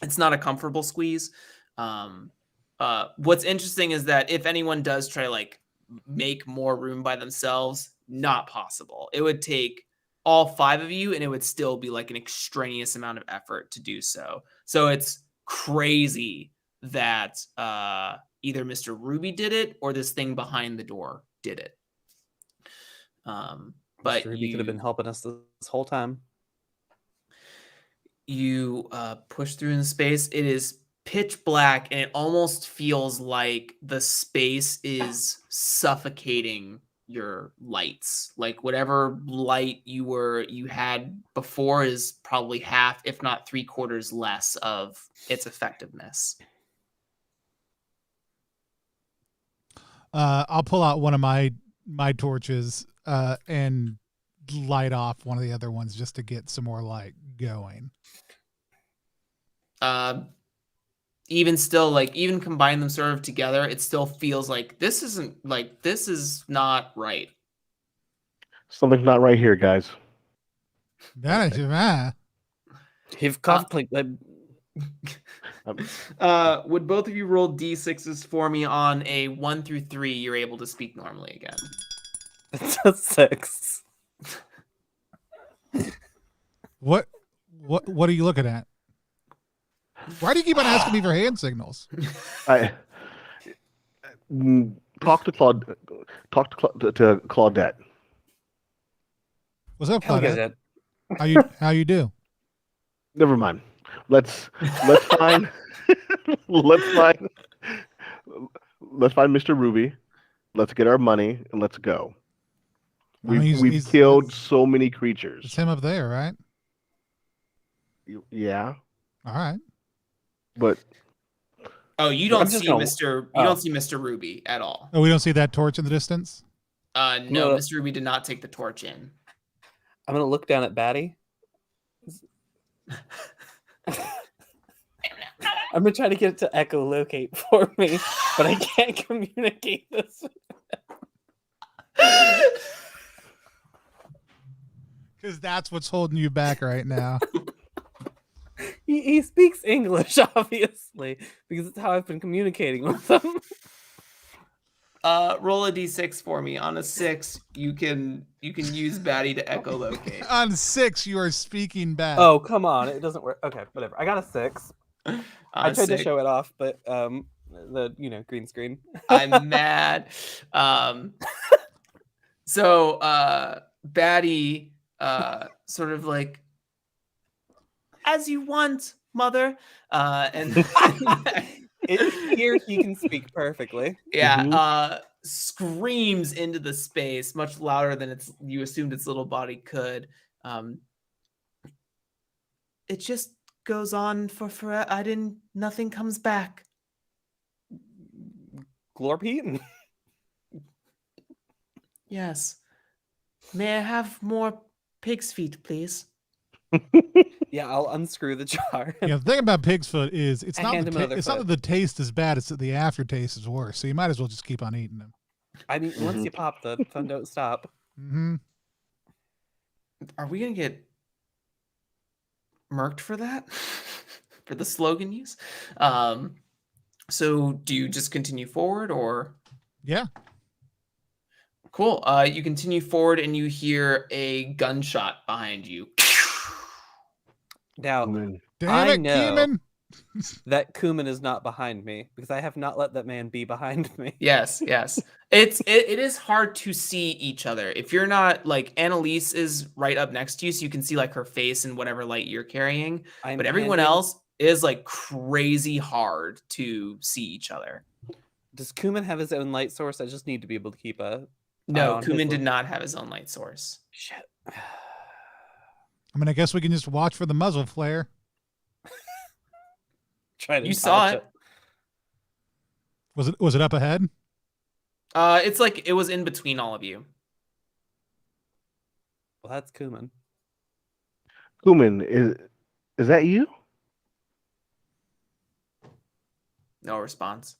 It's not a comfortable squeeze. What's interesting is that if anyone does try to like make more room by themselves, not possible. It would take all 5 of you, and it would still be like an extraneous amount of effort to do so. So it's crazy that either Mr. Ruby did it or this thing behind the door did it. But Ruby could have been helping us this whole time. You push through in space. It is pitch black, and it almost feels like the space is suffocating your lights. Like whatever light you had before is probably half, if not 3/4 less of its effectiveness. I'll pull out one of my torches and light off one of the other ones just to get some more light going. Even still, like even combine them sort of together, it still feels like this is not right. Something's not right here, guys. That is would both of you roll d6s for me on a 1 through 3? You're able to speak normally again. It's a 6. What are you looking at? Why do you keep on asking me for hand signals? Talk to Claudette. What's up, Claudette? How you do? Never mind. Let's find Mr. Ruby. Let's get our money and let's go. We've killed so many creatures. It's him up there, right? Yeah. All right. But you don't see Mr. Ruby at all. Oh, we don't see that torch in the distance? No, Mr. Ruby did not take the torch in. I'm gonna look down at Batty. I'm gonna try to get it to echolocate for me, but I can't communicate this. Because that's what's holding you back right now. He speaks English, obviously, because it's how I've been communicating with him. Roll a d6 for me. On a 6, you can use Batty to echolocate. On 6, you are speaking back. Oh, come on. It doesn't work. Okay, whatever. I got a 6. I tried to show it off, but the green screen. I'm mad. So Batty sort of like, as you want, mother. And here he can speak perfectly. Yeah. Screams into the space much louder than you assumed its little body could. It just goes on for forever. Nothing comes back. Glorpete? Yes. May I have more pig's feet, please? Yeah, I'll unscrew the jar. Yeah, the thing about pig's foot is it's not that the taste is bad, it's that the aftertaste is worse. So you might as well just keep on eating them. I mean, once you pop, the fun don't stop. Mm-hmm. Are we gonna get murked for that? For the slogan use? So do you just continue forward or? Yeah. Cool. You continue forward and you hear a gunshot behind you. Now, I know that Kuman is not behind me because I have not let that man be behind me. Yes. It is hard to see each other. If you're not, like, Annalise is right up next to you, so you can see like her face and whatever light you're carrying. But everyone else is like crazy hard to see each other. Does Kuman have his own light source? I just need to be able to keep a... No, Kuman did not have his own light source. Shit. I mean, I guess we can just watch for the muzzle flare. You saw it. Was it up ahead? It's like it was in between all of you. Well, that's Kuman. Kuman, is that you? No response.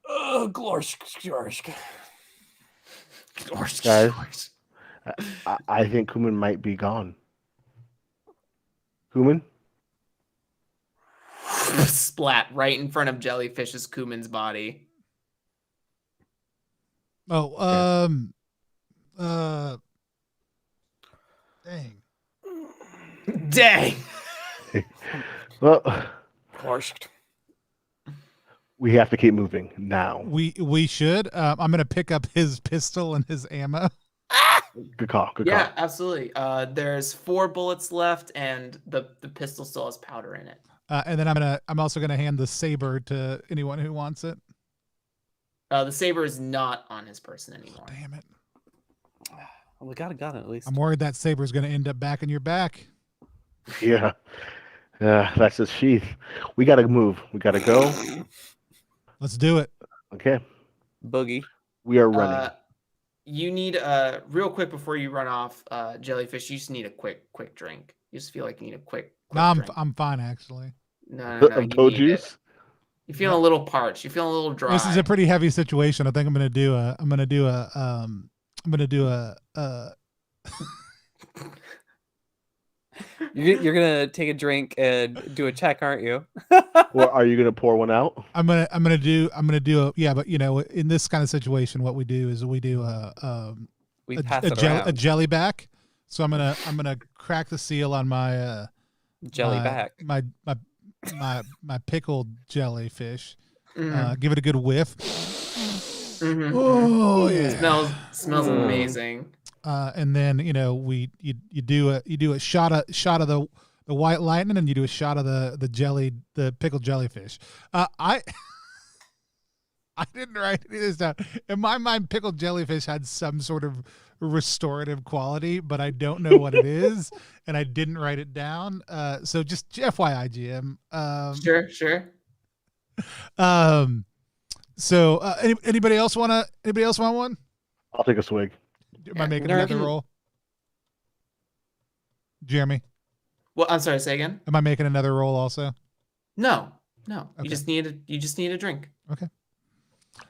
Glorsk. Guys, I think Kuman might be gone. Kuman? Splat right in front of Jellyfish's Kuman's body. Oh, Dang. Well, Glorsk. We have to keep moving now. We should. I'm gonna pick up his pistol and his ammo. Good call. Yeah, absolutely. There's 4 bullets left, and the pistol still has powder in it. And then I'm also gonna hand the saber to anyone who wants it. The saber is not on his person anymore. Damn it. Well, we got it at least. I'm worried that saber is going to end up back in your back. Yeah. That's his sheath. We got to move. We got to go. Let's do it. Okay. Boogie. We are running. You need real quick before you run off, Jellyfish. You just need a quick drink. You just feel like you need a quick No, drink. I'm fine actually. No. Of toe juice. You're feeling a little parched. You're feeling a little dry. This is a pretty heavy situation. I think I'm gonna do a You're gonna take a drink and do a check, aren't you? Or are you gonna pour one out? I'm gonna do a yeah, but you know, in this kind of situation, what we do is we do a jelly back. So I'm gonna crack the seal on my jelly back. My pickled jellyfish. Give it a good whiff. Mm-hmm. Oh yeah, smells amazing. And then you know you do a shot of the white lightning, and you do a shot of the pickled jellyfish. I didn't write any of this down. In my mind, pickled jellyfish had some sort of restorative quality, but I don't know what it is, and I didn't write it down. So just FYI, GM. Sure. So anybody else want one? I'll take a swig. Am I making another roll? Jeremy? Well, I'm sorry, say again? Am I making another roll also? No. Okay. You just need a drink. Okay.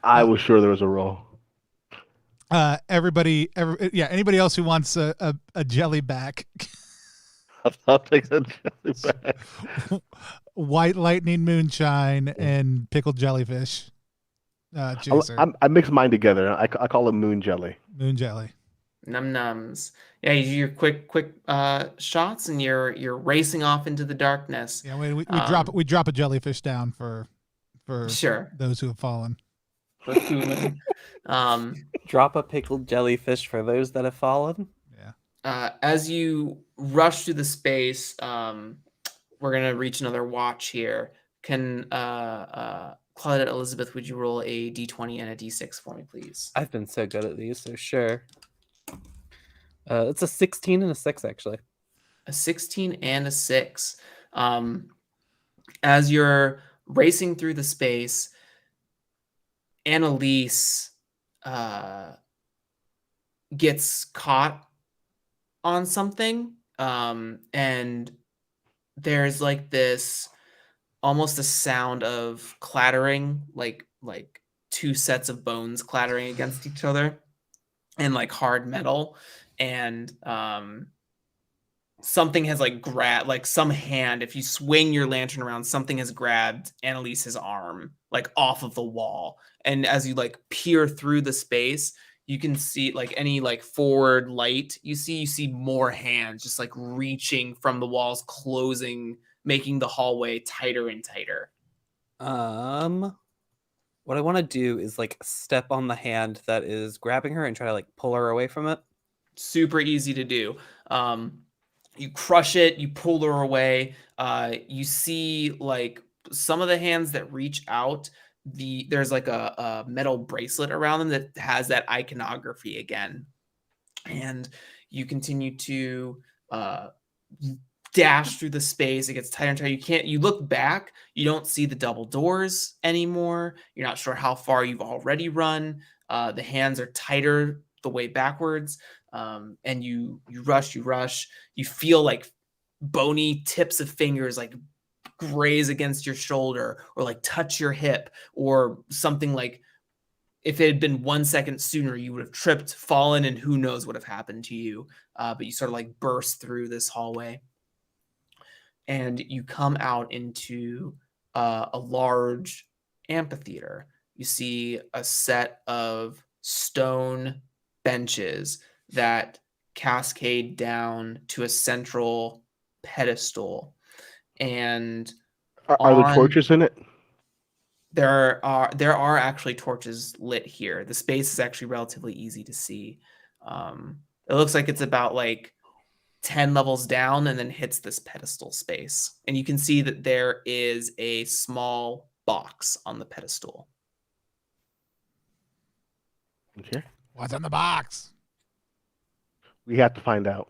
I was sure there was a roll. Anybody else who wants a jelly back? I'll take a jelly back. White lightning moonshine and pickled jellyfish. Chaser. I mix mine together. I call it moon jelly. Moon jelly. Num nums. Yeah, you do your quick shots, and you're racing off into the darkness. Yeah, we drop a jellyfish down for sure those who have fallen. For Kuman. Drop a pickled jellyfish for those that have fallen. Yeah. As you rush through the space, we're gonna reach another watch here. Can Claudette Elizabeth, would you roll a d20 and a d6 for me, please? I've been so good at these, so sure. It's a 16 and a 6, actually. A 16 and a 6. As you're racing through the space, Annalise gets caught on something, and there's like this almost a sound of clattering, like two sets of bones clattering against each other, and like hard metal, and something has like grabbed, like some hand, if you swing your lantern around, something has grabbed Annalise's arm like off of the wall, and as you like peer through the space, you can see like any like forward light you see more hands just like reaching from the walls, closing, making the hallway tighter and tighter. What I want to do is like step on the hand that is grabbing her and try to like pull her away from it. Super easy to do. You crush it, you pull her away. You see like some of the hands that reach out, there's like a metal bracelet around them that has that iconography again. And you continue to dash through the space. It gets tighter and tighter. You look back, you don't see the double doors anymore. You're not sure how far you've already run. The hands are tighter the way backwards. And you rush. You feel like bony tips of fingers like graze against your shoulder or like touch your hip, or something like if it had been 1 second sooner, you would have tripped, fallen, and who knows what have happened to you. But you sort of like burst through this hallway, and you come out into a large amphitheater. You see a set of stone benches that cascade down to a central pedestal. And are there torches in it? There are actually torches lit here. The space is actually relatively easy to see. It looks like it's about like 10 levels down and then hits this pedestal space. And you can see that there is a small box on the pedestal. Okay. What's in the box? We have to find out.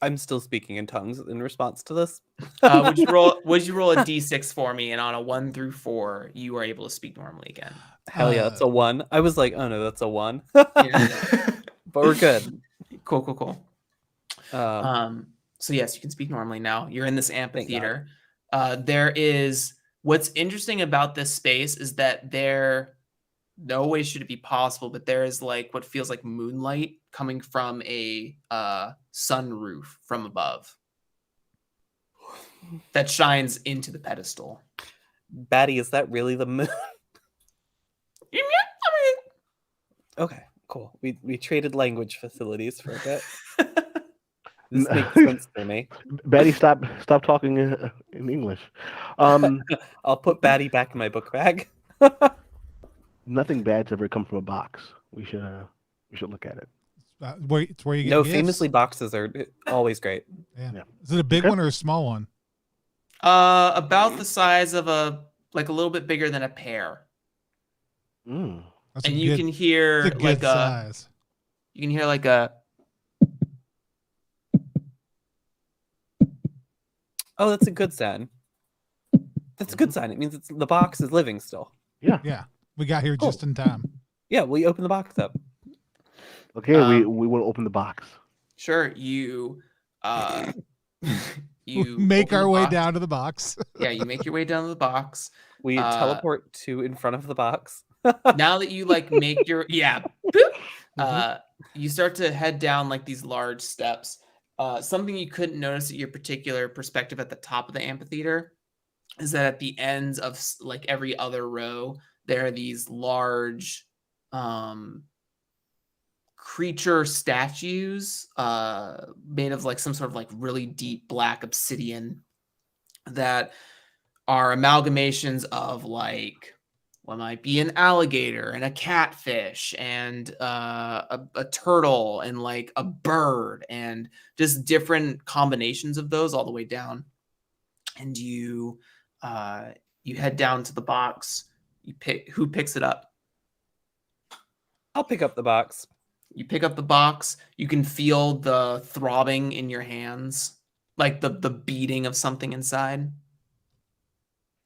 I'm still speaking in tongues in response to this. Would you roll a d6 for me? And on a 1 through 4, you are able to speak normally again. Hell yeah, that's a 1. I was like, oh no, that's a 1. Yeah. But we're good. Cool. So yes, you can speak normally now. You're in this amphitheater. There is what's interesting about this space is that no way should it be possible, but there is like what feels like moonlight coming from a sunroof from above that shines into the pedestal. Batty, is that really the moon? Okay, cool. We traded language facilities for a bit. This makes sense for me. Batty, stop talking in English. I'll put Batty back in my book bag. Nothing bad's ever come from a box. We should look at it. It's where you get No, gifts. famously boxes are always great. Yeah. Is it a big one or a small one? About the size of a little bit bigger than a pear. Mm. And you can hear like size. You can hear like a. Oh, that's a good sign. That's a good sign. It means the box is living still. Yeah. We got here just in time. Yeah, we open the box up. Okay, we want to open the box. Sure, you make our way down to the box. Yeah, you make your way down to the box. We teleport to in front of the box. Now that you make your you start to head down like these large steps. Something you couldn't notice at your particular perspective at the top of the amphitheater is that at the ends of like every other row, there are these large creature statues made of like some sort of like really deep black obsidian that are amalgamations of like what might be an alligator and a catfish and a turtle and like a bird and just different combinations of those all the way down. And you head down to the box. Who picks it up? I'll pick up the box. You pick up the box. You can feel the throbbing in your hands, like the beating of something inside.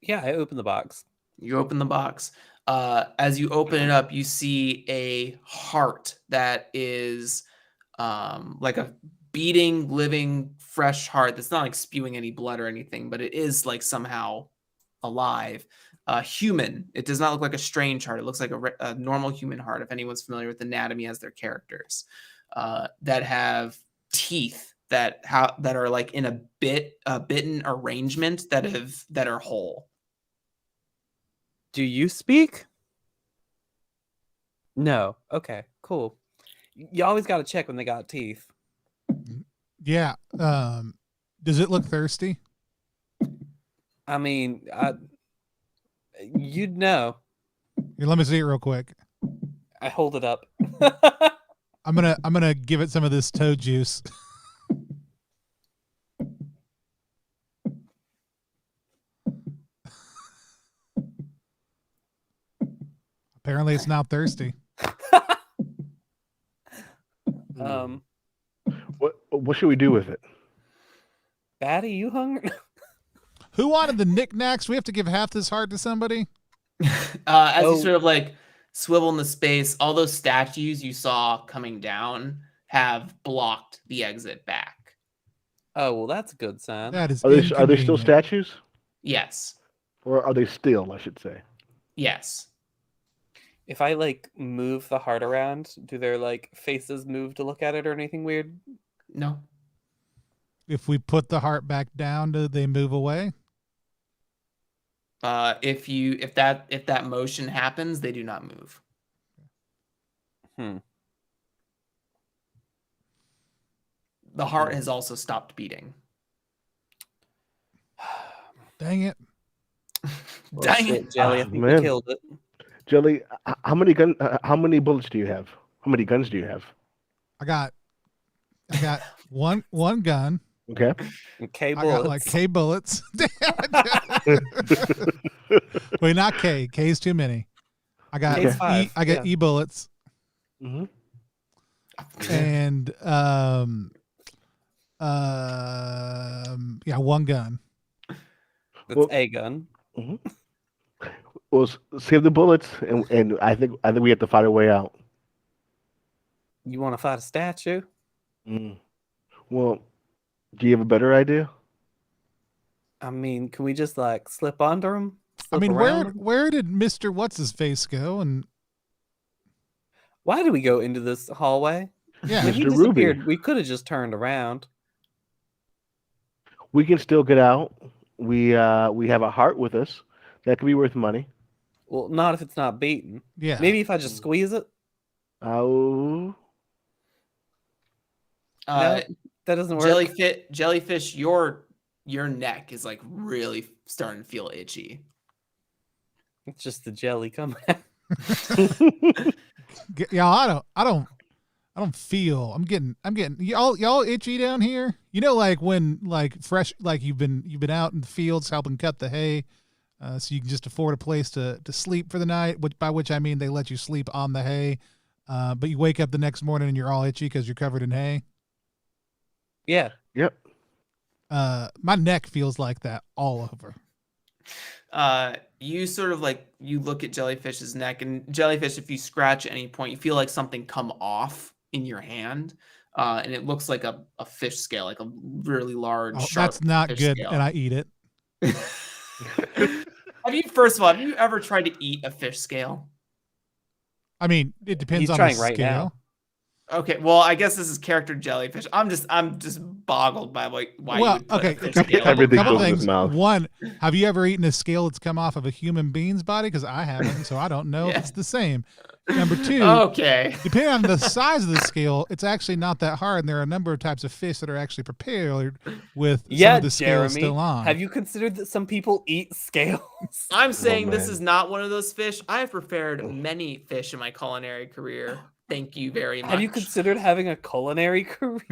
Yeah, I open the box. You open the box. As you open it up, you see a heart that is like a beating, living, fresh heart that's not like spewing any blood or anything, but it is like somehow alive. Human. It does not look like a strange heart. It looks like a normal human heart. If anyone's familiar with anatomy as their characters, that have teeth that are like in a bitten arrangement that are whole. Do you speak? No. Okay, cool. You always got to check when they got teeth. Yeah. Does it look thirsty? I mean, you'd know. Here, let me see it real quick. I hold it up. I'm gonna give it some of this toad juice. Apparently, it's now thirsty. What should we do with it? Batty, you hungry? Who wanted the knickknacks? We have to give half this heart to somebody. As you sort of like swivel in the space, all those statues you saw coming down have blocked the exit back. Oh, well, that's a good sign. That is. Are they still statues? Yes. Or are they still, I should say? Yes. If I like move the heart around, do their like faces move to look at it or anything weird? No. If we put the heart back down, do they move away? If that motion happens, they do not move. The heart has also stopped beating. Dang it. Dang it. Jelly, I think we killed it. Jelly, how many bullets do you have? How many guns do you have? I got one gun. Okay. And K I bullets. got like K bullets. Wait, not K. K's too many. I got Okay. I got e-bullets. Mm-hmm. And one gun. That's a gun. Mm-hmm. Well, save the bullets, and I think we have to find our way out. You want to fight a statue? Well, do you have a better idea? I mean, can we just like slip under him? I mean, where did Mr. What's his face go? And why did we go into this hallway? Yeah, when he disappeared, we could have just turned around. We can still get out. We have a heart with us. That could be worth money. Well, not if it's not beaten. Yeah. Maybe if I just squeeze it. Oh. No, that doesn't work. Jellyfish, your neck is like really starting to feel itchy. It's just the jelly coming. Yeah, I don't feel. I'm getting y'all itchy down here. You know, like when like fresh, like you've been out in the fields helping cut the hay, so you can just afford a place to sleep for the night. By which I mean they let you sleep on the hay, but you wake up the next morning and you're all itchy because you're covered in hay. Yeah. Yep. My neck feels like that all over. You sort of like you look at Jellyfish's neck, and Jellyfish, if you scratch at any point, you feel like something come off in your hand, and it looks like a fish scale, like a really large. Sharp That's not good, scale. and I eat it. First of all, have you ever tried to eat a fish scale? I mean, it depends He's on trying the right scale. now. Okay, well, I guess this is character Jellyfish. I'm just boggled by why you would put a fish scale. Everything couple goes in things. his mouth. One, have you ever eaten a scale that's come off of a human being's body? Because I haven't, so I don't know if it's the same. Number two, okay, depending on the size of the scale, it's actually not that hard, and there are a number of types of fish that are actually prepared with some of the scales still on. Have you considered that some people eat scales? I'm saying this is not one of those fish. I have prepared many fish in my culinary career. Thank you very much. Have you considered having a culinary career?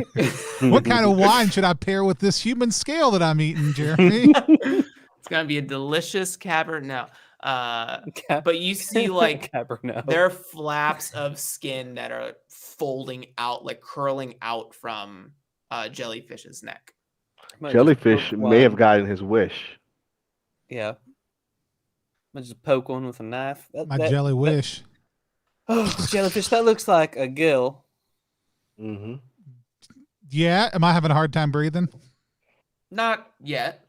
What kind of wine should I pair with this human scale that I'm eating, Jeremy? It's gonna be a delicious Cabernet. But you see like there are flaps of skin that are folding out, like curling out from Jellyfish's neck. Jellyfish may have gotten his wish. Yeah. I'm gonna just poke one with a knife. My jelly wish. Oh, Jellyfish, that looks like a gill. Mm-hmm. Yeah, am I having a hard time breathing? Not yet.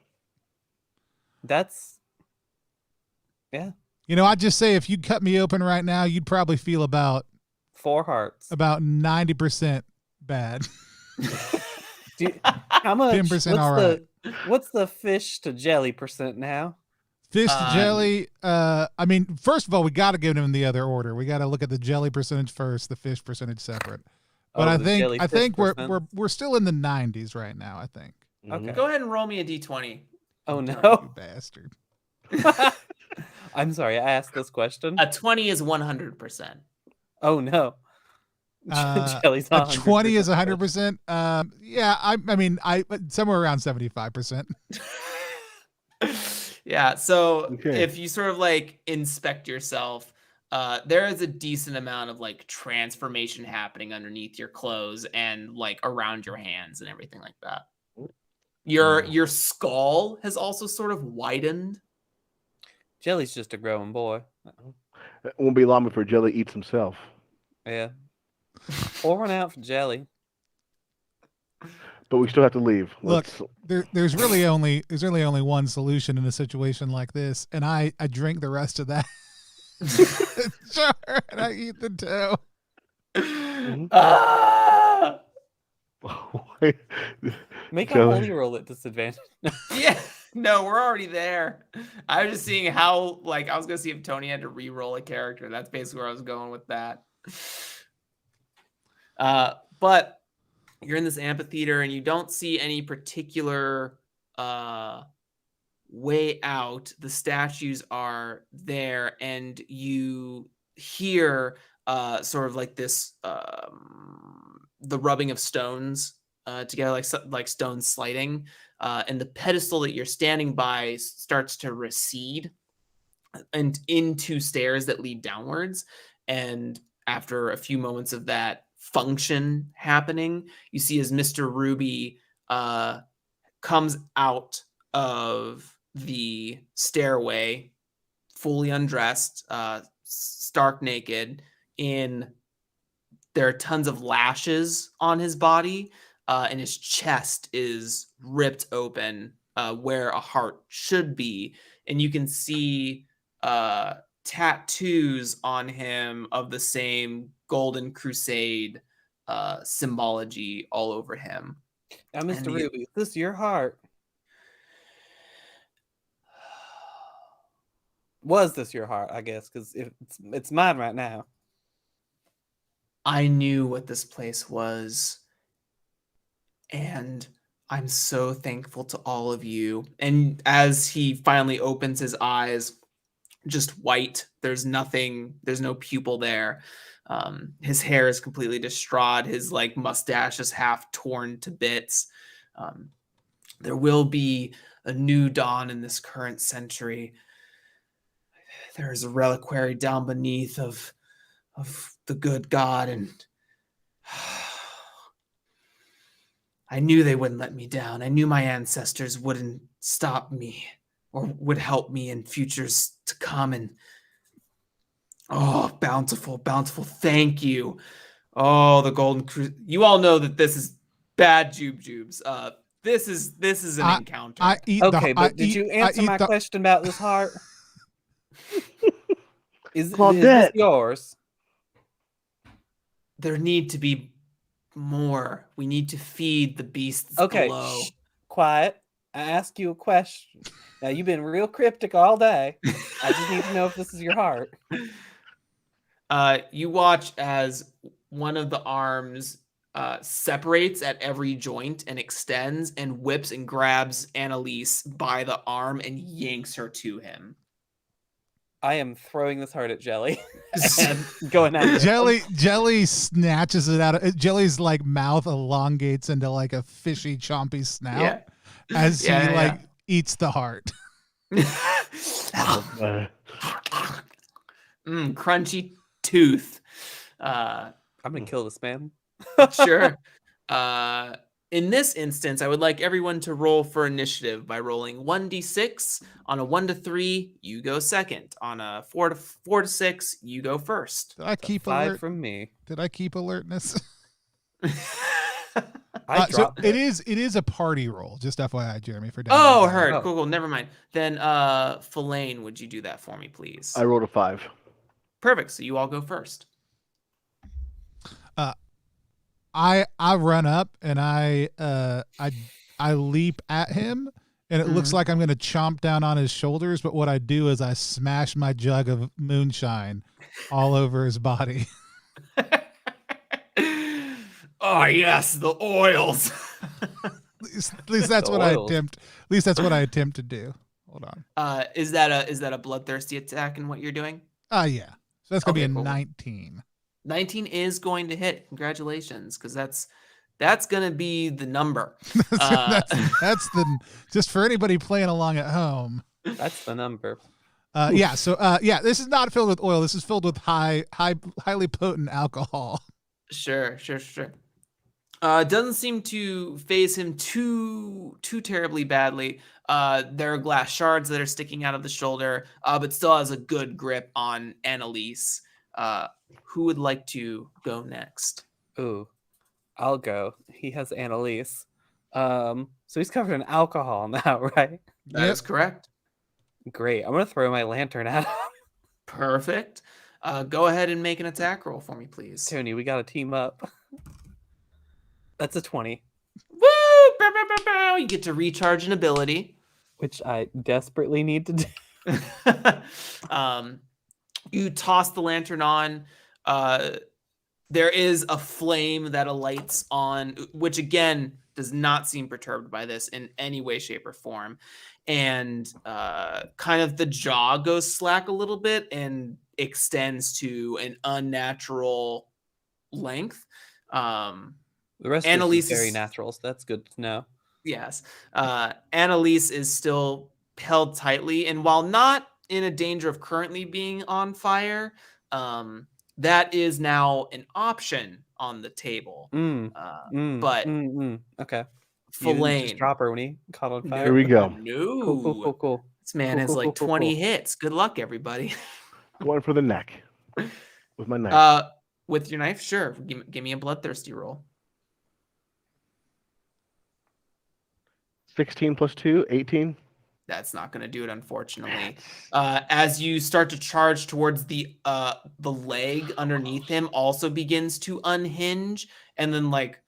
Yeah. You know, I'd just say if you cut me open right now, you'd probably feel about 4 hearts. About 90% bad. How much? 10% all right. What's the fish to jelly percent now? Fish to jelly. I mean, first of all, we got to give them in the other order. We got to look at the jelly percentage first, the fish percentage separate. But I think we're still in the 90s right now. I think. Okay. Go ahead and roll me a d20. Oh no, you bastard! I'm sorry, I asked this question. A 20 is 100%. Oh no. Jelly's 100%. A 20 is 100%. Yeah, I mean, somewhere around 75%. Yeah, so if you sort of like inspect yourself, there is a decent amount of like transformation happening underneath your clothes and like around your hands and everything like that. Your skull has also sort of widened. Jelly's just a growing boy. It won't be long before Jelly eats himself. Yeah. Pouring out for Jelly. But we still have to leave. Look, there's really only one solution in a situation like this, and I drink the rest of that. Sure, and I eat the toe. Make a holy roll at disadvantage. Yeah, no, we're already there. I was just seeing how, like, I was gonna see if Tony had to re-roll a character. That's basically where I was going with that. But you're in this amphitheater and you don't see any particular way out. The statues are there, and you hear sort of like this the rubbing of stones together, like stones sliding, and the pedestal that you're standing by starts to recede and into stairs that lead downwards. And after a few moments of that function happening, you see as Mr. Ruby comes out of the stairway, fully undressed, stark naked. There are tons of lashes on his body, and his chest is ripped open where a heart should be, and you can see tattoos on him of the same Golden Crusade symbology all over him. Now, Mr. Ruby, is this your heart? Was this your heart, I guess, because it's mine right now. I knew what this place was, and I'm so thankful to all of you. And as he finally opens his eyes, just white, there's nothing, there's no pupil there. His hair is completely distraught. His like mustache is half torn to bits. There will be a new dawn in this current century. There is a reliquary down beneath of the good God, and I knew they wouldn't let me down. I knew my ancestors wouldn't stop me or would help me in futures to come. And oh, bountiful, bountiful, thank you. Oh, the Golden Crusade. You all know that this is bad jubes. This is an encounter. Did you answer my question about this heart? Is this yours? There need to be more. We need to feed the beasts below. Quiet. I ask you a question. Now, you've been real cryptic all day. I just need to know if this is your heart. You watch as one of the arms separates at every joint and extends and whips and grabs Annalise by the arm and yanks her to him. I am throwing this heart at Jelly and going at it. Jelly snatches it out of Jelly's like mouth elongates into like a fishy chompy snout as he eats the heart. Crunchy tooth. I'm gonna kill this man. Sure. In this instance, I would like everyone to roll for initiative by rolling 1d6. On a 1 to 3, you go second. On a 4 to 6, you go first. Did I keep 5 from me? Did I keep alertness? So it is a party roll. Just FYI, Jeremy. For heard. Oh. Cool. Never mind. Then, Filane, would you do that for me, please? I rolled a 5. Perfect. So you all go first. I run up and I leap at him, and it looks like I'm going to chomp down on his shoulders. But what I do is I smash my jug of moonshine all over his body. Oh yes, the oils. At least that's what I attempt. At least that's what I attempt to do. Hold on. Is that a bloodthirsty attack in what you're doing? Yeah. So that's gonna be a cool. 19. 19 is going to hit. Congratulations, because that's going to be the number. that's the just for anybody playing along at home. That's the number. So this is not filled with oil. This is filled with highly potent alcohol. Sure. Doesn't seem to phase him too terribly badly. There are glass shards that are sticking out of the shoulder, but still has a good grip on Annalise. Who would like to go next? Ooh, I'll go. He has Annalise. So he's covered in alcohol now, right? That is correct. Great. I'm going to throw my lantern at him. Perfect. Go ahead and make an attack roll for me, please. Tony, we got to team up. That's a 20. Woo! Bow, bow, bow, bow. You get to recharge an ability. Which I desperately need to do. You toss the lantern on. There is a flame that alights on, which again does not seem perturbed by this in any way, shape, or form. And kind of the jaw goes slack a little bit and extends to an unnatural length. The rest Annalise is very natural, so that's good to know. Yes. Annalise is still held tightly, and while not in a danger of currently being on fire, that is now an option on the table. But okay. You didn't just Filane. drop her when he caught on fire. Here we go. No. Cool. This man has like 20 hits. Good luck, everybody. Going for the neck with my knife. With your knife, sure. Give me a bloodthirsty roll. 16 plus 2, 18. That's not going to do it, unfortunately. As you start to charge towards the leg underneath him, also begins to unhinge, and then like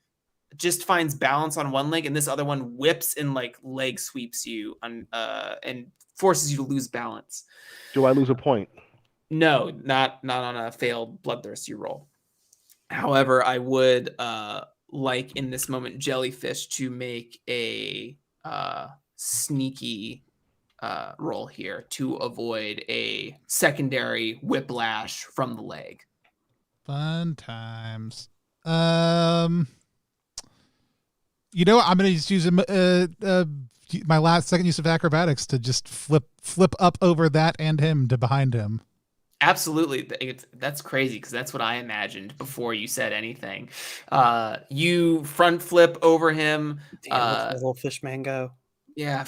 just finds balance on one leg, and this other one whips and like leg sweeps you and forces you to lose balance. Do I lose a point? No, not on a failed bloodthirsty roll. However, I would like in this moment Jellyfish to make a sneaky roll here to avoid a secondary whiplash from the leg. Fun times. You know what? I'm going to just use my second use of acrobatics to just flip up over that and him to behind him. Absolutely. That's crazy because that's what I imagined before you said anything. You front flip over him. Damn, what's little fish man go? Yeah.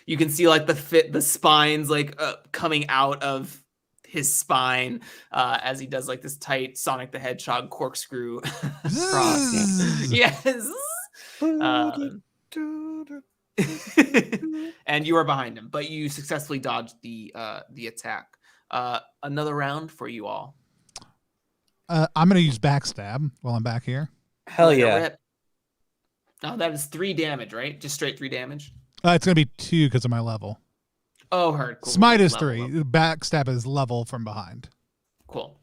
You can see like the spines like coming out of his spine as he does like this tight Sonic the Hedgehog corkscrew cross. Yes. And you are behind him, but you successfully dodged the attack. Another round for you all. I'm going to use backstab while I'm back here. Hell yeah. Oh, that is 3 damage, right? Just straight 3 damage? It's going to be 2 because of my level. Oh, heard. Cool. Smite is 3. Backstab is level from behind. Cool.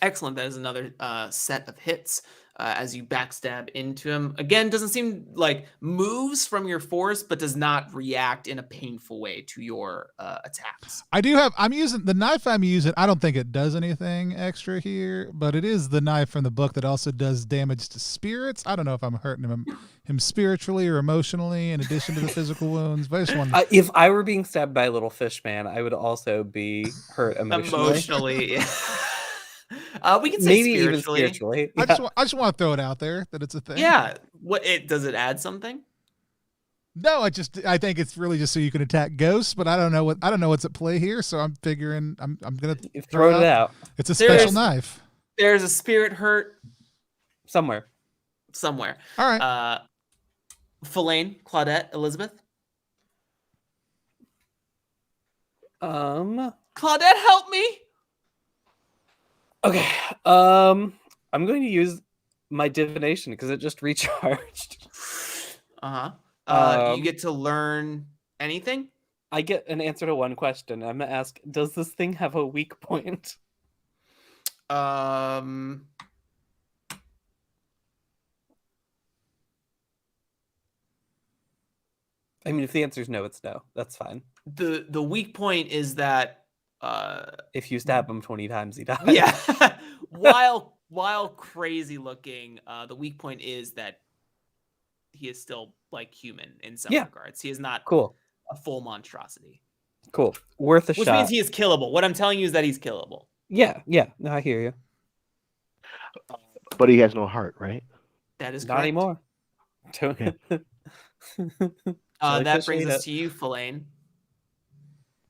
Excellent. That is another set of hits as you backstab into him. Again, doesn't seem like moves from your force, but does not react in a painful way to your attacks. I'm using the knife I'm using. I don't think it does anything extra here, but it is the knife from the book that also does damage to spirits. I don't know if I'm hurting him spiritually or emotionally in addition to the physical wounds, but I just want if I were being stabbed by a little fish man, I would also be hurt emotionally. We can say maybe spiritually. Even spiritually. Yeah. I just want to throw it out there that it's a thing. Yeah. Does it add something? No, I think it's really just so you can attack ghosts, but I don't know what's at play here, so I'm figuring I'm gonna throw it out. It's a special knife. There's a spirit hurt somewhere. All right. Filane, Claudette, Elizabeth. Claudette, help me. Okay. I'm going to use my divination because it just recharged. You get to learn anything? I get an answer to one question. I'm going to ask, does this thing have a weak point? I mean, if the answer is no, it's no. That's fine. The weak point is that if you stab him 20 times, he dies. Yeah. while crazy looking, the weak point is that he is still like human in some regards. He is not a full monstrosity. Cool. Worth a shot. Which means he is killable. What I'm telling you is that he's killable. Yeah. No, I hear you. But he has no heart, right? That is not anymore. Okay. That brings us to you, Filane.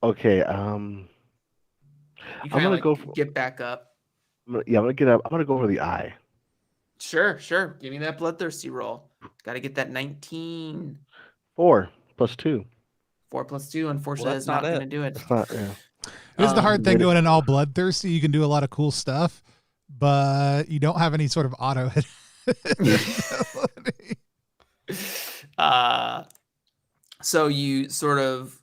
Okay. You kind of like get back up. I'm gonna get up. I'm gonna go over the eye. Sure. Give me that bloodthirsty roll. Got to get that 19. 4 plus 2. 4 plus 2. Unfortunately, that's not going to do it. It's not. Yeah. It is the hard thing going in all bloodthirsty. You can do a lot of cool stuff, but you don't have any sort of auto hit. So you sort of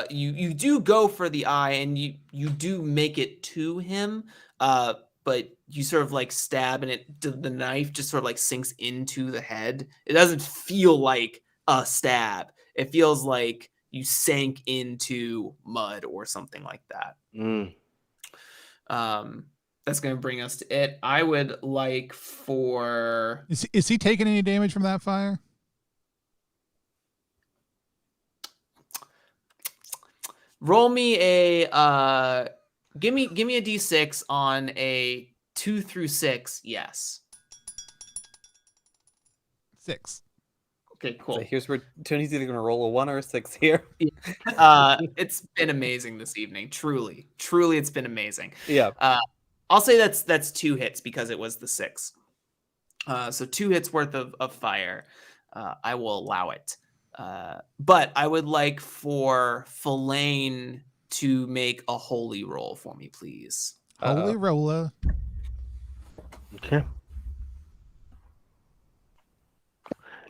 you do go for the eye, and you do make it to him, but you sort of like stab, and the knife just sort of like sinks into the head. It doesn't feel like a stab. It feels like you sank into mud or something like that. That's going to bring us to it. I would like for... Is he taking any damage from that fire? Roll me a give me a d6 on a 2 through 6. Yes. 6. Okay, cool. So here's where Tony's either going to roll a 1 or a 6 here. It's been amazing this evening. Truly, it's been amazing. Yeah. I'll say that's 2 hits because it was the 6. So 2 hits worth of fire. I will allow it. But I would like for Filane to make a holy roll for me, please. Holy roller. Okay.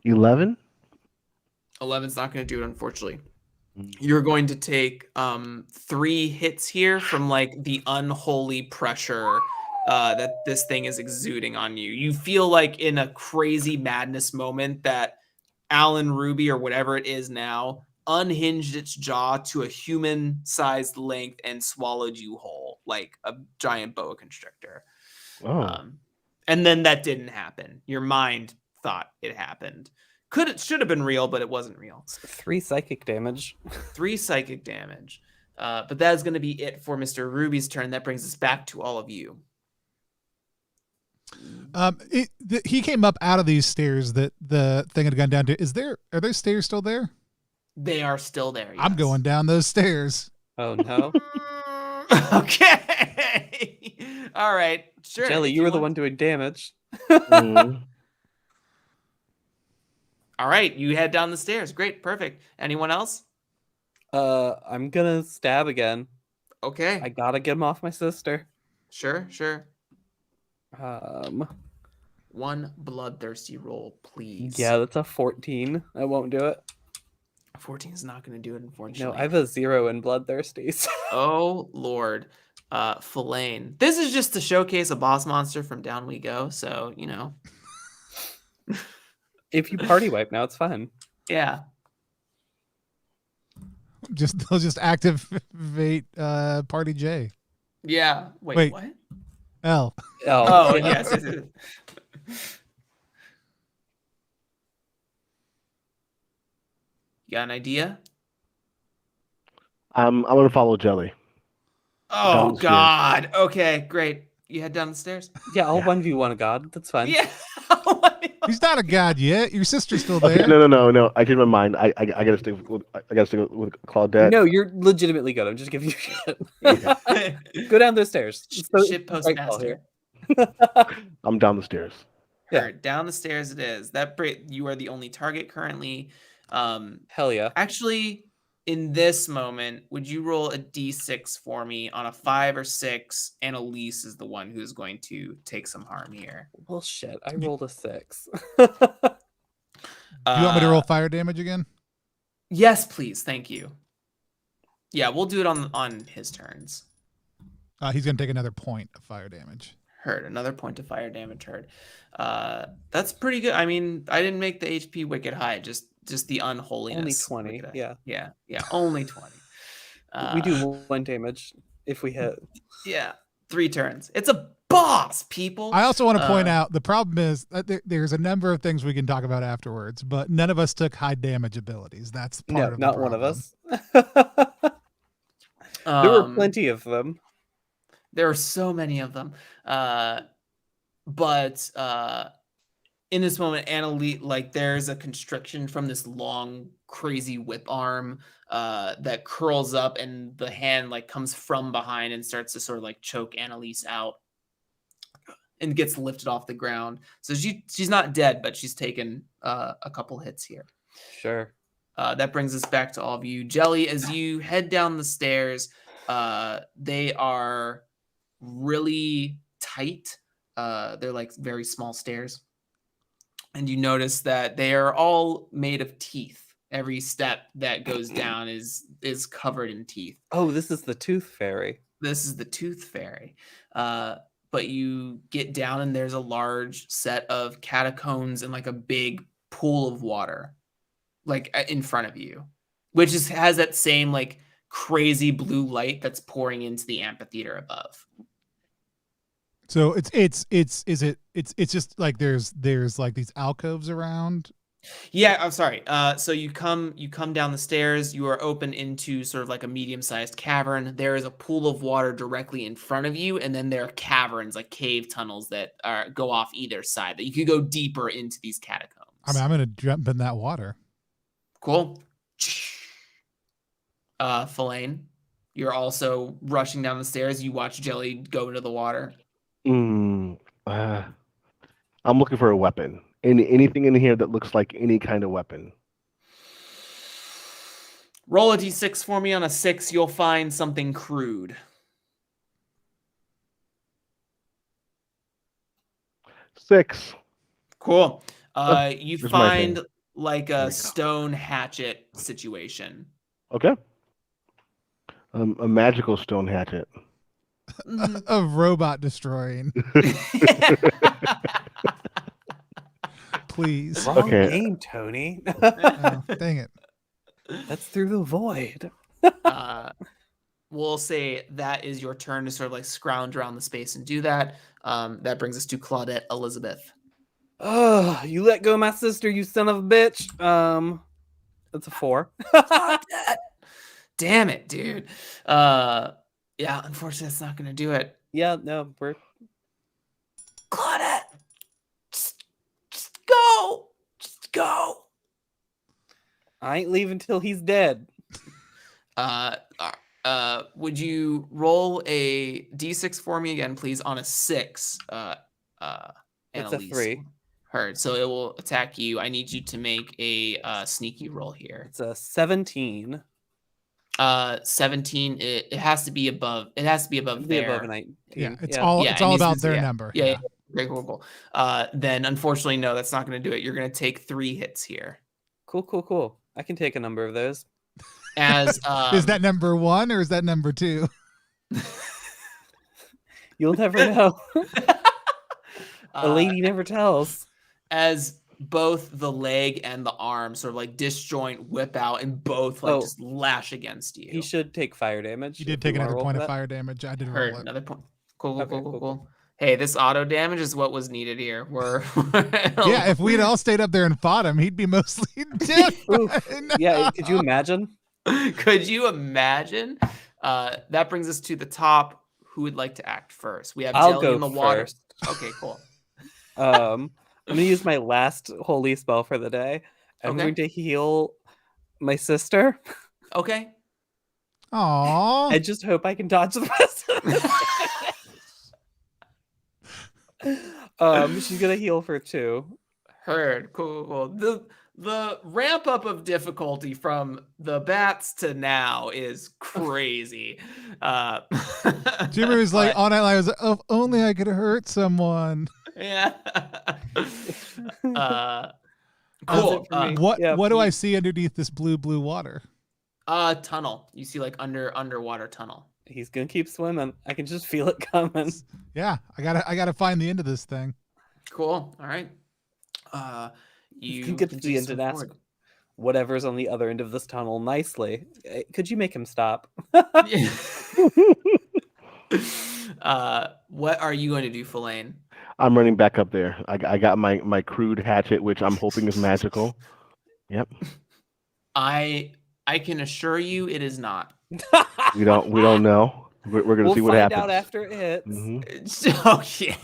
11. 11's not going to do it, unfortunately. You're going to take 3 hits here from like the unholy pressure that this thing is exuding on you. You feel like in a crazy madness moment that Alan Ruby or whatever it is now unhinged its jaw to a human-sized length and swallowed you whole like a giant boa constrictor. Oh. And then that didn't happen. Your mind thought it happened. Should have been real, but it wasn't real. 3 psychic damage. 3 psychic damage. But that is going to be it for Mr. Ruby's turn. That brings us back to all of you. He came up out of these stairs that the thing had gone down to. Are those stairs still there? They are still there. Yes. I'm going down those stairs. Oh no. Okay. All right. Sure. Jelly, you were the one doing damage. Mm. All right. You head down the stairs. Great. Perfect. Anyone else? I'm gonna stab again. Okay. I gotta get him off my sister. Sure. 1 bloodthirsty roll, please. Yeah, that's a 14. I won't do it. 14 is not going to do it, unfortunately. No, I have a 0 in bloodthirsty. So. Oh, Lord. Filane. This is just to showcase a boss monster from Down We Go, so, you know. If you party wipe now, it's fine. Yeah. They'll just activate Party J. Yeah. Wait. What? L. Oh, yes. You got an idea? I'm gonna follow Jelly. Oh God. Okay, great. You head down the stairs? Yeah, I'll 1v1 a god. That's fine. Yeah. He's not a god yet. Your sister's still there. Okay, no. I changed my mind. I gotta stick with Claudette. No, you're legitimately good. I'm just giving you shit. Yeah. Go down those stairs. Shit postmaster. I'm down the stairs. Yeah. Down the stairs it is. You are the only target currently. Hell yeah. Actually, in this moment, would you roll a d6 for me on a 5 or 6? Annalise is the one who's going to take some harm here. Well, shit. I rolled a 6. Do you want me to roll fire damage again? Yes, please. Thank you. Yeah, we'll do it on his turns. He's going to take another point of fire damage. Heard. Another point of fire damage heard. That's pretty good. I mean, I didn't make the HP wicked high, just the unholiness. Only 20. Yeah. Only 20. We do 1 damage if we hit. Yeah. 3 turns. It's a boss, people. I also want to point out the problem is that there's a number of things we can talk about afterwards, but none of us took high damage abilities. That's part of the problem. Not one of us. There were plenty of them. There are so many of them. But in this moment, Annalise, like there's a constriction from this long, crazy whip arm that curls up, and the hand like comes from behind and starts to sort of like choke Annalise out and gets lifted off the ground. So she's not dead, but she's taken a couple hits here. Sure. That brings us back to all of you. Jelly, as you head down the stairs, they are really tight. They're like very small stairs. And you notice that they are all made of teeth. Every step that goes down is covered in teeth. Oh, this is the tooth fairy. This is the tooth fairy. But you get down and there's a large set of catacombs and like a big pool of water like in front of you, which has that same like crazy blue light that's pouring into the amphitheater above. So it's just like there's like these alcoves around. Yeah, I'm sorry. So you come down the stairs. You are open into sort of like a medium-sized cavern. There is a pool of water directly in front of you, and then there are caverns, like cave tunnels that go off either side. That you could go deeper into these catacombs. I mean, I'm gonna jump in that water. Cool. Fellaine, you're also rushing down the stairs. You watch Jelly go into the water. I'm looking for a weapon. Anything in here that looks like any kind of weapon. Roll a d6 for me. On a 6, you'll find something crude. 6. Cool. You Here's my find thing. like There we a go. stone hatchet situation. Okay. A magical stone hatchet. A robot destroying. Please. Wrong Okay. game, Tony. Oh, dang it. That's through the void. We'll say that is your turn to sort of like scrounge around the space and do that. That brings us to Claudette Elizabeth. Oh, you let go of my sister, you son of a bitch. That's a 4. Damn it, dude. Yeah, unfortunately, that's not going to do it. Yeah, no, we're... Claudette, just go. Just go. I ain't leaving till he's dead. Would you roll a d6 for me again, please, on a 6? It's a Annalise. 3. Heard. So it will attack you. I need you to make a sneaky roll here. It's a 17. 17. It has to be above. It has to be above It'd be there. above a 19. Yeah, it's Yeah, all it needs about to- their yeah. number. Yeah. Great, cool. Then unfortunately, no, that's not going to do it. You're going to take 3 hits here. Cool. I can take a number of those. As Is that number 1 or is that number 2? You'll never know. A lady never tells. as both the leg and the arm sort of like disjoint, whip out, and both like just lash against you. He should take fire damage. You did take another point of fire damage. I did roll Heard it. another point. Cool. Okay, cool. Hey, this auto damage is what was needed here. Yeah, if we'd all stayed up there and fought him, he'd be mostly dead. Yeah, could you imagine? Could you imagine? That brings us to the top. Who would like to act first? We have I'll Jelly go in the water. first. Okay, cool. I'm gonna use my last holy spell for the day. I'm going to heal my sister. Okay. Aww. I just hope I can dodge the rest of it. She's gonna heal for 2. Heard. Cool. The ramp up of difficulty from the bats to now is crazy. Jimmy was like, all night long, I was like, oh, if only I could hurt someone. Yeah. Cool. What do I see underneath this blue water? Tunnel. You see like underwater tunnel. He's gonna keep swimming. I can just feel it coming. Yeah, I gotta find the end of this thing. Cool. All right. You can get to the end and ask whatever's on the other end of this tunnel nicely. Could you make him stop? What are you going to do, Fellaine? I'm running back up there. I got my crude hatchet, which I'm hoping is magical. Yep. I can assure you it is not. We don't know. We're gonna see what happens. We'll find out after it hits. Mm-hmm. Okay.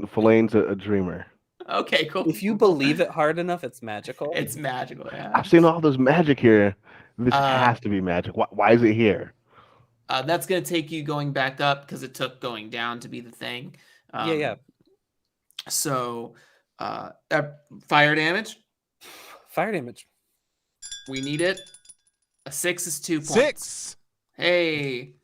Fellane's a dreamer. Okay, cool. If you believe it hard enough, it's magical. It's magical, yeah. I've seen all this magic here. This has to be magic. Why is it here? That's going to take you going back up because it took going down to be the thing. Yeah. So, fire damage. Fire damage. We need it. A 6 is 2 points. 6. Hey.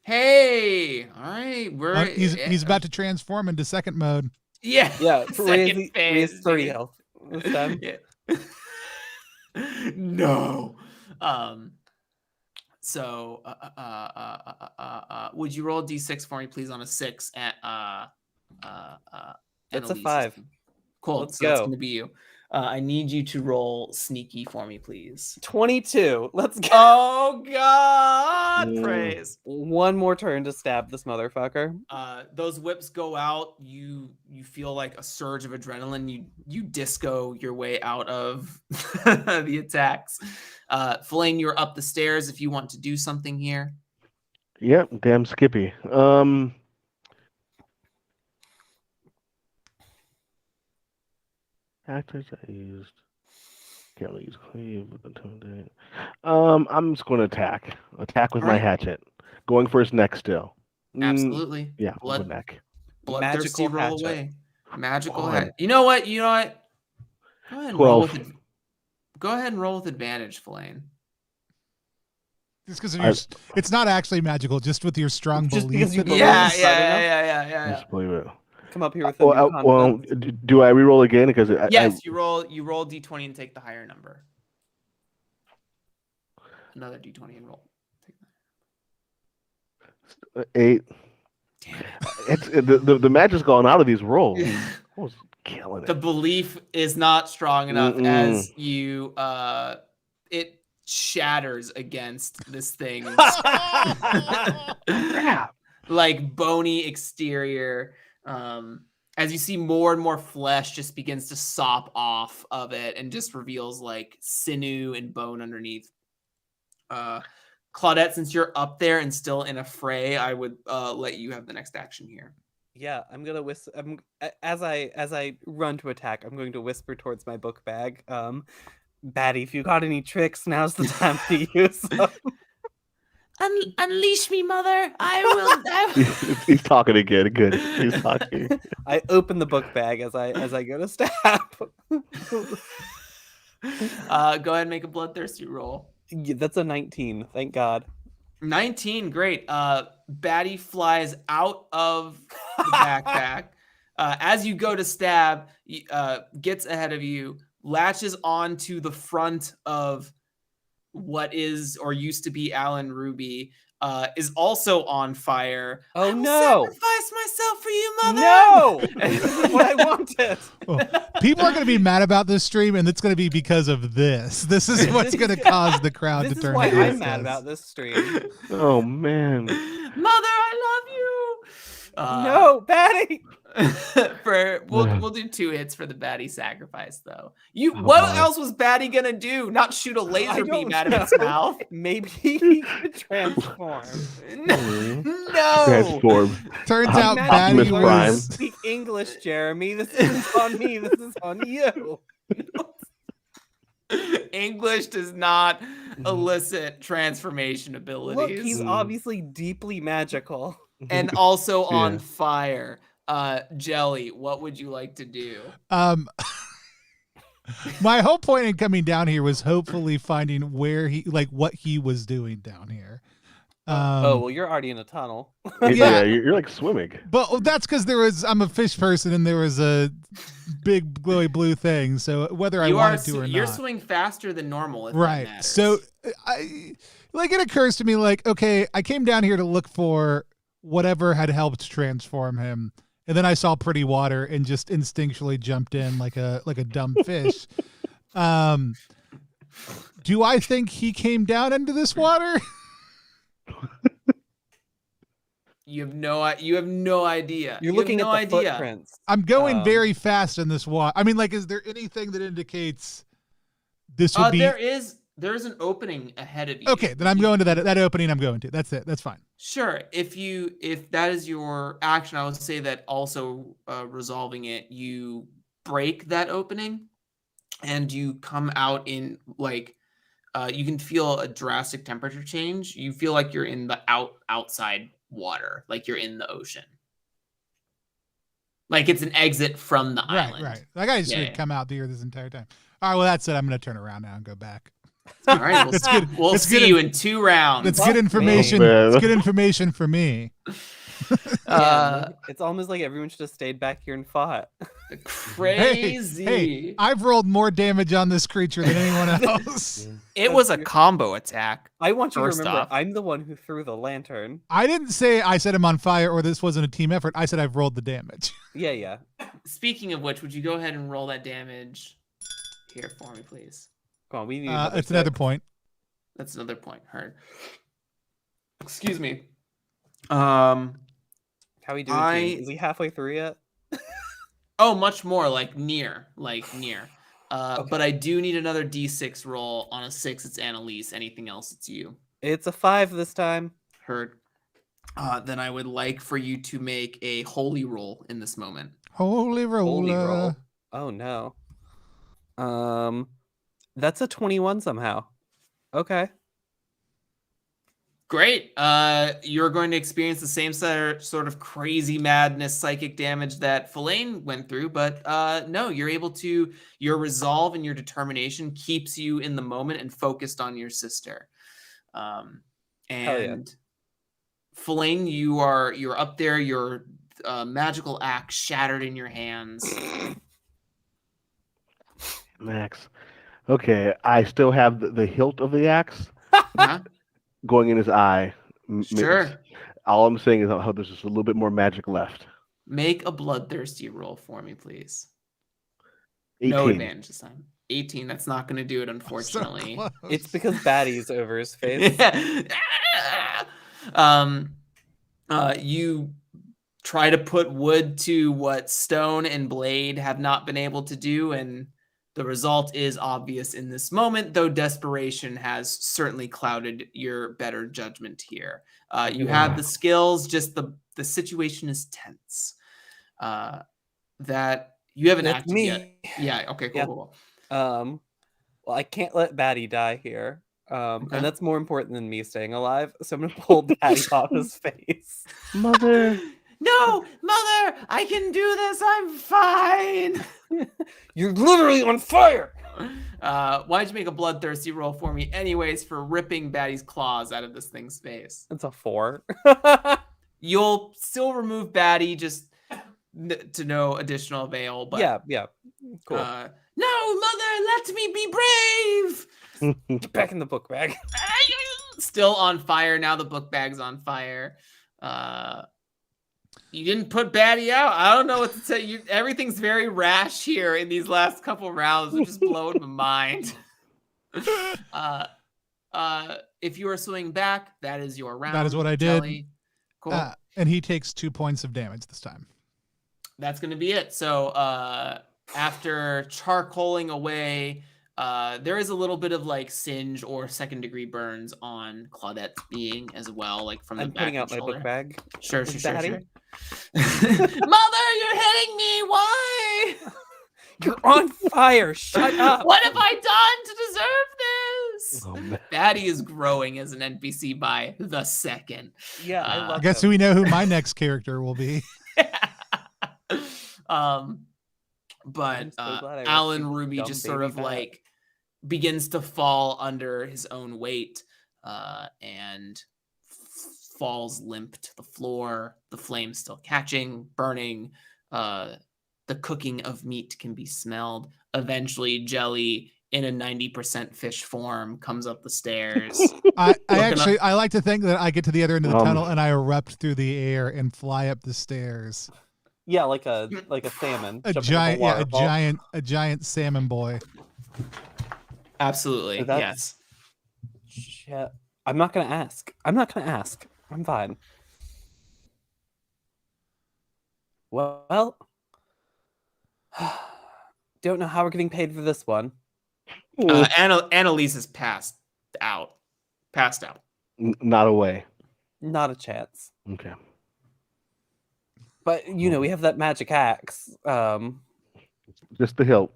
All right. He's about to transform into second mode. Yeah. Second phase. 30 health this time. Yeah. No. So, would you roll a d6 for me, please, on a 6 at It's a 5. Cool. Let's so that's go. going to be you. I need you to roll sneaky for me, please. 22. Let's go. Oh God! Praise. One more turn to stab this motherfucker. Those whips go out. You feel like a surge of adrenaline. You disco your way out of the attacks. Flame, you're up the stairs if you want to do something here. Yep, damn Skippy. Actors I used. Can't really use cleave with intimidate. I'm just going to attack. Attack with my hatchet. Going for his neck still. Absolutely. Yeah, blood neck. Bloodthirsty roll hatchet. away. Magical hat. You know what? Go ahead and 12. go ahead and roll with advantage, Flame. Just because it's not actually magical, just with your strong Just belief. because you in believe. it. Yeah. Just believe it. Come up here with a new confidence. Do I reroll again? Because you roll d20 and take the higher number. Another d20 and roll. Take 8. Damn it. The magic's gone out of these rolls. I was killing it. The belief is not strong enough as you it shatters against this thing. Like bony exterior. As you see more and more flesh just begins to sop off of it and just reveals like sinew and bone underneath. Claudette, since you're up there and still in a fray, I would let you have the next action here. Yeah, I'm gonna as I run to attack, I'm going to whisper towards my book bag. Batty, if you got any tricks, now's the time to use them. Unleash me, mother. I will. He's talking again. Good. He's talking. I open the book bag as I go to stab. Go ahead and make a bloodthirsty roll. Yeah, that's a 19. Thank God. 19, great. Batty flies out of the backpack. As you go to stab, gets ahead of you, latches onto the front of what is or used to be Alan Ruby, is also on fire. Oh, I will no. sacrifice myself for you, mother. No! This is what I wanted. Oh, people are going to be mad about this stream, and it's going to be because of this. This is what's going to cause the crowd to turn. This is why I'm mad about this stream. Oh, man. Mother, I love you. No, Batty. We'll do 2 hits for the Batty sacrifice though. What else was Batty gonna do? Not shoot a laser beam out of its mouth? Maybe he could transform. No. Transform. Turns out Optimus Batty Prime. was. Speak English, Jeremy. This isn't on me. This is on you. English does not elicit transformation abilities. Look, he's obviously deeply magical. And also on fire. Jelly, what would you like to do? My whole point in coming down here was hopefully finding where what he was doing down here. Well, you're already in a tunnel. Yeah, you're like swimming. But that's because I'm a fish person and there was a big glowy blue thing. So whether I wanted to or not. You're swimming faster than normal. If right. That matters. So it occurs to me okay, I came down here to look for whatever had helped transform him. And then I saw pretty water and just instinctually jumped in like a dumb fish. Do I think he came down into this water? You have no idea. You're looking at the footprints. I'm going very fast in this water. I mean, is there anything that indicates this would be? There's an opening ahead of you. Okay, then I'm going to that opening. I'm going to. That's it. That's fine. Sure. If that is your action, I would say that also resolving it, you break that opening, and you come out in you can feel a drastic temperature change. You feel like you're in the outside water, like you're in the ocean. Like it's an exit from the island. Right. Like I just come out here this entire time. All right. Well, that's it. I'm going to turn around now and go back. All right, we'll see you in 2 rounds. That's good information. It's good information for me. It's almost like everyone should have stayed back here and fought. Crazy. Hey, I've rolled more damage on this creature than anyone else. It was a combo attack. I want you to remember, I'm the one who threw the lantern. I didn't say I set him on fire or this wasn't a team effort. I said I've rolled the damage. Yeah. Speaking of which, would you go ahead and roll that damage? here for me, please. Come on, we need. It's another point. That's another point. Heard. Excuse me. How we doing? Is he halfway through yet? Oh, much more. Like near. Okay. Okay. But I do need another D6 roll. On a 6, it's Annalise. Anything else, it's you. It's a 5 this time. Heard. Then I would like for you to make a holy roll in this moment. Holy roll. Oh no. That's a 21 somehow. Okay. Great. You're going to experience the same sort of crazy madness, psychic damage that Philaine went through, but no, you're able to. Your resolve and your determination keeps you in the moment and focused on your sister. And Philaine, you're up there. Your magical axe shattered in your hands. Max. Okay, I still have the hilt of the axe going in his eye. Sure. All I'm saying is I hope there's just a little bit more magic left. Make a bloodthirsty roll for me, please. 18. No advantage this time. 18. That's not going to do it, unfortunately. So it's because Batty's over his face. You try to put wood to what stone and blade have not been able to do, and the result is obvious in this moment, though desperation has certainly clouded your better judgment here. You have the skills, just the situation is tense. That you haven't acted yet. Yeah, okay, cool. Well, I can't let Batty die here. And that's more important than me staying alive. So I'm going to pull Batty off his face. Mother! No, Mother! I can do this! I'm fine! You're literally on fire! Why'd you make a bloodthirsty roll for me anyways for ripping Batty's claws out of this thing's face? That's a 4. You'll still remove Batty just to no additional avail, but... Yeah. Cool. No, Mother! Let me be brave! Get back in the book bag. Still on fire. Now the book bag's on fire. You didn't put Batty out. I don't know what to tell you. Everything's very rash here in these last couple rounds, which is blowing my mind. If you are swimming back, that is your round. That is what I did. Jelly. Cool. And he takes 2 points of damage this time. That's going to be it. So after charcoaling away, there is a little bit of like singe or second-degree burns on Claudette's being as well, like from the back putting out and my shoulder. book bag. Sure. Mother, you're hitting me. Why? You're on fire. Shut up. What have I done to deserve this? Batty is growing as an NPC by the second. Yeah, I guess we know who my next character will be. But Alan Ruby just sort of like begins to fall under his own weight and falls limp to the floor. The flames still catching, burning. The cooking of meat can be smelled. Eventually, Jelly in a 90% fish form comes up the stairs. I like to think that I get to the other end of the tunnel and I erupt through the air and fly up the stairs. Yeah, like a salmon. A giant salmon boy. Absolutely. Yes. Shit. I'm not gonna ask. I'm fine. Well, don't know how we're getting paid for this one. Annalise is passed out. Not away. Not a chance. Okay. But we have that magic axe. Just the hilt.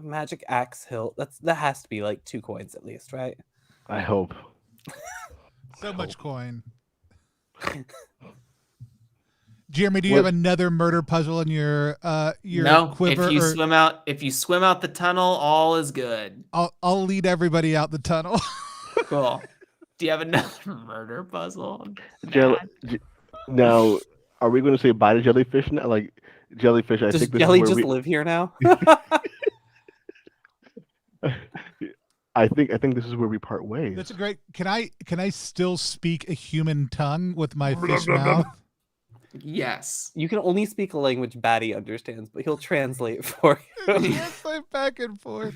Magic axe hilt. That has to be like 2 coins at least, right? I hope. So much coin. Jeremy, do you have another murder puzzle in your quiver? If you swim out the tunnel, all is good. I'll lead everybody out the tunnel. Cool. Do you have another murder puzzle? Now, are we going to say bye to jellyfish now? Like jellyfish, I think this Jelly is where just live here now. I think this is where we part ways. That's a great. Can I still speak a human tongue with my fish mouth? Yes. You can only speak a language Batty understands, but he'll translate for you. Translate back and forth.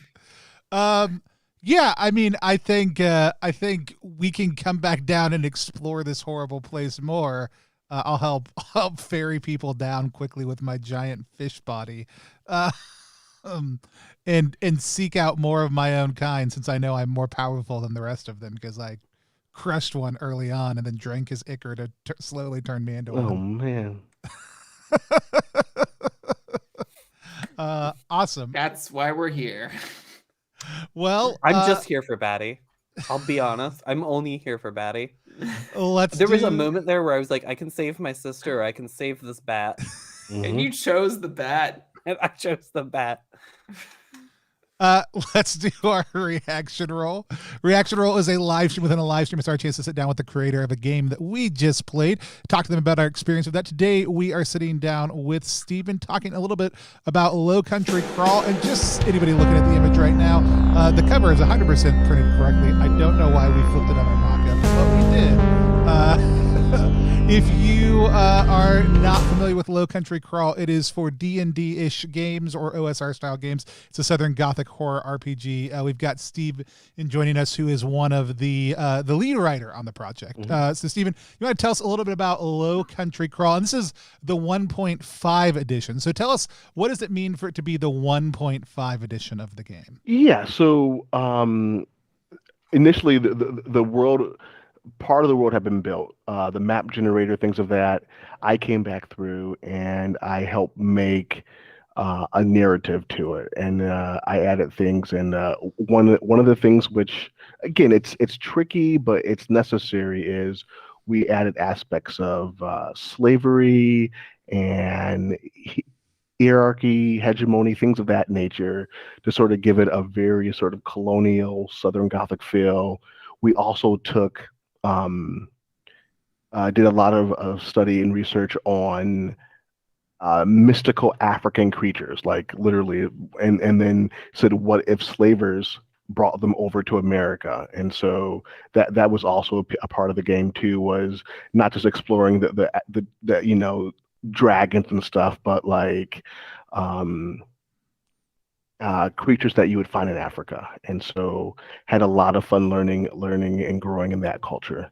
Yeah, I mean, I think we can come back down and explore this horrible place more. I'll help ferry people down quickly with my giant fish body, and seek out more of my own kind, since I know I'm more powerful than the rest of them because I crushed one early on and then drank his ichor to slowly turn me into Oh one. man. Awesome. That's why we're here. Well, I'm just here for Batty. I'll be honest. I'm only here for Batty. There was a moment there where I was like, I can save my sister, or I can save this bat. And you chose the bat. And I chose the bat. Let's do our reaction roll. Reaction roll is a live stream within a live stream. It's our chance to sit down with the creator of a game that we just played, talk to them about our experience with that. Today, we are sitting down with Steven, talking a little bit about Lowcountry Crawl, and just anybody looking at the image right now, the cover is 100% printed correctly. I don't know why we flipped it on our mock-up, but we did. If you are not familiar with Lowcountry Crawl, it is for D&D-ish games or OSR-style games. It's a Southern Gothic horror RPG. We've got Steve joining us, who is one of the lead writer on the project. So, Steven, you want to tell us a little bit about Lowcountry Crawl? And this is the 1.5 edition. So tell us, what does it mean for it to be the 1.5 edition of the game? Yeah. So initially, the world. Part of the world had been built, the map generator, things of that. I came back through and I helped make a narrative to it, and I added things. And one of the things, which again, it's tricky, but it's necessary, is we added aspects of slavery and hierarchy, hegemony, things of that nature, to sort of give it a very sort of colonial Southern Gothic feel. We also took did a lot of study and research on mystical African creatures, like literally, and then said, what if slavers brought them over to America? And so that was also a part of the game too, was not just exploring the dragons and stuff, but like creatures that you would find in Africa. And so had a lot of fun learning and growing in that culture.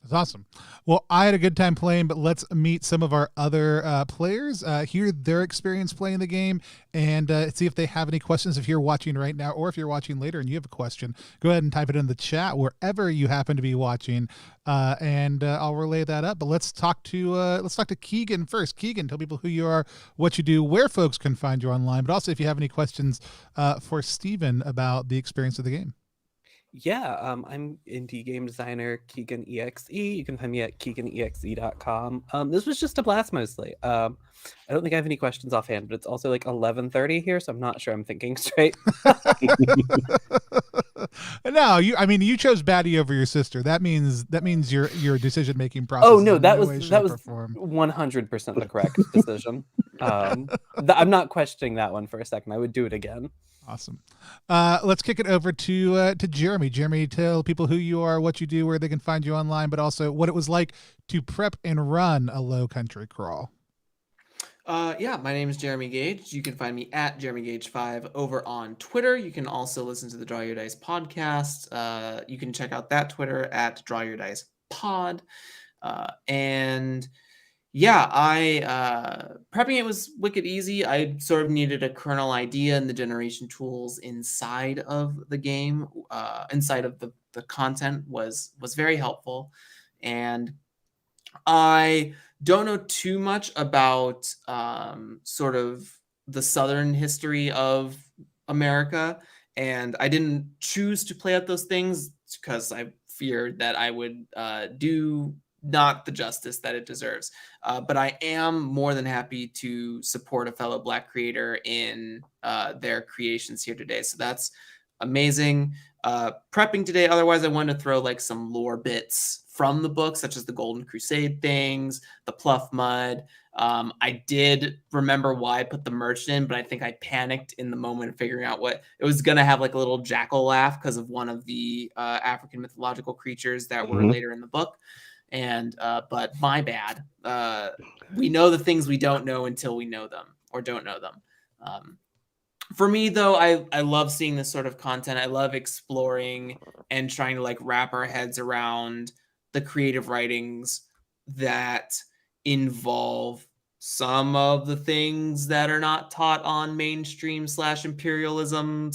That's awesome. Well, I had a good time playing, but let's meet some of our other players, hear their experience playing the game, and see if they have any questions. If you're watching right now, or if you're watching later and you have a question, go ahead and type it in the chat wherever you happen to be watching, and I'll relay that up. But let's talk to Kegan first. Kegan, tell people who you are, what you do, where folks can find you online, but also if you have any questions for Steven about the experience of the game. Yeah, I'm indie game designer Kegan EXE. You can find me at keganexe.com. This was just a blast mostly. I don't think I have any questions offhand, but it's also like 11:30 here, so I'm not sure I'm thinking straight. No, you chose Batty over your sister. That means your decision making process. Oh no, that was 100% the correct decision. I'm not questioning that one for a second. I would do it again. Awesome. Let's kick it over to Jeremy. Jeremy, tell people who you are, what you do, where they can find you online, but also what it was like to prep and run a Lowcountry Crawl. Yeah, my name is Jeremy Gage. You can find me at JeremyGage5 over on Twitter. You can also listen to the Draw Your Dice podcast. You can check out that Twitter at Draw Your Dice Pod. And yeah, prepping it was wicked easy. I sort of needed a kernel idea and the generation tools inside of the game, inside of the content was very helpful. And I don't know too much about sort of the Southern history of America, and I didn't choose to play out those things because I feared that I would do not the justice that it deserves. But I am more than happy to support a fellow Black creator in their creations here today. So that's amazing. Prepping today, otherwise I wanted to throw like some lore bits from the book, such as the Golden Crusade things, the Pluff Mud. I did remember why I put the merch in, but I think I panicked in the moment of figuring out what it was going to have, like a little jackal laugh because of one of the African mythological creatures that were later in the book. And but my bad. We know the things we don't know until we know them or don't know them. For me, though, I love seeing this sort of content. I love exploring and trying to like wrap our heads around the creative writings that involve some of the things that are not taught on mainstream /imperialism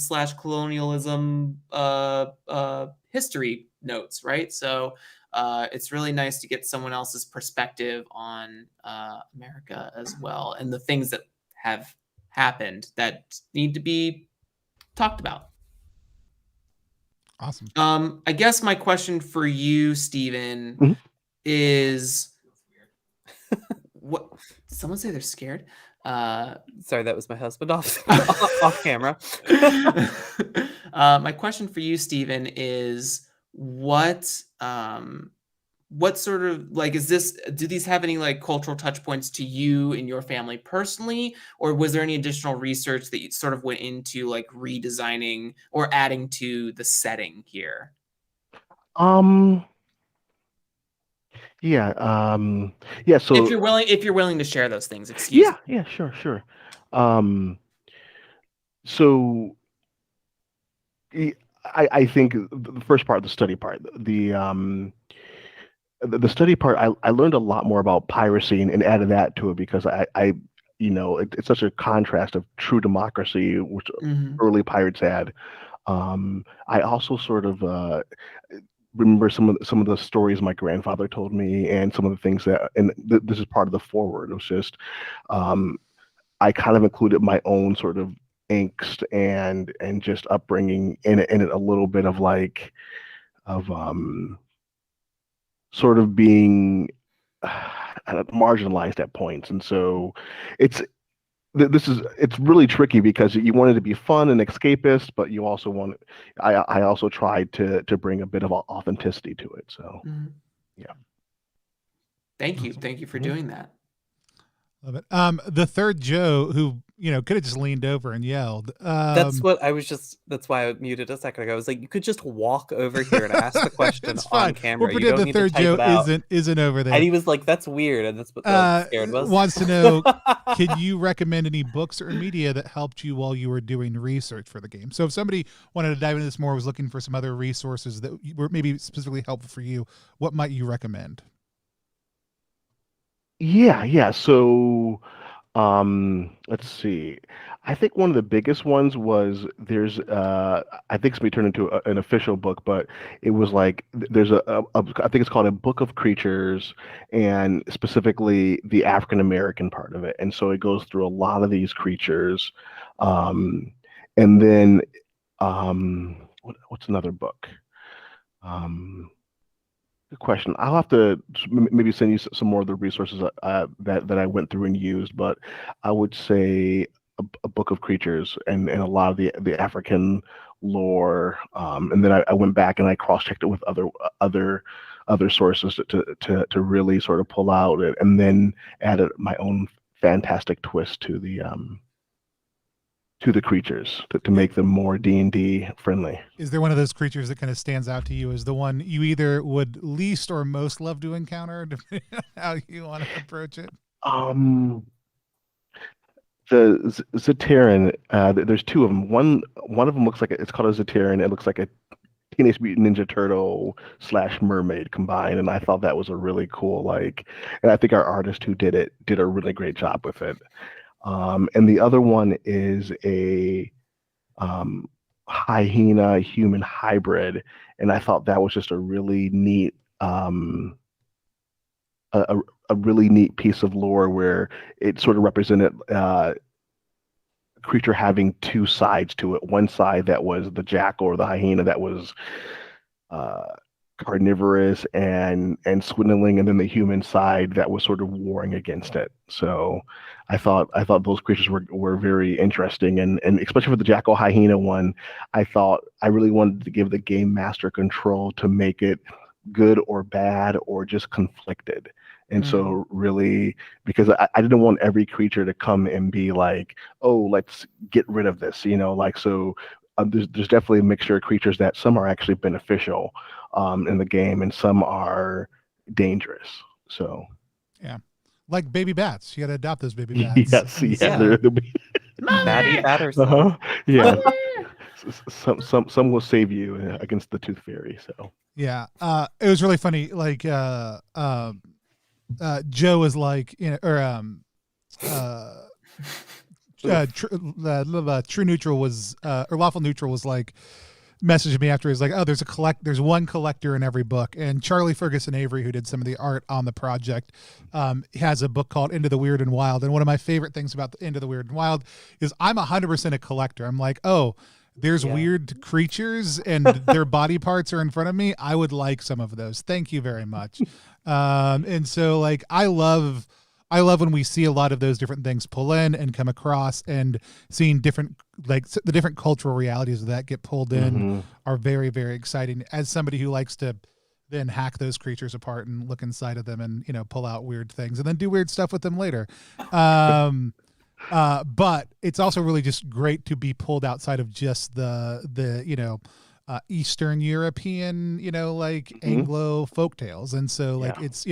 /colonialism history notes, right? So it's really nice to get someone else's perspective on America as well, and the things that have happened that need to be talked about. Awesome. I guess my question for you, Steven, is what? Did someone say they're scared? Sorry, that was my husband off camera. My question for you, Steven, is what sort of like do these have any like cultural touch points to you and your family personally, or was there any additional research that you sort of went into like redesigning or adding to the setting here? Yeah. So if you're willing to share those things, excuse me. Yeah, sure. So I think the first part, the study part, the study part, I learned a lot more about piracy and added that to it because I it's such a contrast of true democracy, which early pirates had. I also sort of remember some of the stories my grandfather told me and some of the things that, and this is part of the foreword. It was just I kind of included my own sort of angst and just upbringing in it a little bit of like sort of being marginalized at points. And so it's really tricky because you want it to be fun and escapist, but you also want I also tried to bring a bit of authenticity to it. So yeah. Thank you for doing that. Love it. The third Joe, who could have just leaned over and yelled. That's why I muted a second ago. I was like, you could just walk over here and ask the question on camera. We'll pretend the third Joe isn't over there. And he was like, "That's weird," and that's what scared was. Wants to know, can you recommend any books or media that helped you while you were doing research for the game? So if somebody wanted to dive into this more, was looking for some other resources that were maybe specifically helpful for you, what might you recommend? Yeah. So, let's see. I think one of the biggest ones was there's I think it's gonna be turned into an official book, but it was like there's I think it's called A Book of Creatures, and specifically the African American part of it. And so it goes through a lot of these creatures, and then what's another book? Good question. I'll have to maybe send you some more of the resources that I went through and used, but I would say a Book of Creatures and a lot of the African lore, and then I went back and I cross-checked it with other sources to really sort of pull out it, and then added my own fantastic twist to the creatures to make them more D&D friendly. Is there one of those creatures that kind of stands out to you as the one you either would least or most love to encounter, depending on how you want to approach it? The Zateran, there's two of them. One of them looks like it's called a Zateran. It looks like a Teenage Mutant Ninja Turtle / mermaid combined, and I thought that was a really cool and I think our artist who did it did a really great job with it. And the other one is a hyena human hybrid, and I thought that was just a really neat a really neat piece of lore where it sort of represented a creature having two sides to it. One side that was the jackal or the hyena that was carnivorous and swindling, and then the human side that was sort of warring against it. So I thought those creatures were very interesting, and especially for the jackal hyena one, I thought I really wanted to give the game master control to make it good or bad or just conflicted. And so really, because I didn't want every creature to come and be like, oh, let's get rid of this, so there's definitely a mixture of creatures that some are actually beneficial in the game, and some are dangerous. So yeah, like baby bats. You got to adopt those baby bats. yes, Batty batters. Yeah. Some will save you against the tooth fairy. So yeah, it was really funny. Like Joe was like, True Neutral was or Lawful Neutral was like messaged me after. He's like, oh, there's one collector in every book, and Charlie Ferguson Avery, who did some of the art on the project, has a book called Into the Weird and Wild. And one of my favorite things about the Into the Weird and Wild is I'm 100% a collector. I'm like, oh, there's weird creatures and their body parts are in front of me. I would like some of those. Thank you very much. And so like I love when we see a lot of those different things pull in and come across, and seeing different, like the different cultural realities that get pulled in are very, very exciting. As somebody who likes to then hack those creatures apart and look inside of them and, pull out weird things and then do weird stuff with them later. But it's also really just great to be pulled outside of just the Eastern European, Anglo folktales. And so like it's,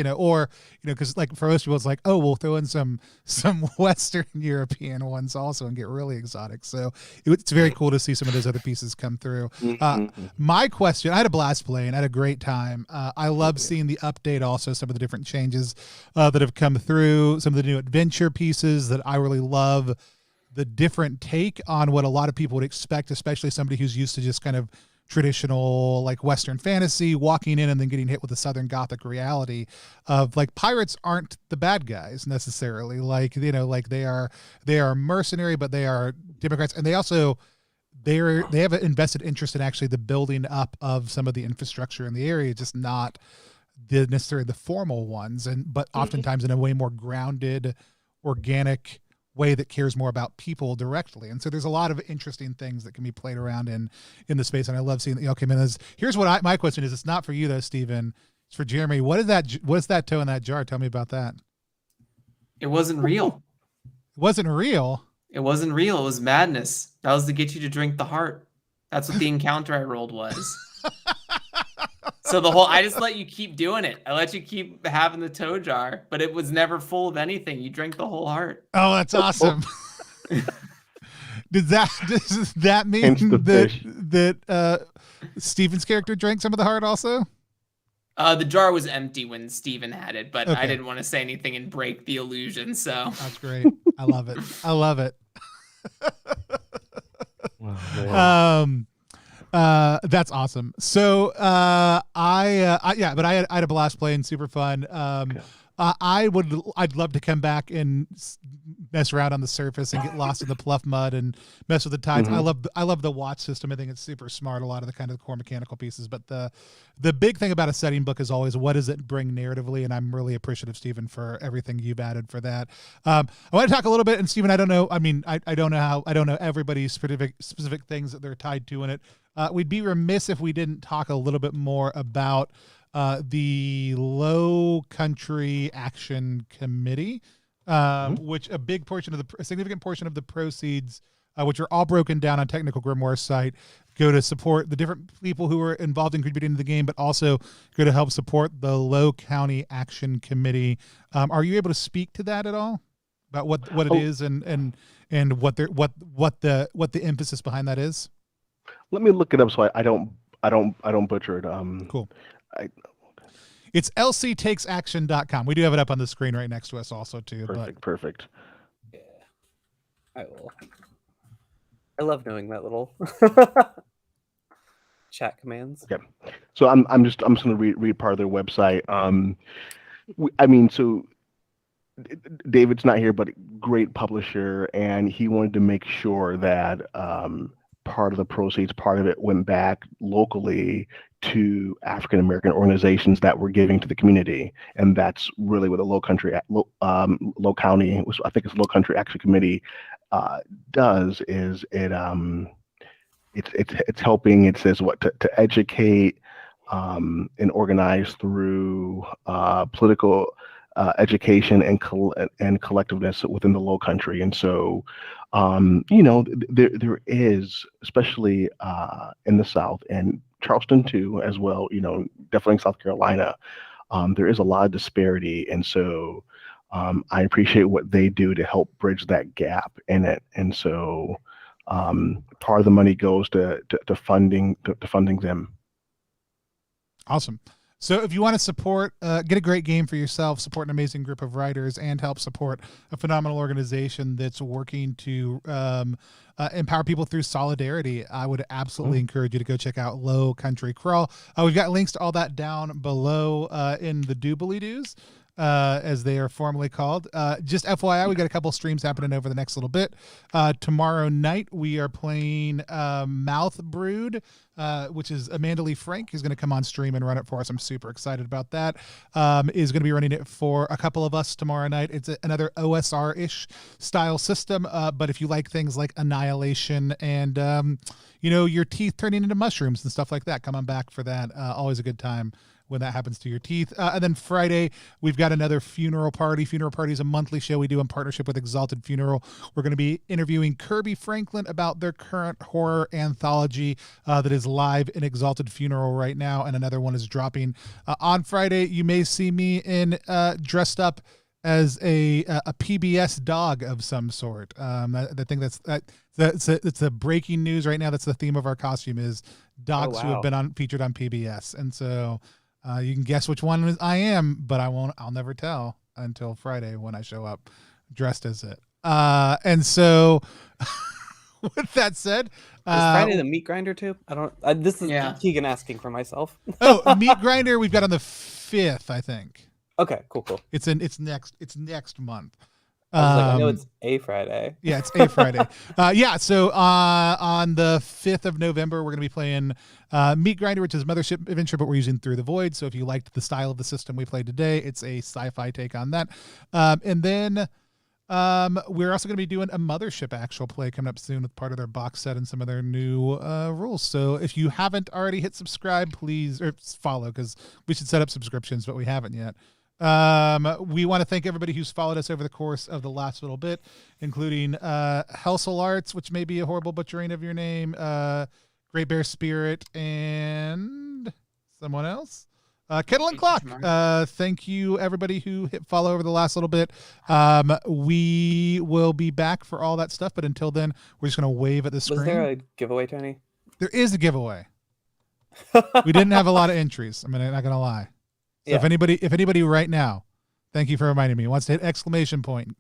because like for most people it's like, oh, we'll throw in some Western European ones also and get really exotic. So it's very cool to see some of those other pieces come through. My question, I had a blast playing, I had a great time. I love seeing the update, also some of the different changes that have come through, some of the new adventure pieces that I really love, the different take on what a lot of people would expect, especially somebody who's used to just kind of traditional like Western fantasy, walking in and then getting hit with the Southern Gothic reality of like pirates aren't the bad guys necessarily. Like, like they are mercenary, but they are Democrats. And they also, they have an invested interest in actually the building up of some of the infrastructure in the area, just not necessarily the formal ones. But oftentimes in a way more grounded, organic way that cares more about people directly. And so there's a lot of interesting things that can be played around in the space. And I love seeing, okay, man, here's what my question is. It's not for you though, Stephen. It's for Jeremy. What's that toe in that jar? Tell me about that. It wasn't real. It wasn't real. It wasn't real. It was madness. That was to get you to drink the heart. That's what the encounter I rolled was. So I just let you keep doing it. I let you keep having the toe jar, but it was never full of anything. You drank the whole heart. Oh, that's awesome. Does that mean that Steven's character drank some of the heart also? The jar was empty when Steven had it, but okay. I didn't want to say anything and break the illusion. So that's great. I love it. I love it. That's awesome. So, I had a blast playing, super fun. Okay. I'd love to come back and mess around on the surface and get lost in the Pluff Mud and mess with the tides. I love the watch system. I think it's super smart. A lot of the kind of core mechanical pieces, but the big thing about a setting book is always what does it bring narratively, and I'm really appreciative, Stephen, for everything you've added for that. I want to talk a little bit, and Stephen, I don't know. I mean, I don't know everybody's specific things that they're tied to in it. We'd be remiss if we didn't talk a little bit more about the Lowcountry Action Committee, which a significant portion of the proceeds, which are all broken down on Technical Grimoire's site, go to support the different people who are involved in contributing to the game, but also go to help support the Lowcounty Action Committee. Are you able to speak to that at all? About what it is and what the emphasis behind that is? Let me look it up so I don't butcher it. Cool. It's lctakesaction.com. We do have it up on the screen right next to us also too. Perfect. Yeah, I will. I love knowing that little chat commands. Okay, so I'm just going to read part of their website. So David's not here, but great publisher, and he wanted to make sure that part of the proceeds, part of it went back locally to African American organizations that were giving to the community, and that's really what the Lowcounty, I think it's Lowcountry Action Committee, does. Is it's helping. It says what to educate and organize through political education and collectiveness within the Lowcountry, and so. There is, especially in the South and Charleston too, as well, definitely in South Carolina, there is a lot of disparity, and so I appreciate what they do to help bridge that gap in it. And so part of the money goes to funding them. Awesome. So if you want to support, get a great game for yourself, support an amazing group of writers, and help support a phenomenal organization that's working to empower people through solidarity, I would absolutely encourage you to go check out Lowcountry Crawl. We've got links to all that down below in the doobly-doos, as they are formally called. Just FYI, we got a couple streams happening over the next little bit. Tomorrow night, we are playing Mouth Brood, which is Amanda Lee Frank, who's going to come on stream and run it for us. I'm super excited about that. Is going to be running it for a couple of us tomorrow night. It's another OSR-ish style system, but if you like things like Annihilation and, your teeth turning into mushrooms and stuff like that, come on back for that. Always a good time when that happens to your teeth. And then Friday, we've got another funeral party. Funeral Party is a monthly show we do in partnership with Exalted Funeral. We're going to be interviewing Kirby Franklin about their current horror anthology that is live in Exalted Funeral right now, and another one is dropping on Friday. You may see me in dressed up as a PBS dog of some sort. I think it's a breaking news right now. That's the theme of our costume is dogs who have been featured on PBS, and so. You can guess which one I am, but I'll never tell until Friday when I show up dressed as it. And so with that said, is Friday the meat grinder too? This is Kegan asking for myself. Meat grinder we've got on the 5th, I think. Okay, cool. It's next month. I know it's a Friday. Yeah, it's a Friday. So on the 5th of November, we're going to be playing Meat Grinder, which is Mothership Adventure, but we're using Through the Void. So if you liked the style of the system we played today, it's a sci-fi take on that. And then we're also going to be doing a Mothership actual play coming up soon with part of their box set and some of their new rules. So if you haven't already hit subscribe, please, or follow, because we should set up subscriptions, but we haven't yet. We want to thank everybody who's followed us over the course of the last little bit, including Helsel Arts, which may be a horrible butchering of your name, Great Bear Spirit, and someone else. Kettle and Clock. Thank you, everybody who hit follow over the last little bit. We will be back for all that stuff, but until then, we're just going to wave at the screen. Was there a giveaway, Tony? There is a giveaway. We didn't have a lot of entries. I'm not going to lie. So if anybody right now, thank you for reminding me, wants to hit exclamation point,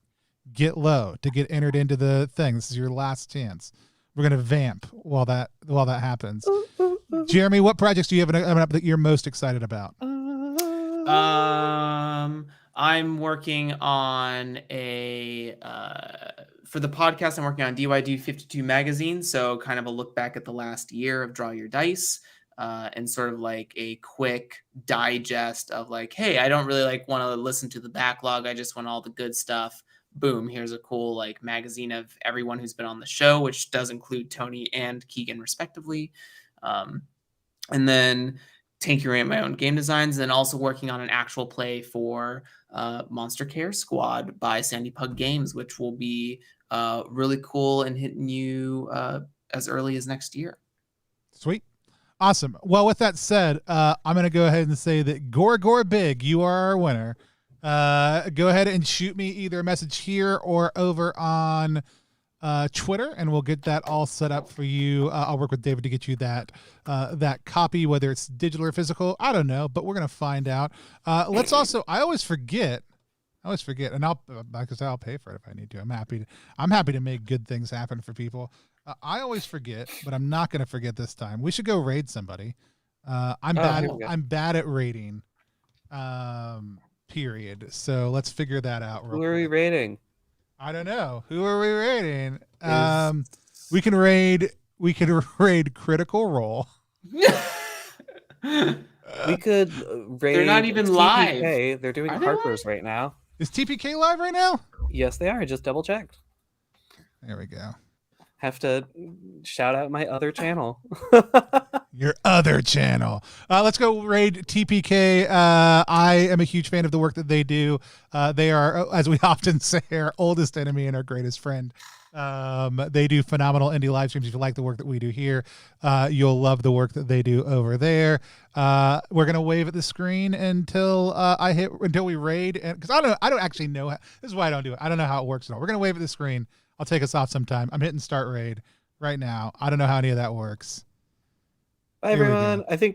get low to get entered into the thing. This is your last chance. We're going to vamp while that happens. Jeremy, what projects do you have coming up that you're most excited about? I'm working on for the podcast, I'm working on DYD 52 magazine. So kind of a look back at the last year of Draw Your Dice. And sort of like a quick digest of like, hey, I don't really want to listen to the backlog. I just want all the good stuff. Boom. Here's a cool magazine of everyone who's been on the show, which does include Tony and Kegan respectively. And then tinkering at my own game designs, and also working on an actual play for Monster Care Squad by Sandy Pug Games, which will be really cool and hitting you as early as next year. Sweet. Awesome. Well, with that said, I'm going to go ahead and say that Gore Big, you are our winner. Go ahead and shoot me either a message here or over on Twitter, and we'll get that all set up for you. I'll work with David to get you that copy, whether it's digital or physical. I don't know, but we're going to find out. Let's also, I always forget, and I'll pay for it if I need to. I'm happy to make good things happen for people. I always forget, but I'm not going to forget this time. We should go raid somebody. I'm bad at raiding. Period. So let's figure that out. Who are we raiding? I don't know. Who are we raiding? We can raid Critical Role. We could raid. They're not even TPK. live. They're doing Harper's right now. Is TPK live right now? Yes, they are. I just double checked. There we go. Have to shout out my other channel. Your other channel. Let's go raid TPK. I am a huge fan of the work that they do. They are, as we often say, our oldest enemy and our greatest friend. They do phenomenal indie live streams. If you like the work that we do here, you'll love the work that they do over there. We're gonna wave at the screen until we raid, and because I don't actually know this is why I don't do it. I don't know how it works at all. We're gonna wave at the screen. I'll take us off sometime. I'm hitting start raid right now. I don't know how any of that works. Bye everyone. I think